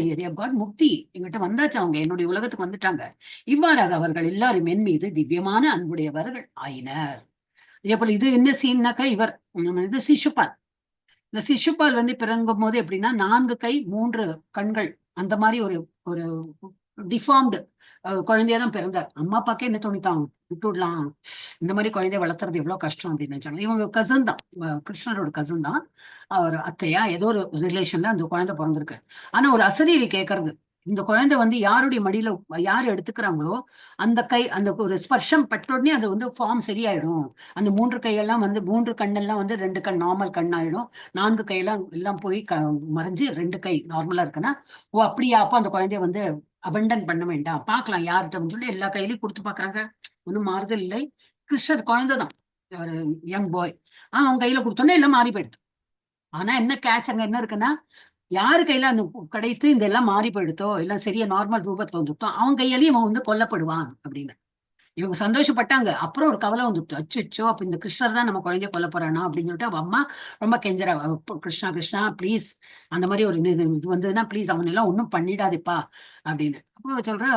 முக்தி எங்கிட்ட வந்தாச்சு, அவங்க என்னுடைய உலகத்துக்கு வந்துட்டாங்க. இவ்வாறாக அவர்கள் எல்லாரும் என் மீது திவ்யமான அன்புடையவர்கள் ஆயினர். இதே போல இது என்ன சீன்னாக்கா, இவர் இது சிசுபால். இந்த சிசுபால் வந்து பிறங்கும் போது எப்படின்னா 4 கை 3 கண்கள் அந்த மாதிரி ஒரு ஒரு டிஃபார்ம்டு குழந்தையாதான் பிறந்தார். அம்மா அப்பாக்கே என்ன தோணித்தான், விட்டுடலாம், இந்த மாதிரி குழந்தைய வளர்த்துறது எவ்வளவு கஷ்டம் அப்படின்னு நினைச்சாங்க. இவங்க கசன் தான், கிருஷ்ணரோட கசன் தான், அவர் அத்தையா ஏதோ ஒரு ரிலேஷன்ல அந்த குழந்தை பிறந்திருக்கு. ஆனா ஒரு அசரீரி கேட்கறது, இந்த குழந்தை வந்து யாருடைய மடியில யாரு எடுத்துக்கிறாங்களோ அந்த கை, அந்த ஒரு ஸ்பர்ஷம் பட்ட உடனே அது வந்து ஃபார்ம் சரியாயிடும். அந்த 3 கையெல்லாம் வந்து 3 கண்ணெல்லாம் வந்து 2 கண் நார்மல் கண் ஆயிடும். 4 கையெல்லாம் எல்லாம் போய் மறைஞ்சு 2 கை நார்மலா இருக்குன்னா, ஓ அப்படியா, அப்ப அந்த குழந்தைய வந்து அபண்டன் பண்ண வேண்டாம், பாக்கலாம் யார்கிட்ட சொல்லி எல்லா கையிலையும் கொடுத்து பாக்குறாங்க. ஒன்னும் மாறுதல் இல்லை. கிருஷ்ணர் குழந்தைதான், ஒரு யங் பாய். அவன் கையில கொடுத்தோன்னே எல்லாம் மாறி போயிடுது. ஆனா என்ன கேட்ச் அங்க என்ன இருக்குன்னா, யாரு கையில அந்த கிடைத்து இந்த எல்லாம் மாறி போயிடுத்தோ, எல்லாம் சரியா நார்மல் ரூபத்துல வந்துட்டோ, அவன் கையாலையும் இவன் வந்து கொல்லப்படுவான் அப்படின்னு இவங்க சந்தோஷப்பட்டாங்க. அப்புறம் ஒரு கவலை வந்துட்டு, அச்சோ அப்ப இந்த கிருஷ்ணர் தான் நம்ம குழந்தைய கொல்ல போறானா அப்படின்னு சொல்லிட்டு அவ அம்மா ரொம்ப கெஞ்சரா, கிருஷ்ணா கிருஷ்ணா ப்ளீஸ், அந்த மாதிரி ஒரு இது வந்ததுன்னா ப்ளீஸ் அவன் எல்லாம் ஒன்னும் பண்ணிடாதேப்பா அப்படின்னு. அப்போ சொல்ற,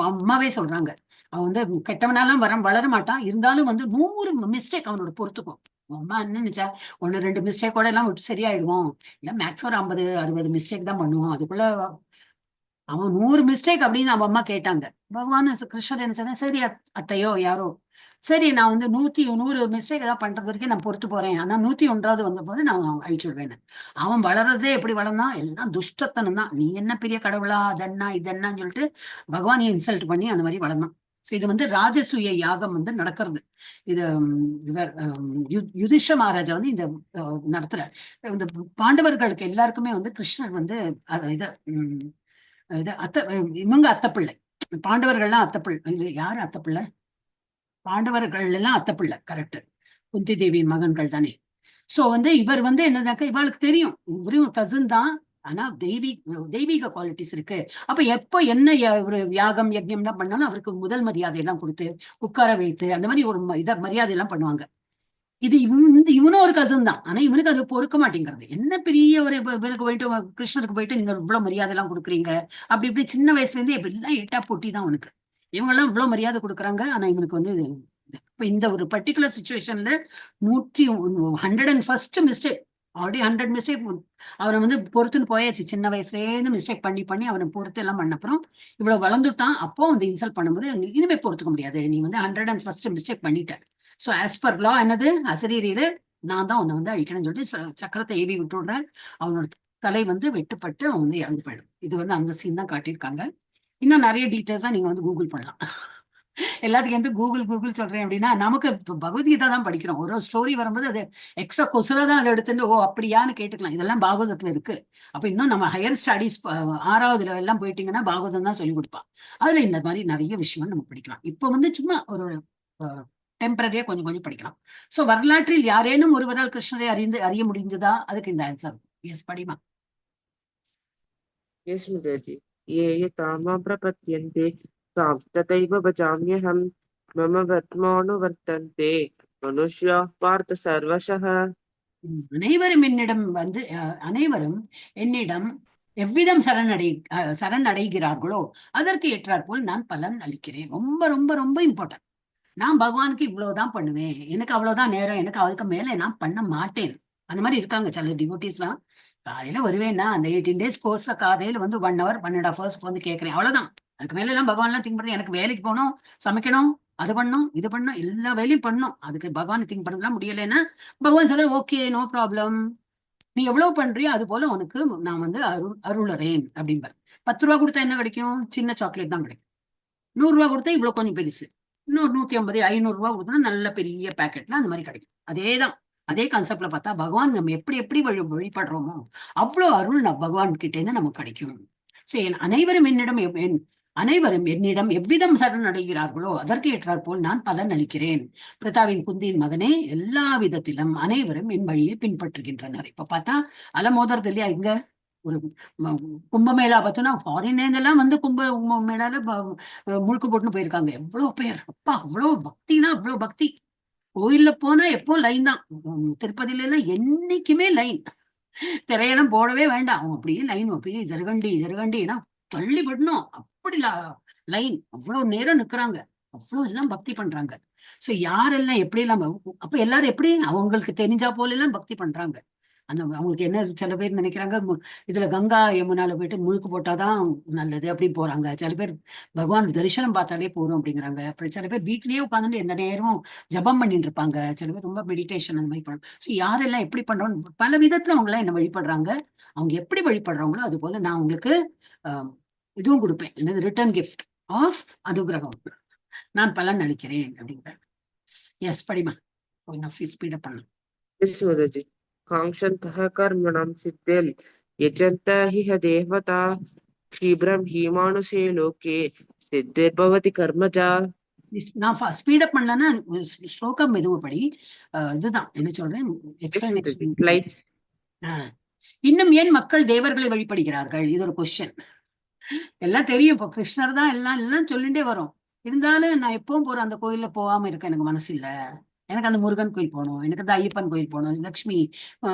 அம்மாவே சொல்றாங்க, அவன் வந்து கெட்டவனாலும் வளர மாட்டான், இருந்தாலும் வந்து 100 மிஸ்டேக் அவனோட பொறுத்துக்கும். அம்மா என்ன நினைச்சா, 1 2 மிஸ்டேக் கூட எல்லாம் விட்டு சரியாயிடுவோம், இல்ல மேக்ஸ் ஒரு 50 60 மிஸ்டேக் தான் பண்ணுவோம், அதுக்குள்ள அவன் 100 மிஸ்டேக் அப்படின்னு அவன் அம்மா கேட்டாங்க. பகவான் கிருஷ்ணர் என்ன சொன்னா, சரி அத்தையோ யாரோ, சரி நான் வந்து 100 மிஸ்டேக் ஏதாவது பண்றது வரைக்கும் நான் பொறுத்து போறேன், ஆனா 101வது வந்த போது நான் அழிச்சுடுவேன். அவன் வளர்றதே எப்படி வளர்ந்தான், எல்லாம் துஷ்டத்தனம் தான். நீ என்ன பெரிய கடவுளா, அதென்ன இதென்னு சொல்லிட்டு பகவானை இன்சல்ட் பண்ணி அந்த மாதிரி வளர்ந்தான். இது வந்து ராஜசூய யாகம் வந்து நடக்கிறது. இது இவர் யுதிஷ்ட மகாராஜா வந்து இந்த நடத்துற இந்த பாண்டவர்களுக்கு எல்லாருக்குமே வந்து கிருஷ்ணர் வந்து இவங்க அத்தப்பிள்ளை, பாண்டவர்கள்லாம் அத்தப்பிள்ளை. இது யாரு அத்தப்பிள்ளை, பாண்டவர்கள் எல்லாம் அத்தப்பிள்ளை, கரெக்ட், குந்தி தேவியின் மகன்கள் தானே. சோ வந்து இவர் வந்து என்னதாக்க, இவளுக்கு தெரியும் இவரும் கசின் தான், ஆனா தெய்வீக குவாலிட்டிஸ் இருக்கு. அப்ப எப்ப என்ன ஒரு யாகம் யஜ்யம்லாம் பண்ணாலும் அவருக்கு முதல் மரியாதை எல்லாம் கொடுத்து உட்கார வைத்து அந்த மாதிரி ஒரு மரியாதை எல்லாம் பண்ணுவாங்க. இது இவனும் ஒரு கசன் தான், ஆனா இவனுக்கு அது பொறுக்க மாட்டேங்கிறது. என்ன பெரிய ஒரு இவனுக்கு போயிட்டு கிருஷ்ணருக்கு போயிட்டு நீங்க இவ்வளவு மரியாதை எல்லாம் கொடுக்குறீங்க, அப்படி இப்படி சின்ன வயசுல இருந்தே எப்படிலாம் எட்டா போட்டி தான் உனக்கு, இவங்க எல்லாம் இவ்வளவு மரியாதை கொடுக்குறாங்க, ஆனா இவனுக்கு வந்து இப்ப இந்த ஒரு பர்டிகுலர் சுச்சுவேஷன்ல 101st மிஸ்டேக் ஆல்ரெடி 100 மிஸ்டேக் அவனை வந்து பொறுத்துன்னு போயாச்சு. சின்ன வயசுலேருந்து மிஸ்டேக் பண்ணி பண்ணி அவனை பொறுத்து எல்லாம் பண்ண அப்புறம் இவ்வளவு வளர்ந்துட்டான். அப்போ வந்து இன்சல்ட் பண்ணும்போது இனிமே பொறுத்துக்க முடியாது, நீ வந்து 101 மிஸ்டேக் பண்ணிட்ட. சோ ஆஸ் பர் லா என்னது, அசரீரியில நான் தான் உன்னை வந்து அழிக்கணும்னு சொல்லிட்டு சக்கரத்தை ஏவி விட்டுடுற. அவனோட தலை வந்து வெட்டுப்பட்டு அவன் வந்து இறந்து போயிடும். இது வந்து அந்த சீன் தான் காட்டியிருக்காங்க. இன்னும் நிறைய டீட்டெயில்ஸ் தான் நீங்க வந்து கூகுள் பண்ணலாம். எல்லாத்துக்கும் எந்த கூகுள் சொல்றேன் அப்படின்னா, நமக்கு பகவத்கீதா தான் படிக்கிறோம். ஒரு ஸ்டோரி வரும்போது அது எக்ஸ்ட்ரா கொசுரா தான் அதை எடுத்துட்டு ஓ அப்படியான்னு கேட்டுக்கலாம். இதெல்லாம் பாகவதத்துல இருக்கு. அப்ப இன்னும் நம்ம ஹையர் ஸ்டடீஸ் 6வது லெவல் எல்லாம் போயிட்டீங்கன்னா பாகவதம் தான் சொல்லி கொடுப்பான். அதுல இந்த மாதிரி நிறைய விஷயம் நம்ம படிக்கலாம். இப்ப வந்து சும்மா ஒரு டெம்பரரியா கொஞ்சம் கொஞ்சம் படிக்கலாம். சோ வரலாற்றில் யாரேனும் ஒருவரால் கிருஷ்ணரை அறிய முடிந்ததா, அதுக்கு இந்த ஆன்சர். எஸ் படிமா. Yes, Mataji. ये ये तामां प्रपद्यन्ते तां तथैव भजाम्यहम् मम वर्त्मानुवर्तन्ते मनुष्याः पार्थ सर्वशः. அனைவரும் என்னிடம் வந்து அனைவரும் என்னிடம் எவ்விதம் சரணடைகிறார்களோ அதற்கு ஏற்றாற்போல் நான் பலன் அளிக்கிறேன். ரொம்ப ரொம்ப ரொம்ப இம்பார்ட்டன்ட். நான் பகவானுக்கு இவ்வளவுதான் பண்ணுவேன், எனக்கு அவ்வளவுதான் நேரம், எனக்கு அதுக்கு மேல நான் பண்ண மாட்டேன். அந்த மாதிரி இருக்காங்க சில டிவோட்டிஸ் எல்லாம். காலையில வருவேன்னா அந்த 18 days கோர்ஸ்ல காலையில வந்து 1 hour 1.5 hours வந்து கேட்கிறேன், அவ்வளவுதான். அதுக்கு மேல எல்லாம் பகவான் எல்லாம் திங்க் பண்றது, எனக்கு வேலைக்கு போகணும், சமைக்கணும், அது பண்ணும், இது பண்ணும், எல்லா வேலையும் பண்ணும். அதுக்கு பகவான் திங்க் பண்றதுலாம் முடியலைன்னா பகவான் சொல்ற ஓகே நோ ப்ராப்ளம், நீ எவ்வளவு பண்றியோ அது போல உனக்கு நான் வந்து அருளறேன் அப்படிம்பார். 10 ரூபா கொடுத்தா என்ன கிடைக்கும்? சின்ன சாக்லேட் தான் கிடைக்கும். 100 ரூபா கொடுத்தா இவ்வளவு கொஞ்சம் பெருசு. இன்னொரு 150 500 ரூபாய் கொடுத்தா நல்ல பெரிய பேக்கெட்ல அந்த மாதிரி கிடைக்கும். அதேதான், அதே கான்செப்ட்ல பார்த்தா பகவான் நம்ம எப்படி எப்படி வழிபடுறோமோ அவ்வளவு அருள் பகவான் கிட்ட இருந்து நமக்கு கிடைக்கும். சோ அனைவரும் என்னிடம் எவ்விதம் சரணடைகிறார்களோ அதற்கு ஏற்றாற் போல் நான் பலன் அளிக்கிறேன். பிரதாவின் குந்தியின் மகனே, எல்லா விதத்திலும் அனைவரும் என் வழியை பின்பற்றுகின்றனர். இப்ப பார்த்தா அலமோதறது இல்லையா? இங்க ஒரு கும்பமேளா பார்த்தோம்னா ஃபாரின்ல எல்லாம் வந்து கும்பமேளால முழுக்கு போட்டுன்னு போயிருக்காங்க. எவ்வளவு பேர், அப்பா அவ்வளவு பக்தினா அவ்வளவு பக்தி. கோயில்ல போனா எப்போ லைன் தான். திருப்பதியில எல்லாம் என்னைக்குமே லைன், திரையெல்லாம் போடவே வேண்டாம். அவங்க அப்படியே லைன், அப்படியே ஜருகண்டினா தள்ளி விடணும், அப்படி லைன். அவ்வளவு நேரம் நிக்கிறாங்க, அவ்வளவு எல்லாம் பக்தி பண்றாங்க. சோ யாரெல்லாம் எப்படி எல்லாம், அப்ப எல்லாரும் எப்படி அவங்களுக்கு தெரிஞ்சா போல எல்லாம் பக்தி பண்றாங்க. அந்த அவங்களுக்கு என்ன, சில பேர் நினைக்கிறாங்க இதுல கங்கா யமுனால போயிட்டு முழுக்கு போட்டாதான் நல்லது அப்படி போறாங்க. சில பேர் பகவான் தரிசனம் பார்த்தாலே போறோம் அப்படிங்கிறாங்க. அப்புறம் சில பேர் வீட்லயே உட்காந்துட்டு எந்த நேரமும் ஜபம் பண்ணிட்டு இருப்பாங்க. சில பேர் ரொம்ப மெடிடேஷன் அந்த மாதிரி பண்ணும். ஸோ யாரெல்லாம் எப்படி பண்றோம், பல விதத்துல அவங்க எல்லாம் என்ன வழிபடுறாங்க. அவங்க எப்படி வழிபடுறாங்களோ அது போல நான் உங்களுக்கு இதுவும் கொடுப்பேன். என்னது, ரிட்டர்ன் கிஃப்ட் ஆஃப் அனுகிரகம், நான் பலன் அளிக்கிறேன் அப்படிங்கிற. எஸ் படிமா, ஸ்பீடப் பண்ணலாம். Yes, Mataji. काङ्क्षन्तः कर्मणां सिद्धिं यजन्त हि देवता क्षीब्रं हि मानुषे लोके सिद्धिर्भवति कर्मजा. நான் ஸ்பீடப் பண்ணலன்னா ஸ்லோகம் எதுவும் படி. இதுதான் என்ன சொல்றேன், எக்ஸ்பிளனேஷன். இன்னும் ஏன் மக்கள் தேவர்களை வழிபடுகிறார்கள், இது ஒரு கொஸ்டின். எல்லாம் தெரியும், இப்போ கிருஷ்ணர் தான் எல்லாம் சொல்லிட்டே வரும். இருந்தாலும் நான் எப்பவும் போற அந்த கோயில்ல போகாம இருக்க எனக்கு மனசு இல்ல. எனக்கு அந்த முருகன் கோயில் போகணும், எனக்கு அந்த ஐயப்பன் கோயில் போகணும், லட்சுமி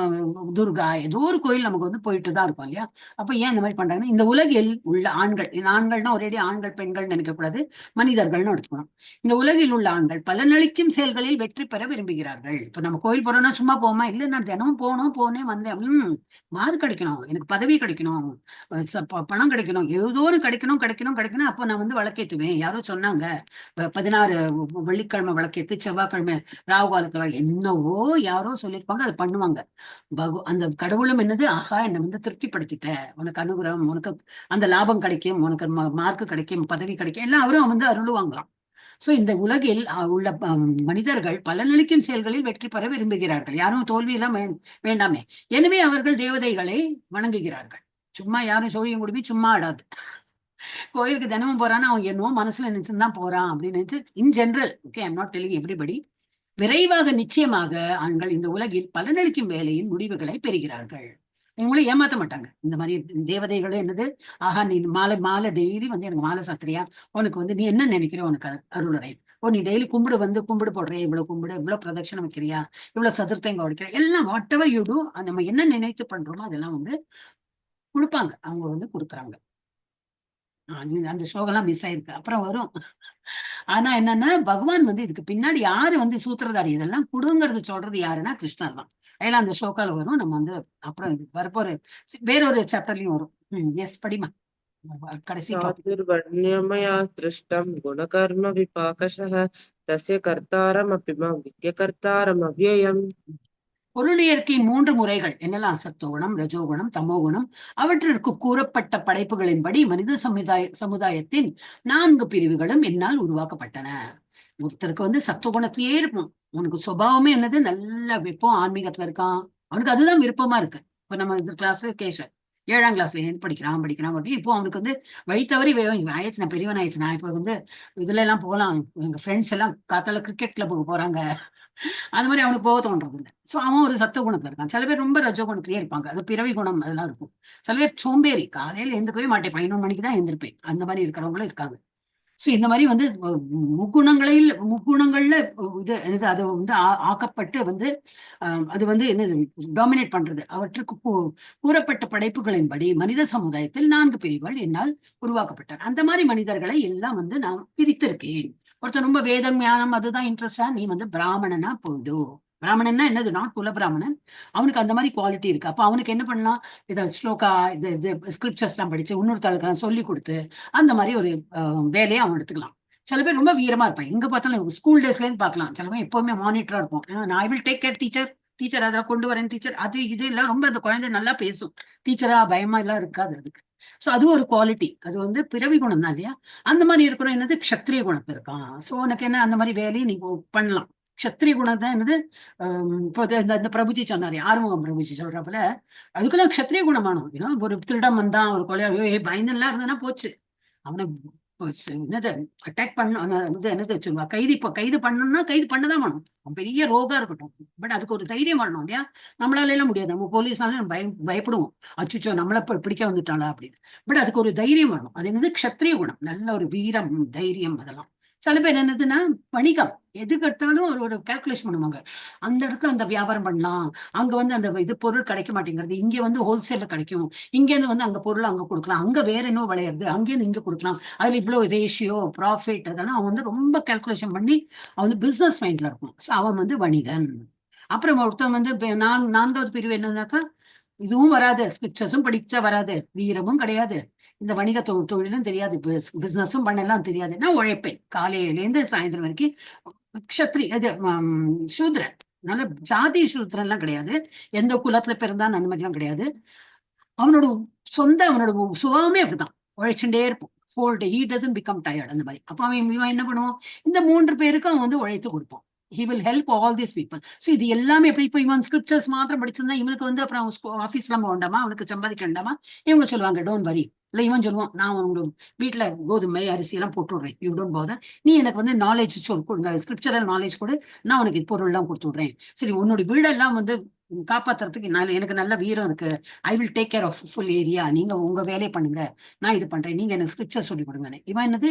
துர்கா, ஏதோ ஒரு கோயில் நமக்கு வந்து போயிட்டு தான் இருக்கும் இல்லையா? அப்ப ஏன் இந்த மாதிரி பண்றாங்கன்னா, இந்த உலகில் உள்ள ஆண்கள், ஆண்கள்னா ஒரேடி ஆண்கள் பெண்கள் நினைக்க கூடாது, மனிதர்கள்னு எடுத்துக்கணும். இந்த உலகில் உள்ள ஆண்கள் பலனளிக்கும் செயல்களில் வெற்றி பெற விரும்புகிறார்கள். இப்ப நம்ம கோயில் போறோம்னா சும்மா போமா, இல்ல நான் தினமும் போனேன் வந்தேன், மார்க் கிடைக்கணும், எனக்கு பதவி கிடைக்கணும், பணம் கிடைக்கணும், ஏதோ ஒரு கிடைக்கணும். அப்ப நான் வந்து விளக்கேத்துவேன். யாரோ சொன்னாங்க 16 வெள்ளிக்கிழமை விளக்கேத்து, செவ்வாய்க்கிழமை ராகு காலத்துல என்னவோ யாரோ சொல்லியிருப்பாங்க, அதை பண்ணுவாங்க. அந்த கடவுளும் என்னது, ஆஹா என்னை வந்து திருப்திப்படுத்திட்ட, உனக்கு அனுகிரகம், உனக்கு அந்த லாபம் கிடைக்கும், உனக்கு மார்க் கிடைக்கும், பதவி கிடைக்கும், எல்லாம் அவரும் வந்து அருளுவாங்களாம். சோ இந்த உலகில் உள்ள மனிதர்கள் பலனளிக்கும் செயல்களில் வெற்றி பெற விரும்புகிறார்கள். யாரும் தோல்வி எல்லாம் வேண்டாமே. எனவே அவர்கள் தேவதைகளை வணங்குகிறார்கள். சும்மா யாரும் சோழியம் குடுமி சும்மா ஆடாது. கோயிலுக்கு தினமும் போறான்னா அவங்க என்னவோ மனசுல நினைச்சுதான் போறான் அப்படின்னு நினைச்சு, இன் general, okay, I'm not telling everybody, விரைவாக நிச்சயமாக ஆண்கள் இந்த உலகில் பலனளிக்கும் வேலையின் முடிவுகளை பெறுகிறார்கள். இவங்கள ஏமாத்த மாட்டாங்க. இந்த மாதிரி தேவதைகளும் என்னது, ஆஹா நீ மாலை டெய்லி வந்து எனக்கு மாலை சாத்திரியா, உனக்கு வந்து நீ என்ன நினைக்கிற, உனக்கு அருளறை, நீ டெய்லி கும்பிடு போடுறியா, இவ்வளவு கும்பிடு, இவ்வளவு பிரதட்சணம் வைக்கிறியா, இவ்வளவு சதுர்த்தங்க உடைக்கிற, எல்லாம் வாட் எவர் யூ டூ, நம்ம என்ன நினைத்து பண்றோமோ அதெல்லாம் வந்து கொடுப்பாங்க, அவங்க வந்து கொடுக்குறாங்க. அந்த ஸ்லோகம்லாம் மிஸ் ஆயிருக்கு, அப்புறம் வரும். ஆனா என்னன்னா பகவான் வந்து இதுக்கு பின்னாடி யாரு வந்து சூத்திரதாரி இதெல்லாம் கொடுங்கிறது சொல்றது யாருன்னா கிருஷ்ணர் தான். அதெல்லாம் அந்த ஸ்லோகால வரும். நம்ம வந்து அப்புறம் வரப்போற வேறொரு சாப்டர்லயும் வரும். எஸ் படிமா கடைசி டாபிக். चातुर्वर्ण्यमया सृष्टं गुणकर्म विपाकशः तस्य कर्तारमपि मां विद्यकर्तारमव्ययम्. பொருளியற்கை 3 முறைகள் என்னெல்லாம்? சத்துவகுணம், ரஜோகுணம், தமோகுணம். அவற்றிற்கு கூறப்பட்ட படைப்புகளின்படி மனித சமுதாயத்தின் 4 பிரிவுகளும் என்னால் உருவாக்கப்பட்டன. ஒருத்தருக்கு வந்து சத்துவகுணத்திலேயே இருக்கும். உனக்கு சுபாவமே என்னது? நல்ல விருப்பம், ஆன்மீகத்துல இருக்கான், அவனுக்கு அதுதான் விருப்பமா இருக்கு. இப்ப நம்ம இந்த கிளாஸ் கேஷ 7ஆம் கிளாஸ்ல படிக்கிறான் அப்படி இப்போ அவனுக்கு வந்து வழி தவறி ஆயிடுச்சு, நான் பெரியவன் ஆயிடுச்சு, நான் இப்ப வந்து இதுல எல்லாம் போகலாம், எங்க ஃப்ரெண்ட்ஸ் எல்லாம் காத்தால கிரிக்கெட் கிளப்புக்கு போறாங்க, அது மாதிரி அவனுக்கு போக தோன்றது இல்லை. சோ அவன் ஒரு சத்துவ குணத்துல இருக்கான். சில பேர் ரொம்ப ரஜோ குணத்திலேயே இருப்பாங்க, அது பிறவி குணம் அதெல்லாம் இருக்கும். சில பேர் சோம்பேறி, காலையில எழுந்துக்கவே மாட்டேன், 11 மணிக்கு தான் எழுந்திருப்பேன், அந்த மாதிரி இருக்கிறவங்களும் இருக்காங்க. சோ இந்த மாதிரி வந்து முக்குணங்கள்ல இது என்னது அது வந்து ஆக்கப்பட்டு வந்து அது வந்து என்னது டாமினேட் பண்றது. அவற்றுக்கு கூறப்பட்ட படைப்புகளின்படி மனித சமுதாயத்தில் 4 பிரிவுகள் என்னால் உருவாக்கப்பட்டன. அந்த மாதிரி மனிதர்களை எல்லாம் வந்து நான் பிரித்திருக்கேன். ஒருத்தர் ரொம்ப வேதம் ஞானம் அதுதான் இன்ட்ரெஸ்டா, நீ வந்து பிராமணனா போயிடும். பிராமணன்னா என்னது? நான் குல பிராமணன், அவனுக்கு அந்த மாதிரி குவாலிட்டி இருக்கு. அப்ப அவனுக்கு என்ன பண்ணலாம்? இதை ஸ்லோகா இது ஸ்கிரிப்சர்ஸ் எல்லாம் படிச்சு இன்னொருத்தருக்கு சொல்லி கொடுத்து அந்த மாதிரி ஒரு வேலையை அவன் எடுத்துக்கலாம். சில பேர் ரொம்ப வீரமா இருப்பான், எங்க பார்த்தாலும் ஸ்கூல் டேஸ்ல இருந்து பார்க்கலாம். சில பேர் எப்பவுமே மானிட்டரா இருப்போம், நான் ஐ வில் டேக் கேர் டீச்சர் அதெல்லாம் கொண்டு வரேன் டீச்சர், அது இது எல்லாம் ரொம்ப அந்த குழந்தை நல்லா பேசும். டீச்சரா பயமா எல்லாம் இருக்காது அதுக்கு. சோ அது ஒரு குவாலிட்டி, அது வந்து பிறவி குணம் தான் இல்லையா? அந்த மாதிரி இருக்கணும். என்னது? க்ஷத்ரிய குணத்துல இருக்கான். சோ உனக்கு என்ன அந்த மாதிரி வேலையை நீ பண்ணலாம். க்ஷத்ரிய குணம் தான் என்னது? இப்போ இந்த பிரபுஜி சொன்னாரு, ஆறுமுகம் பிரபுஜி சொல்றப்பல அதுக்கெல்லாம் க்ஷத்ரிய குணமானோம். ஏன்னா ஒரு திருடம் வந்தான், ஒரு கொலையோ பயந்தெல்லாம் இருந்ததுன்னா போச்சு, அவனை என்னது அட்டாக் பண்ண என்னது சொல்லுவா, கைது பண்ணணும்னா கைது பண்ணதான் வேணும். அவன் பெரிய ரோகா இருக்கட்டும், பட் அதுக்கு ஒரு தைரியம் வரணும் இல்லையா? நம்மளால எல்லாம் முடியாது, நம்ம போலீஸ்னால பயப்படுவோம், அச்சுச்சோ நம்மள பிடிக்க வந்துட்டாளா அப்படின்னு. பட் அதுக்கு ஒரு தைரியம் வரணும். அது என்னது? க்ஷத்ரிய குணம், நல்ல ஒரு வீரம், தைரியம், அதெல்லாம். சில பேர் என்னதுன்னா வணிகம், எதுக்கு எடுத்தாலும் ஒரு கால்குலேஷன் பண்ணுவாங்க. அந்த இடத்துல அந்த வியாபாரம் பண்ணலாம், அங்க வந்து அந்த இது பொருள் கிடைக்க மாட்டேங்கிறது, இங்க வந்து ஹோல்சேல்ல கிடைக்கும், இங்க இருந்து வந்து அங்க பொருள் அங்க கொடுக்கலாம், அங்க வேற என்ன விளையாடுது அங்கேருந்து இங்க கொடுக்கலாம், அதுல இவ்வளவு ரேஷியோ ப்ராஃபிட் அதெல்லாம் அவன் வந்து ரொம்ப கால்குலேஷன் பண்ணி அவன் வந்து பிசினஸ் மைண்ட்ல இருக்கும். அவன் வந்து வணிகன். அப்புறம் ஒருத்தன் வந்து 4வது பிரிவு என்னன்னாக்கா, இதுவும் வராது, ஸ்கிரிப்சர்ஸும் படிச்சா வராது, வீரமும் கிடையாது, இந்த வணிக தொழிலும் தெரியாது, பிசினஸும் பண்ணலாம் தெரியாது, நான் உழைப்பேன் காலையில இருந்து சாயந்தரம் வரைக்கும். க்ஷத்ரி இது சூத்ரன், நல்ல ஜாதி சூத்ரன் எல்லாம் கிடையாது, எந்த குலத்துல பிறந்தான் அந்த மாதிரி எல்லாம் கிடையாது. அவனோட அவனோட சுபாவமே அப்படிதான், உழைச்சுட்டே இருப்போம். ஹீ டசன்ட் பிகம் டயர்ட் அந்த மாதிரி. அப்ப அவன் என்ன பண்ணுவான்? இந்த 3 பேருக்கு அவன் வந்து உழைத்து கொடுப்பான். he will help all these people. So இது எல்லாமே எப்படி? இப்போ இவன் ஸ்கிரிப்சர்ஸ் மாத்திரம் படிச்சிருந்தா இவனுக்கு வந்து அப்புறம் ஆபீஸ்ல வேண்டாமா, அவனுக்கு சம்பாதிக்க வேண்டாமா? இவங்க சொல்லுவாங்க டோன்ட் வரி, இல்ல இவன் சொல்லுவான், நான் உங்களுக்கு வீட்டுல கோதுமை அரிசி எல்லாம் போட்டு விடுறேன், யூ டோன்ட் பாதர், நீ எனக்கு வந்து நாலேஜ் கொடுங்க, ஸ்கிரிப்சரல் நாலேஜ் கொடு, நான் உனக்கு பொருள் எல்லாம் கொடுத்து விடுறேன். சரி, உன்னோட வீடெல்லாம் வந்து காப்பாத்துறதுக்கு எனக்கு நல்ல வீரம் இருக்கு, I will take care of full area, நீங்க உங்க வேலையை பண்ணுங்க, நான் இது பண்றேன், நீங்க எனக்கு ஸ்கிரிப்சர் சொல்லி கொடுங்க. இவன் என்னது?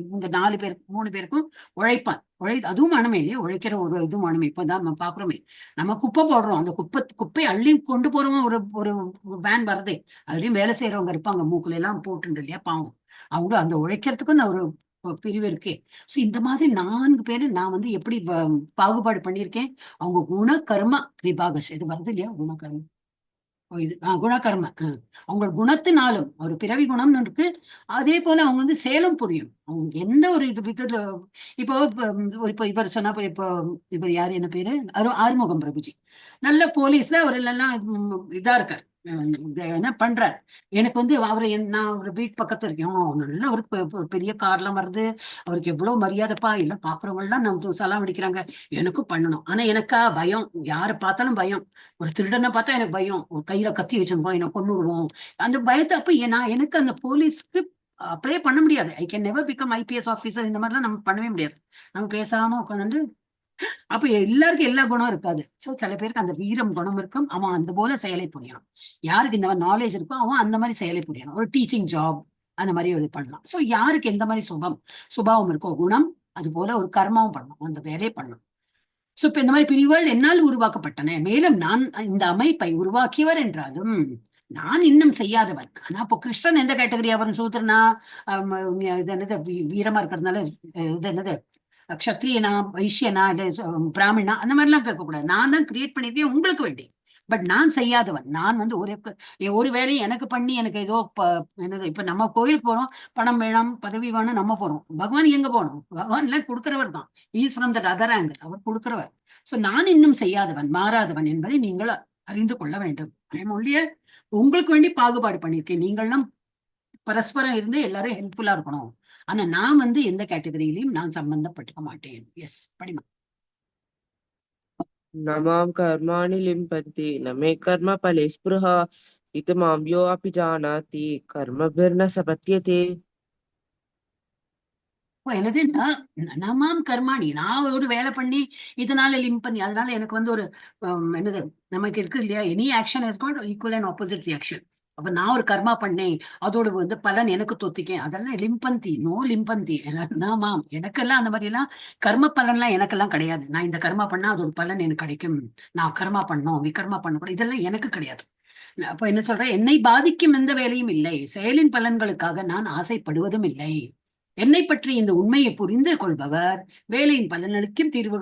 இவங்க 3 பேருக்கும் உழைப்பான். அதுவும் மனமே இல்லையா? உழைக்கிற ஒரு இதுவும் மனமே. இப்பதான் நம்ம பாக்குறோமே, நம்ம குப்பை போடுறோம், அந்த குப்பை அள்ளி கொண்டு போறவங்க ஒரு வேன் வருதே, அதுலயும் வேலை செய்யறவங்க இருப்பாங்க, மூக்குல எல்லாம் போட்டு இல்லையா, பாவம். அவங்க அந்த உழைக்கிறதுக்கும் நான் ஒரு பிரிவு இருக்கே. சோ இந்த மாதிரி 4 பேரு நான் வந்து எப்படி பாகுபாடு பண்ணியிருக்கேன். அவங்க குண கர்ம விபாகஸ், இது வருது இல்லையா, குணகர்ம, இது குணகர்ம, அவங்க குணத்தினாலும் ஒரு பிறவி குணம்னு இருக்கு. அதே போல அவங்க வந்து சேலம் புரியும், அவங்க எந்த ஒரு இதுல இப்போ இவர் சொன்னா, இப்போ இவர் யாரு, என்ன பேரு, ஆறுமுகம் பிரபுஜி, நல்ல போலீஸ்ல அவர் எல்லாம் இதா இருக்கார், என்ன பண்றார். எனக்கு வந்து நான் ஒரு வீட்டு பக்கத்துல இருக்கேன், நல்ல ஒரு பெரிய கார்லாம் வருது, அவருக்கு எவ்வளவு மரியாதைப்பா, இல்ல பாக்குறவங்க எல்லாம் நம்ம சலாம் அடிக்கிறாங்க, எனக்கும் பண்ணணும். ஆனா எனக்கா பயம், யாரை பார்த்தாலும் பயம், ஒரு திருடனை பார்த்தா எனக்கு பயம், ஒரு கையில கத்தி வச்சிருப்போம், என்ன கொன்னுடுவோம், அந்த பயத்தை. அப்ப எனக்கு அந்த போலீஸ்க்கு அப்ளை பண்ண முடியாது. I can never become IPS officer, இந்த மாதிரிலாம் நம்ம பண்ணவே முடியாது. நம்ம பேசாம உட்காந்து, அப்ப எல்லாருக்கும் எல்லா குணம் இருக்காது. சோ சில பேருக்கு அந்த வீரம் குணம் இருக்கும், அவன் அந்த போல செயலை புரியணும். யாருக்கு இந்த மாதிரி நாலேஜ் இருக்கும், அவன் அந்த மாதிரி செயலை புரியணும். ஒரு டீச்சிங் ஜாப் அந்த மாதிரி பண்ணலாம். சோ யாருக்கு எந்த மாதிரி சுபாவம் இருக்கோ, குணம், அது போல ஒரு கர்மாவும் பண்ணணும், அந்த வேலையை பண்ணணும். சோ இப்ப இந்த மாதிரி பிரிவுகள் என்னால் உருவாக்கப்பட்டன. மேலும் நான் இந்த அமைப்பை உருவாக்கியவர் என்றாலும் நான் இன்னும் செய்யாதவன். ஆனா அப்போ கிருஷ்ணன் எந்த கேட்டகரி? அவன் சூத்திரனா, இது என்னது வீரமா இருக்கிறதுனால இது என்னது க்ஷத்ரியனா, வைஷ்யனா, இல்ல பிராமணா, அந்த மாதிரி எல்லாம் கேட்கக்கூடாது. நான் தான் கிரியேட் பண்ணிருக்கேன் உங்களுக்கு வேண்டி. பட் நான் செய்யாதவன். நான் வந்து ஒரு வேலையை எனக்கு பண்ணி எனக்கு ஏதோ என்னது, இப்ப நம்ம கோயிலுக்கு போறோம், பணம் வேணும், பதவி வேணும், நம்ம போறோம். பகவான் எங்க போகணும்? பகவான் எல்லாம் கொடுக்கிறவர் தான். Is from that other angle, அவர் கொடுக்கிறவர். சோ நான் இன்னும் செய்யாதவன், மாறாதவன் என்பதை நீங்கள் அறிந்து கொள்ள வேண்டும். ஒழிய உங்களுக்கு வேண்டி பாகுபாடு பண்ணியிருக்கேன். நீங்கள்லாம் பரஸ்பரம் இருந்து எல்லாரும் ஹெல்ப்ஃபுல்லா இருக்கணும். ஆனா நான் வந்து எந்த கேட்டகரியிலையும் நான் சம்பந்தப்பட்டுக்க மாட்டேன். எஸ், படிமா. न मां कर्माणि लिम्पन्ति न मे कर्मफले स्पृहा इति मां यो अपि जानाति कर्मभिर्न सपद्यते. என்னது நமாம் கர்மாணி, நான் ஒரு வேலை பண்ணி இதனால லிம்பன், அதனால எனக்கு வந்து ஒரு என்னது நமக்கு இருக்கு இல்லையா, any action is called equal and opposite reaction. அப்ப நான் ஒரு கர்மா பண்ணேன், அதோட வந்து பலன் எனக்கு தொத்திக்கேன், அதெல்லாம் லிம்பந்தி, நோ லிம்பந்தி. நாமாம், எனக்கெல்லாம் அந்த மாதிரி எல்லாம் கர்ம பலன்லாம் எனக்கெல்லாம் கிடையாது. நான் இந்த கர்மா பண்ணா அதோட பலன் எனக்கு கிடைக்கும், நான் கர்மா பண்ணோம் விகர்மா பண்ணக்கூடாது, இதெல்லாம் எனக்கு கிடையாது. அப்ப என்ன சொல்றேன், என்னை பாதிக்கும் எந்த வேலையும் இல்லை, செயலின் பலன்களுக்காக நான் ஆசைப்படுவதும் இல்லை. என்னை பற்றி இந்த உண்மையை புரிந்து கொள்பவர் வேலையின் பலனளிக்கும் தீர்வு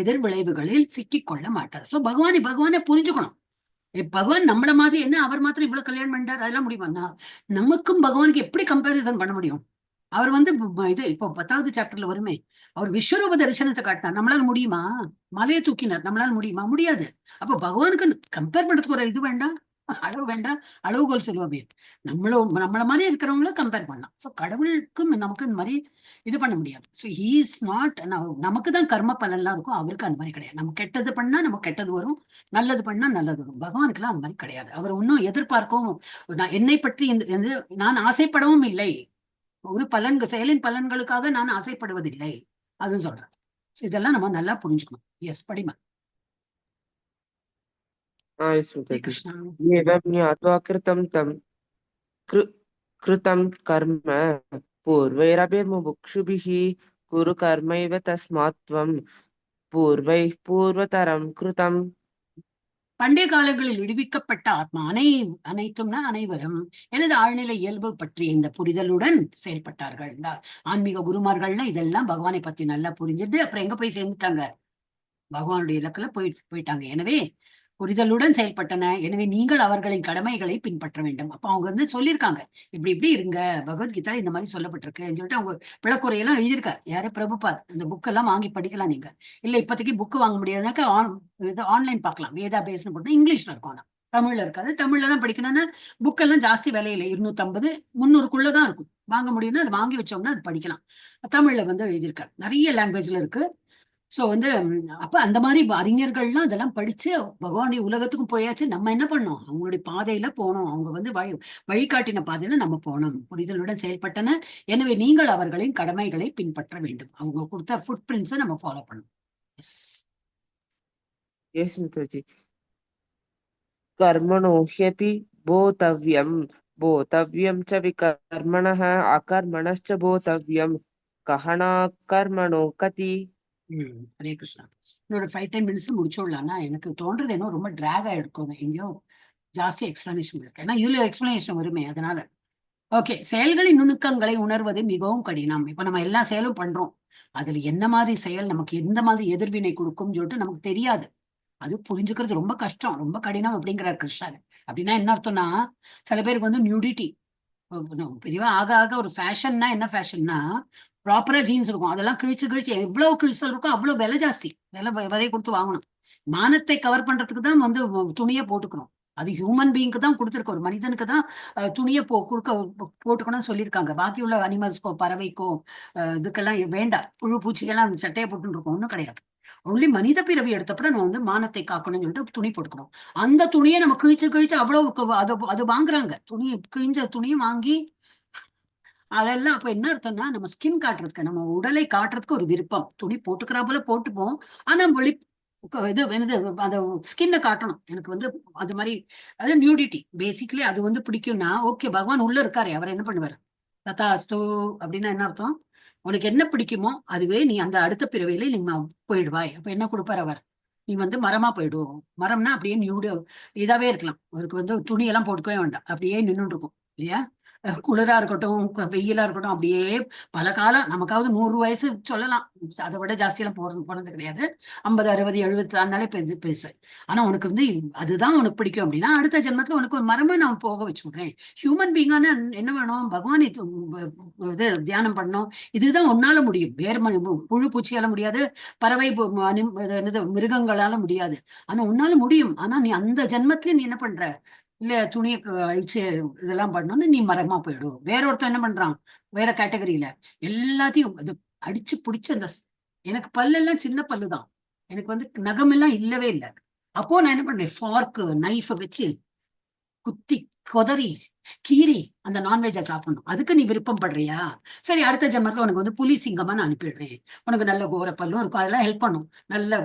எதிர்விளைவுகளில் சிக்கிக் கொள்ள மாட்டார். சோ பகவானை புரிஞ்சுக்கணும். பகவான் நம்மள மாதிரி என்ன, அவர் மாத்திரம் இவ்வளவு கல்யாணம் பண்ணிட்டார், அதெல்லாம் முடியுமா? நமக்கும் பகவானுக்கு எப்படி கம்பேரிசன் பண்ண முடியும்? அவர் வந்து இது இப்போ 10வது சாப்டர்ல வருமே, அவர் விஸ்வரூப தரிசனத்தை காட்டினார், நம்மளால முடியுமா? மலையை தூக்கினார், நம்மளால முடியுமா? முடியாது. அப்ப பகவானுக்கு கம்பேர் பண்றதுக்கு ஒரு இது வேண்டாம், அளவு வேண்டாம், அளவுகோல் சொல்லுவோமே. நம்மள மாதிரி இருக்கிறவங்கள கம்பேர் பண்ணலாம். சோ கடவுளுக்கும் நமக்கு இந்த மாதிரி இது பண்ண முடியாது. சோ ஹீ இஸ் நாட், நமக்கு தான் கர்ம பலன்லாம் இருக்கும், அவருக்கு அந்த மாதிரி கிடையாது. நம்ம கெட்டது பண்ணா நமக்கு கெட்டது வரும், நல்லது பண்ணா நல்லது வரும். பகவானுக்கு எல்லாம் அந்த மாதிரி கிடையாது. அவர் ஒன்னும் எதிர்பார்க்கவும், என்னை பற்றி நான் ஆசைப்படவும் இல்லை, ஒரு செயலின் பலன்களுக்காக நான் ஆசைப்படுவதில்லை, அதுவும் சொல்றேன். இதெல்லாம் நம்ம நல்லா புரிஞ்சுக்கணும். எஸ், படிமா. कृष्णा एवं ज्ञात्वा कृतं कर्म पूर्वैरभिमुमुक्षुभिः कुरु कर्मैव तस्मात् त्वं पूर्वैः पूर्वतरं कृतं. பண்டைய காலங்களில் விடுவிக்கப்பட்ட ஆத்மா அனைத்தும்னா அனைவரும் எனது ஆழ்நிலை இயல்பு பற்றிய இந்த புரிதலுடன் செயல்பட்டார்கள். இந்த ஆன்மீக குருமார்கள்ல இதெல்லாம் பகவானை பத்தி நல்லா புரிஞ்சுட்டு அப்புறம் எங்க போய் சேர்ந்துட்டாங்க? பகவானுடைய இலக்குல போயிட்டாங்க. எனவே புரிதலுடன் செயல்பட்டன. எனவே நீங்கள் அவர்களின் கடமைகளை பின்பற்ற வேண்டும். அப்ப அவங்க வந்து சொல்லியிருக்காங்க, இப்படி இருங்க, பகவத்கீதா இந்த மாதிரி சொல்லப்பட்டிருக்குன்னு சொல்லிட்டு அவங்க விளக்குறையெல்லாம் எழுதியிருக்காரு. யாரு? பிரபுபாத். இந்த புக் எல்லாம் வாங்கி படிக்கலாம் நீங்க. இல்ல இப்போதைக்கு புக் வாங்க முடியாதுனாக்கா ஆன்லைன் பார்க்கலாம். வேதா பேஸ்னு போட்டு இங்கிலீஷ்ல இருக்கும், ஆனா தமிழ்ல இருக்காது. தமிழ்ல தான் படிக்கணும்னா புக் எல்லாம் ஜாஸ்தி விலையில 250 300க்குள்ளதான் இருக்கும். வாங்க முடியும்னா அது வாங்கி வச்சோம்னா அது படிக்கலாம். தமிழ்ல வந்து எழுதியிருக்காரு, நிறைய லாங்குவேஜ்ல இருக்கு. சோ வந்து அப்ப அந்த மாதிரி அறிஞர்கள்லாம் அதெல்லாம் படிச்சு பகவானுடைய உலகத்துக்கும் போயாச்சு. நம்ம என்ன பண்ணோம்? அவங்களுடைய பாதையில போனோம். அவங்க வந்து வழிகாட்டின பாதையில நம்ம போனோம். புரிதலுடன் செயல்பட்டன. எனவே நீங்கள் அவர்களின் கடமைகளை பின்பற்ற வேண்டும். அவங்க கொடுத்த ஃபுட் பிரிண்ட்ஸை நம்ம ஃபாலோ பண்ணணும். यस मित्रजी. कर्मणो ह्यपि बोतव्यं च विकर्मणः अकर्मणश्च बोतव्यं कहना कर्मणो कति. ஹரே கிருஷ்ணா. இன்னொரு 5-10 மினிட்ஸ் முடிச்சுடலாம்னா எனக்கு தோன்றது என்ன, ரொம்ப டிராக் ஆயிருக்கும், எங்கேயோ ஜாஸ்தி எக்ஸ்பிளனேஷன் இருக்கு. ஏன்னா இதுல எக்ஸ்பிளனேஷன் வருமே, அதனால ஓகே. செயல்களின் நுணுக்கங்களை உணர்வது மிகவும் கடினம். இப்ப நம்ம எல்லா செயலும் பண்றோம், அதுல என்ன மாதிரி செயல் நமக்கு எந்த மாதிரி எதிர்வினை கொடுக்கும் சொல்லிட்டு நமக்கு தெரியாது. அது புரிஞ்சுக்கிறது ரொம்ப கஷ்டம், ரொம்ப கடினம் அப்படிங்கிறார் கிருஷ்ணர். அப்படின்னா என்ன அர்த்தம்னா, சில பேருக்கு வந்து நியூடிட்டி பெரியவா ஆக ஆக ஒரு ஃபேஷன்னா, என்ன ஃபேஷன்னா ப்ராப்பரா ஜீன்ஸ் இருக்கும், அதெல்லாம் கிழிச்சு எவ்வளவு கிழிச்சல் இருக்கும் அவ்வளவு விலை ஜாஸ்தி, விலை கொடுத்து வாங்கணும். மானத்தை கவர் பண்றதுக்கு தான் வந்து துணியை போட்டுக்கணும். அது ஹியூமன் பீயிங்க்கு தான் கொடுத்துருக்க, ஒரு மனிதனுக்கு தான் துணியை போட்டுக்கணும்னு சொல்லியிருக்காங்க. பாக்கி உள்ள அனிமல்ஸ்க்கோ பறவைக்கோ இதுக்கெல்லாம் வேண்டாம். புழு பூச்சிக்கெல்லாம் சட்டையை போட்டுன்னு இருக்கும், ஒன்றும் கிடையாது. ஒன்லி மனித பிறவி எடுத்தப்பறம் நம்ம வந்து மானத்தை காக்கணும்னு சொல்லிட்டு துணி போட்டுக்கணும். அந்த துணியை நம்ம கிழிச்சு அவ்வளவு அது வாங்குறாங்க. கிழிஞ்ச துணியை வாங்கி அதெல்லாம் அப்ப என்ன அர்த்தம்னா, நம்ம ஸ்கின் காட்டுறதுக்கு, நம்ம உடலை காட்டுறதுக்கு ஒரு விருப்பம். துணி போட்டுக்கிறா போல போட்டுப்போம், ஆனா இது அந்த ஸ்கின்னை காட்டணும். எனக்கு வந்து அது மாதிரி அது நியூடிட்டி பேசிக்கலி அது வந்து பிடிக்கும்னா ஓகே, பகவான் உள்ள இருக்காரு, அவர் என்ன பண்ணுவார்? ததாஸ்து அப்படின்னா என்ன அர்த்தம்? உனக்கு என்ன பிடிக்குமோ அதுவே நீ அந்த அடுத்த பிறவியில நீ போயிடுவாய். அப்ப என்ன கொடுப்பார் அவர்? நீ வந்து மரமா போயிடும். மரம்னா அப்படியே நியூடு இதாவே இருக்கலாம். அதுக்கு வந்து துணி எல்லாம் போட்டுக்கவே வேண்டாம், அப்படியே நின்னுட்டு இருக்கும் இல்லையா? குளிரா இருக்கட்டும், வெயிலா இருக்கட்டும், அப்படியே பல காலம். நமக்காவது 100 வயசு சொல்லலாம், அதை விட ஜாஸ்தியெல்லாம் போனது கிடையாது. 50, 60, 70 தாண்டாலே பெருசு. ஆனா உனக்கு வந்து அதுதான் உனக்கு பிடிக்கும் அப்படின்னா, அடுத்த ஜென்மத்துல உனக்கு ஒரு மரமா நான் போக வச்சு விடுறேன். ஹியூமன் பீங்கான என்ன வேணும்? பகவானை இது தியானம் பண்ணணும். இதுதான் உன்னால முடியும். புழு பூச்சியால முடியாது, பறவை என்னது மிருகங்களால முடியாது. ஆனா உன்னால முடியும். ஆனா நீ அந்த ஜென்மத்திலே நீ என்ன பண்ற? இல்ல துணியை அழிச்சு இதெல்லாம் பண்ணணும்னு நீ மரமா போயிடும். வேற ஒருத்தன் என்ன பண்றான் வேற கேட்டகரியில, எல்லாத்தையும் இது அடிச்சு பிடிச்சு அந்த எனக்கு பல்லெல்லாம் சின்ன பல்லுதான், எனக்கு வந்து நகமெல்லாம் இல்லவே இல்லை. அப்போ நான் என்ன பண்றேன்? ஃபார்க்கு நைஃபை வச்சு குத்தி கொதறி கீரி அந்த நான்வெஜ்ஜை சாப்பிடணும். அதுக்கு நீ விருப்பம் படுறியா? சரி, அடுத்த ஜென்மத்துல உனக்கு வந்து புலி சிங்கமா நான் அனுப்பிடுறேன். உனக்கு நல்ல கோரப்பல்லும் இருக்கும், அதெல்லாம் ஹெல்ப் பண்ணும். நல்ல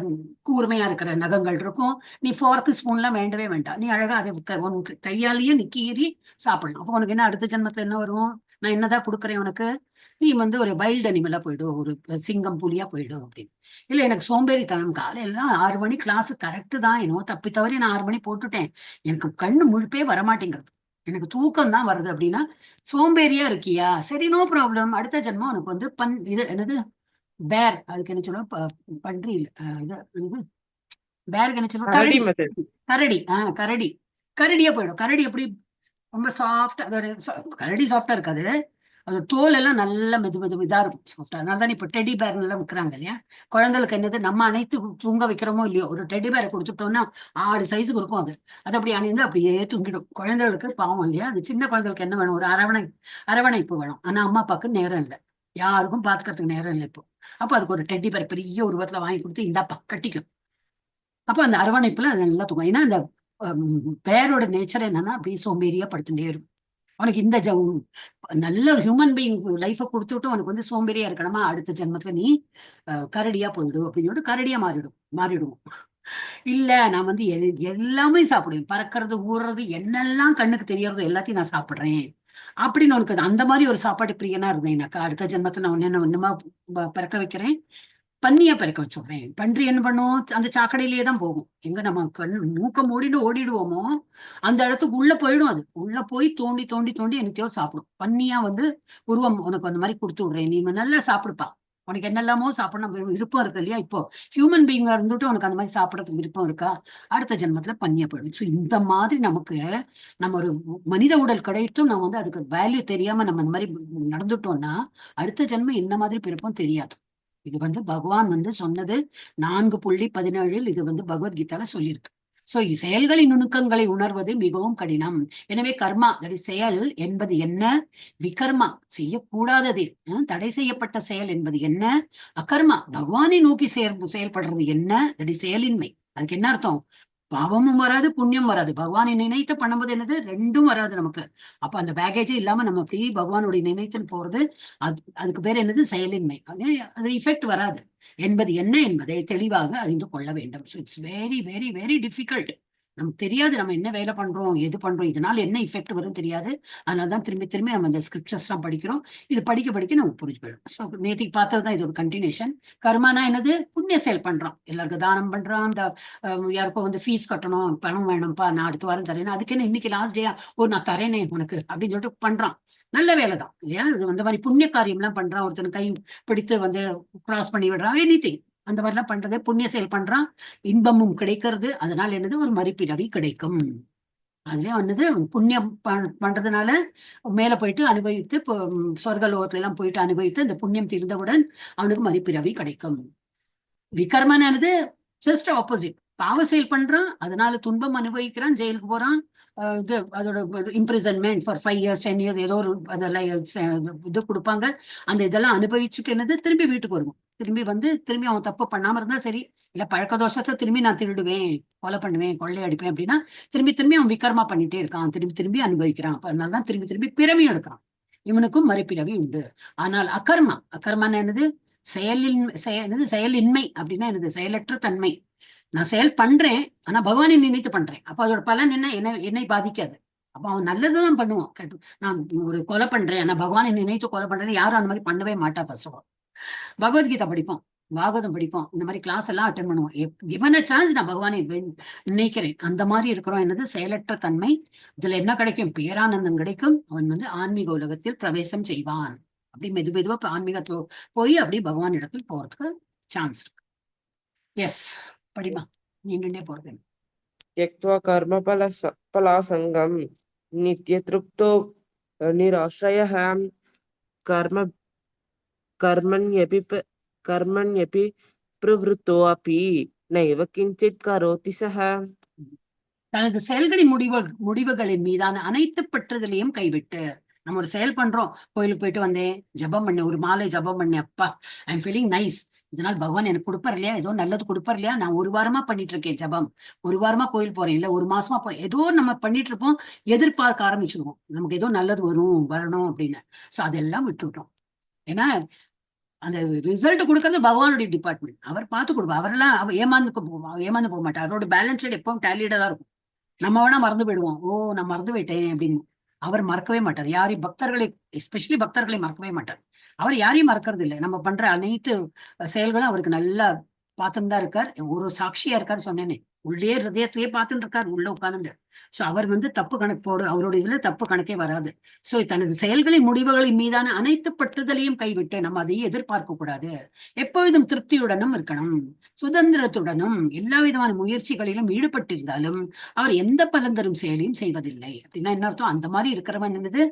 கூர்மையா இருக்கிற நகங்கள் இருக்கும். நீ ஃபார்க்கு ஸ்பூன்லாம் வேண்டவே வேண்டாம். நீ அழகா அதை உனக்கு கையாலேயே நீ கீறி சாப்பிடணும். அப்போ உனக்கு என்ன அடுத்த ஜென்மத்துல என்ன வரும்? நான் என்னதான் கொடுக்குறேன் உனக்கு? நீ வந்து ஒரு வைல்டு அனிமலா போயிடும், ஒரு சிங்கம் புலியா போயிடும் அப்படின்னு. இல்ல எனக்கு சோம்பேறித்தனம், காலையெல்லாம் 6 மணி கிளாஸ் கரெக்டு தான், என்னவோ தப்பி தவறி நான் 6 மணி போட்டுட்டேன், எனக்கு கண்ணு முழுப்பே வரமாட்டேங்கிறது, எனக்கு தூக்கம் தான் வருது அப்படின்னா சோம்பேறியா இருக்கியா? சரி, நோ ப்ராப்ளம். அடுத்த ஜென்மம் உனக்கு வந்து இது என்னது பேர், அதுக்கு என்ன சொல்லுவோம்? பன்றி இல்ல, இது என்னது பேருக்கு என்ன சொல்லுவோம்? கரடி கரடி. மெத்தட். கரடி. கரடி. கரடியா போயிடும். கரடி எப்படி? ரொம்ப சாஃப்ட். அதோட கரடி சாஃப்டா இருக்காது, அது தோல் எல்லாம் நல்ல மெது இதா இருக்கும், சாஃப்டா. அதனாலதான் இப்ப டெடி பேர் எல்லாம் விற்கிறாங்க இல்லையா? குழந்தைகளுக்கு என்னது, நம்ம அனைத்து தூங்க வைக்கிறோமோ இல்லையோ, ஒரு டெடி பேரை கொடுத்துட்டோம்னா 6 சைஸுக்கு இருக்கும். அது அப்படி அணிந்து அப்படியே தூங்கிடும். குழந்தைகளுக்கு பாவம் இல்லையா? அது சின்ன குழந்தைகளுக்கு என்ன வேணும்? ஒரு அரவணைப்பு வேணும். ஆனா அம்மா அப்பாவுக்கு நேரம் இல்லை, யாருக்கும் பாத்துக்கிறதுக்கு நேரம் இல்லை இப்போ. அப்ப அதுக்கு ஒரு டெடி பேர் பெரிய உருவத்துல வாங்கி கொடுத்து இந்தாப்பா கட்டிக்கும். அப்ப அந்த அரவணைப்புல அது நல்லா தூங்கும். ஏன்னா அந்த பேரோட நேச்சர் என்னன்னா அப்படியே சோம்பேறியா படுத்துட்டே இருக்கும். அவனுக்கு இந்த நல்ல ஒரு ஹியூமன் பீயிங் லைஃபை கொடுத்துட்டு உனக்கு வந்து சோம்பேறியா இருக்கணுமா? அடுத்த ஜென்மத்துல நீ கரடியா போயிடும் அப்படின்னு சொல்லிட்டு கரடியா மாறிடுவோம். இல்ல, நான் வந்து எல்லாமே சாப்பிடுவேன், பறக்கிறது ஊறுறது என்னெல்லாம் கண்ணுக்கு தெரியறதோ எல்லாத்தையும் நான் சாப்பிடுறேன் அப்படின்னு உனக்கு அந்த மாதிரி ஒரு சாப்பாடு பிரியனா இருந்தேன்னாக்கா, அடுத்த ஜென்மத்துல நான் ஒண்ணுமா பிறக்க வைக்கிறேன், பன்னியா பிறக்க வச்சுடுறேன். பன்றி என்ன பண்ணும்? அந்த சாக்கடையிலேயே தான் போகும். எங்க நம்ம மூக்க மூடிட்டு ஓடிடுவோமோ அந்த இடத்துக்கு உள்ள போயிடும். அது உள்ள போய் தோண்டி தோண்டி தோண்டி என்னத்தையோ சாப்பிடும். பன்னியா வந்து உருவம் உனக்கு அந்த மாதிரி கொடுத்து விடுறேன், நீ நல்லா சாப்பிடுப்பா. உனக்கு என்னெல்லாமோ சாப்பிடணும் விருப்பம் இருக்கு இல்லையா? இப்போ ஹியூமன் பீயிங்கா இருந்துட்டு உனக்கு அந்த மாதிரி சாப்பிடறதுக்கு விருப்பம் இருக்கா? அடுத்த ஜென்மத்துல பன்னியா போயிடும். ஸோ இந்த மாதிரி நமக்கு நம்ம ஒரு மனித உடல் கிடைத்தும் நம்ம வந்து அதுக்கு வேல்யூ தெரியாம நம்ம இந்த மாதிரி நடந்துட்டோம்னா அடுத்த ஜென்மம் என்ன மாதிரி பிறப்போம் தெரியாது. இது வந்து பகவான் வந்து சொன்னது 4.17 இது வந்து பகவத்கீதால சொல்லியிருக்கு. சோ செயல்களின் நுணுக்கங்களை உணர்வது மிகவும் கடினம். எனவே கர்மா, செயல் என்பது என்ன, விகர்மா செய்யக்கூடாதது, தடை செய்யப்பட்ட செயல் என்பது என்ன, அகர்மா பகவானை நோக்கி செயல்படுறது என்ன, செயலின்மை. அதுக்கு என்ன அர்த்தம்? பாவமும் வராது, புண்ணியம் வராது. பகவானை நினைத்து பண்ணும்போது என்னது? ரெண்டும் வராது நமக்கு. அப்ப அந்த பேகேஜே இல்லாம நம்ம அப்படி பகவானுடைய நினைத்துன்னு போறது, அதுக்கு பேர் என்னது? செயலின்மை. அது இஃபெக்ட் வராது என்பது என்ன என்பதை தெளிவாக அறிந்து கொள்ள வேண்டும். So it's very very very difficult. நமக்கு தெரியாது நம்ம என்ன வேலை பண்றோம், எது பண்றோம், இதனால என்ன இஃபெக்ட் வரும் தெரியாது. அதனாலதான் திரும்பி திரும்பி நம்ம இந்த ஸ்கிரிப்சர்ஸ் எல்லாம் படிக்கிறோம். இது படிக்க படிக்க நமக்கு புரிஞ்சு போயிடும். ஸோ நேத்திக்கு பார்த்ததுதான் இது ஒரு கண்டினியூஷன். கர்மானா என்னது? புண்ணிய செயல் பண்றோம், எல்லாருக்கும் தானம் பண்றோம், அந்த யாருக்கும் வந்து ஃபீஸ் கட்டணும், பணம் வேணும்ப்பா, நான் அடுத்த வாரம் தரேன், அதுக்கு என்ன இன்னைக்கு லாஸ்ட் டேயா, நான் தரேனே உனக்கு அப்படின்னு சொல்லிட்டு பண்றான். நல்ல வேலைதான் இல்லையா? இது வந்து மாதிரி புண்ணிய காரியம் எல்லாம் பண்றான். ஒருத்தன் கை பிடித்து வந்து கிராஸ் பண்ணி விடுறான், எனிதிங் அந்த மாதிரிலாம் பண்றது புண்ணிய செயல் பண்றான். இன்பமும் கிடைக்கிறது, அதனால என்னது? ஒரு மறுபிறவி கிடைக்கும். அதுலயே வந்தது புண்ணியம் பண்றதுனால மேல போயிட்டு அனுபவித்து சொர்க்க லோகத்துல எல்லாம் போயிட்டு அனுபவித்து அந்த புண்ணியம் தீர்ந்தவுடன் அவனுக்கு மறுபிறவி கிடைக்கும். விகர்மனானது ஜஸ்ட் ஆப்போசிட். பாவ செயல் பண்றான், அதனால துன்பம் அனுபவிக்கிறான், ஜெயிலுக்கு போறான், இது அதோட இம்ப்ரிசன்மெண்ட் ஃபார் 5 years 10 years ஏதோ ஒரு இது கொடுப்பாங்க. அந்த இதெல்லாம் அனுபவிச்சுட்டு என்னது? திரும்பி வீட்டுக்கு வருவோம். திரும்பி வந்து திரும்பி அவன் தப்பு பண்ணாம இருந்தா சரி, இல்ல பழக்க தோஷத்தை திரும்பி நான் திருடுவேன், கொலை பண்ணுவேன், கொள்ளை அடிப்பேன் அப்படின்னா திரும்பி திரும்பி அவன் விகர்மா பண்ணிட்டே இருக்கான், திரும்பி திரும்பி அனுபவிக்கிறான். அதனாலதான் திரும்பி திரும்பி பிறவி எடுக்கிறான். இவனுக்கும் மறுபிறவி உண்டு. ஆனால் அகர்மான்னு என்னது? செயலின்மை அப்படின்னா என்னது? செயலற்ற தன்மை. நான் செயல் பண்றேன், ஆனா பகவானை நினைத்து பண்றேன். அப்ப அதோட பலன் என்ன? என்னை பாதிக்காது. அப்ப அவன் நல்லதுதான் பண்ணுவான். நான் ஒரு கொலை பண்றேன், ஆனா பகவானை நினைத்து கொலை பண்றேன்னு யாரும் அந்த மாதிரி பண்ணவே மாட்டா. ஃபர்ஸ்ட் ஆஃப் ஆல் பகவத்கீதா படிப்போம், பாகவதம் படிப்போம், இந்த மாதிரி கிளாஸ் எல்லாம் அட்டன் பண்ணுவோம். கிவன் அ சான்ஸ் நான் பகவானை நினைக்கிறேன். அந்த மாதிரி இருக்கிறோம். என்னது செயலற்ற தன்மை. இதுல என்ன கிடைக்கும்? பேரானந்தம் கிடைக்கும். அவன் வந்து ஆன்மீக உலகத்தில் பிரவேசம் செய்வான். அப்படி மெது மெதுவா ஆன்மீகத்துல போய் அப்படி பகவான் இடத்தில் போறதுக்கு சான்ஸ் இருக்கு. எஸ், படிமா, நீண்டே போறது. त्यक्त्वा कर्मफलासङ्गं नित्यतृप्तो निराश्रयः कर्म कर्मण्यपि प्रवृत्तोऽपि नैव किञ्चित् करोति सः. தனது செயல்களின் முடிவுகளின் மீதான அனைத்து பற்றுதலையும் கைவிட்டு, நம்ம ஒரு செயல் பண்றோம், கோயிலுக்கு போயிட்டு வந்தேன், ஜபம் பண்ணேன், ஒரு மாலை ஜபம் பண்ணேன், அப்பா ஐ எம் ஃபீலிங் நைஸ், இதனால் பகவான் எனக்கு கொடுப்பார் இல்லையா, ஏதோ நல்லது கொடுப்பார் இல்லையா, நான் ஒரு வாரமா பண்ணிட்டு இருக்கேன் ஜபம், ஒரு வாரமா கோயில் போறேன், இல்ல ஒரு மாசமா போறேன், ஏதோ நம்ம பண்ணிட்டு இருப்போம், எதிர்பார்க்க ஆரம்பிச்சிருவோம் நமக்கு ஏதோ நல்லது வரணும் அப்படின்னு. சோ அதெல்லாம் விட்டுவிட்டோம். ஏன்னா அந்த ரிசல்ட் கொடுக்கறது பகவானுடைய டிபார்ட்மெண்ட், அவர் பார்த்து கொடுப்பார். அவரெல்லாம் ஏமாந்து போக மாட்டார். அவரோட பேலன்ஸ் ஷீட் எப்பவும் டேலிடா தான் இருக்கும். நம்ம வேணா மறந்து போயிடுவோம், ஓ நான் மறந்து போயிட்டேன் அப்படின்னு. அவர் மறக்கவே மாட்டார். யாரையும் பக்தர்களை, எஸ்பெஷலி பக்தர்களை மறக்கவே மாட்டார். அவர் யாரையும் மறக்கிறது இல்லை. நம்ம பண்ற அனைத்து செயல்களும் அவருக்கு நல்லா பார்த்துன்னு தான் இருக்கார். ஒரு சாட்சியா இருக்காரு சொன்னேனே, உள்ளே ஹிருதயத்திலேயே பார்த்துட்டு இருக்காரு உள்ள உட்கார்ந்து. சோ அவர் வந்து தப்பு கணக்கு அவரோட இதுல தப்பு கணக்கே வராது. சோ தனது செயல்களின் முடிவுகளின் மீதான அனைத்து பற்றுதலையும் கைவிட்டு நம்ம அதையே எதிர்பார்க்க கூடாது. எப்பொழுதும் திருப்தியுடனும் இருக்கணும், சுதந்திரத்துடனும் எல்லா விதமான முயற்சிகளிலும் ஈடுபட்டிருந்தாலும் அவர் எந்த பலன் தரும் செயலையும் செய்வதில்லை. அப்படின்னா என்ன அர்த்தம்? அந்த மாதிரி இருக்கிறவன் என்னது,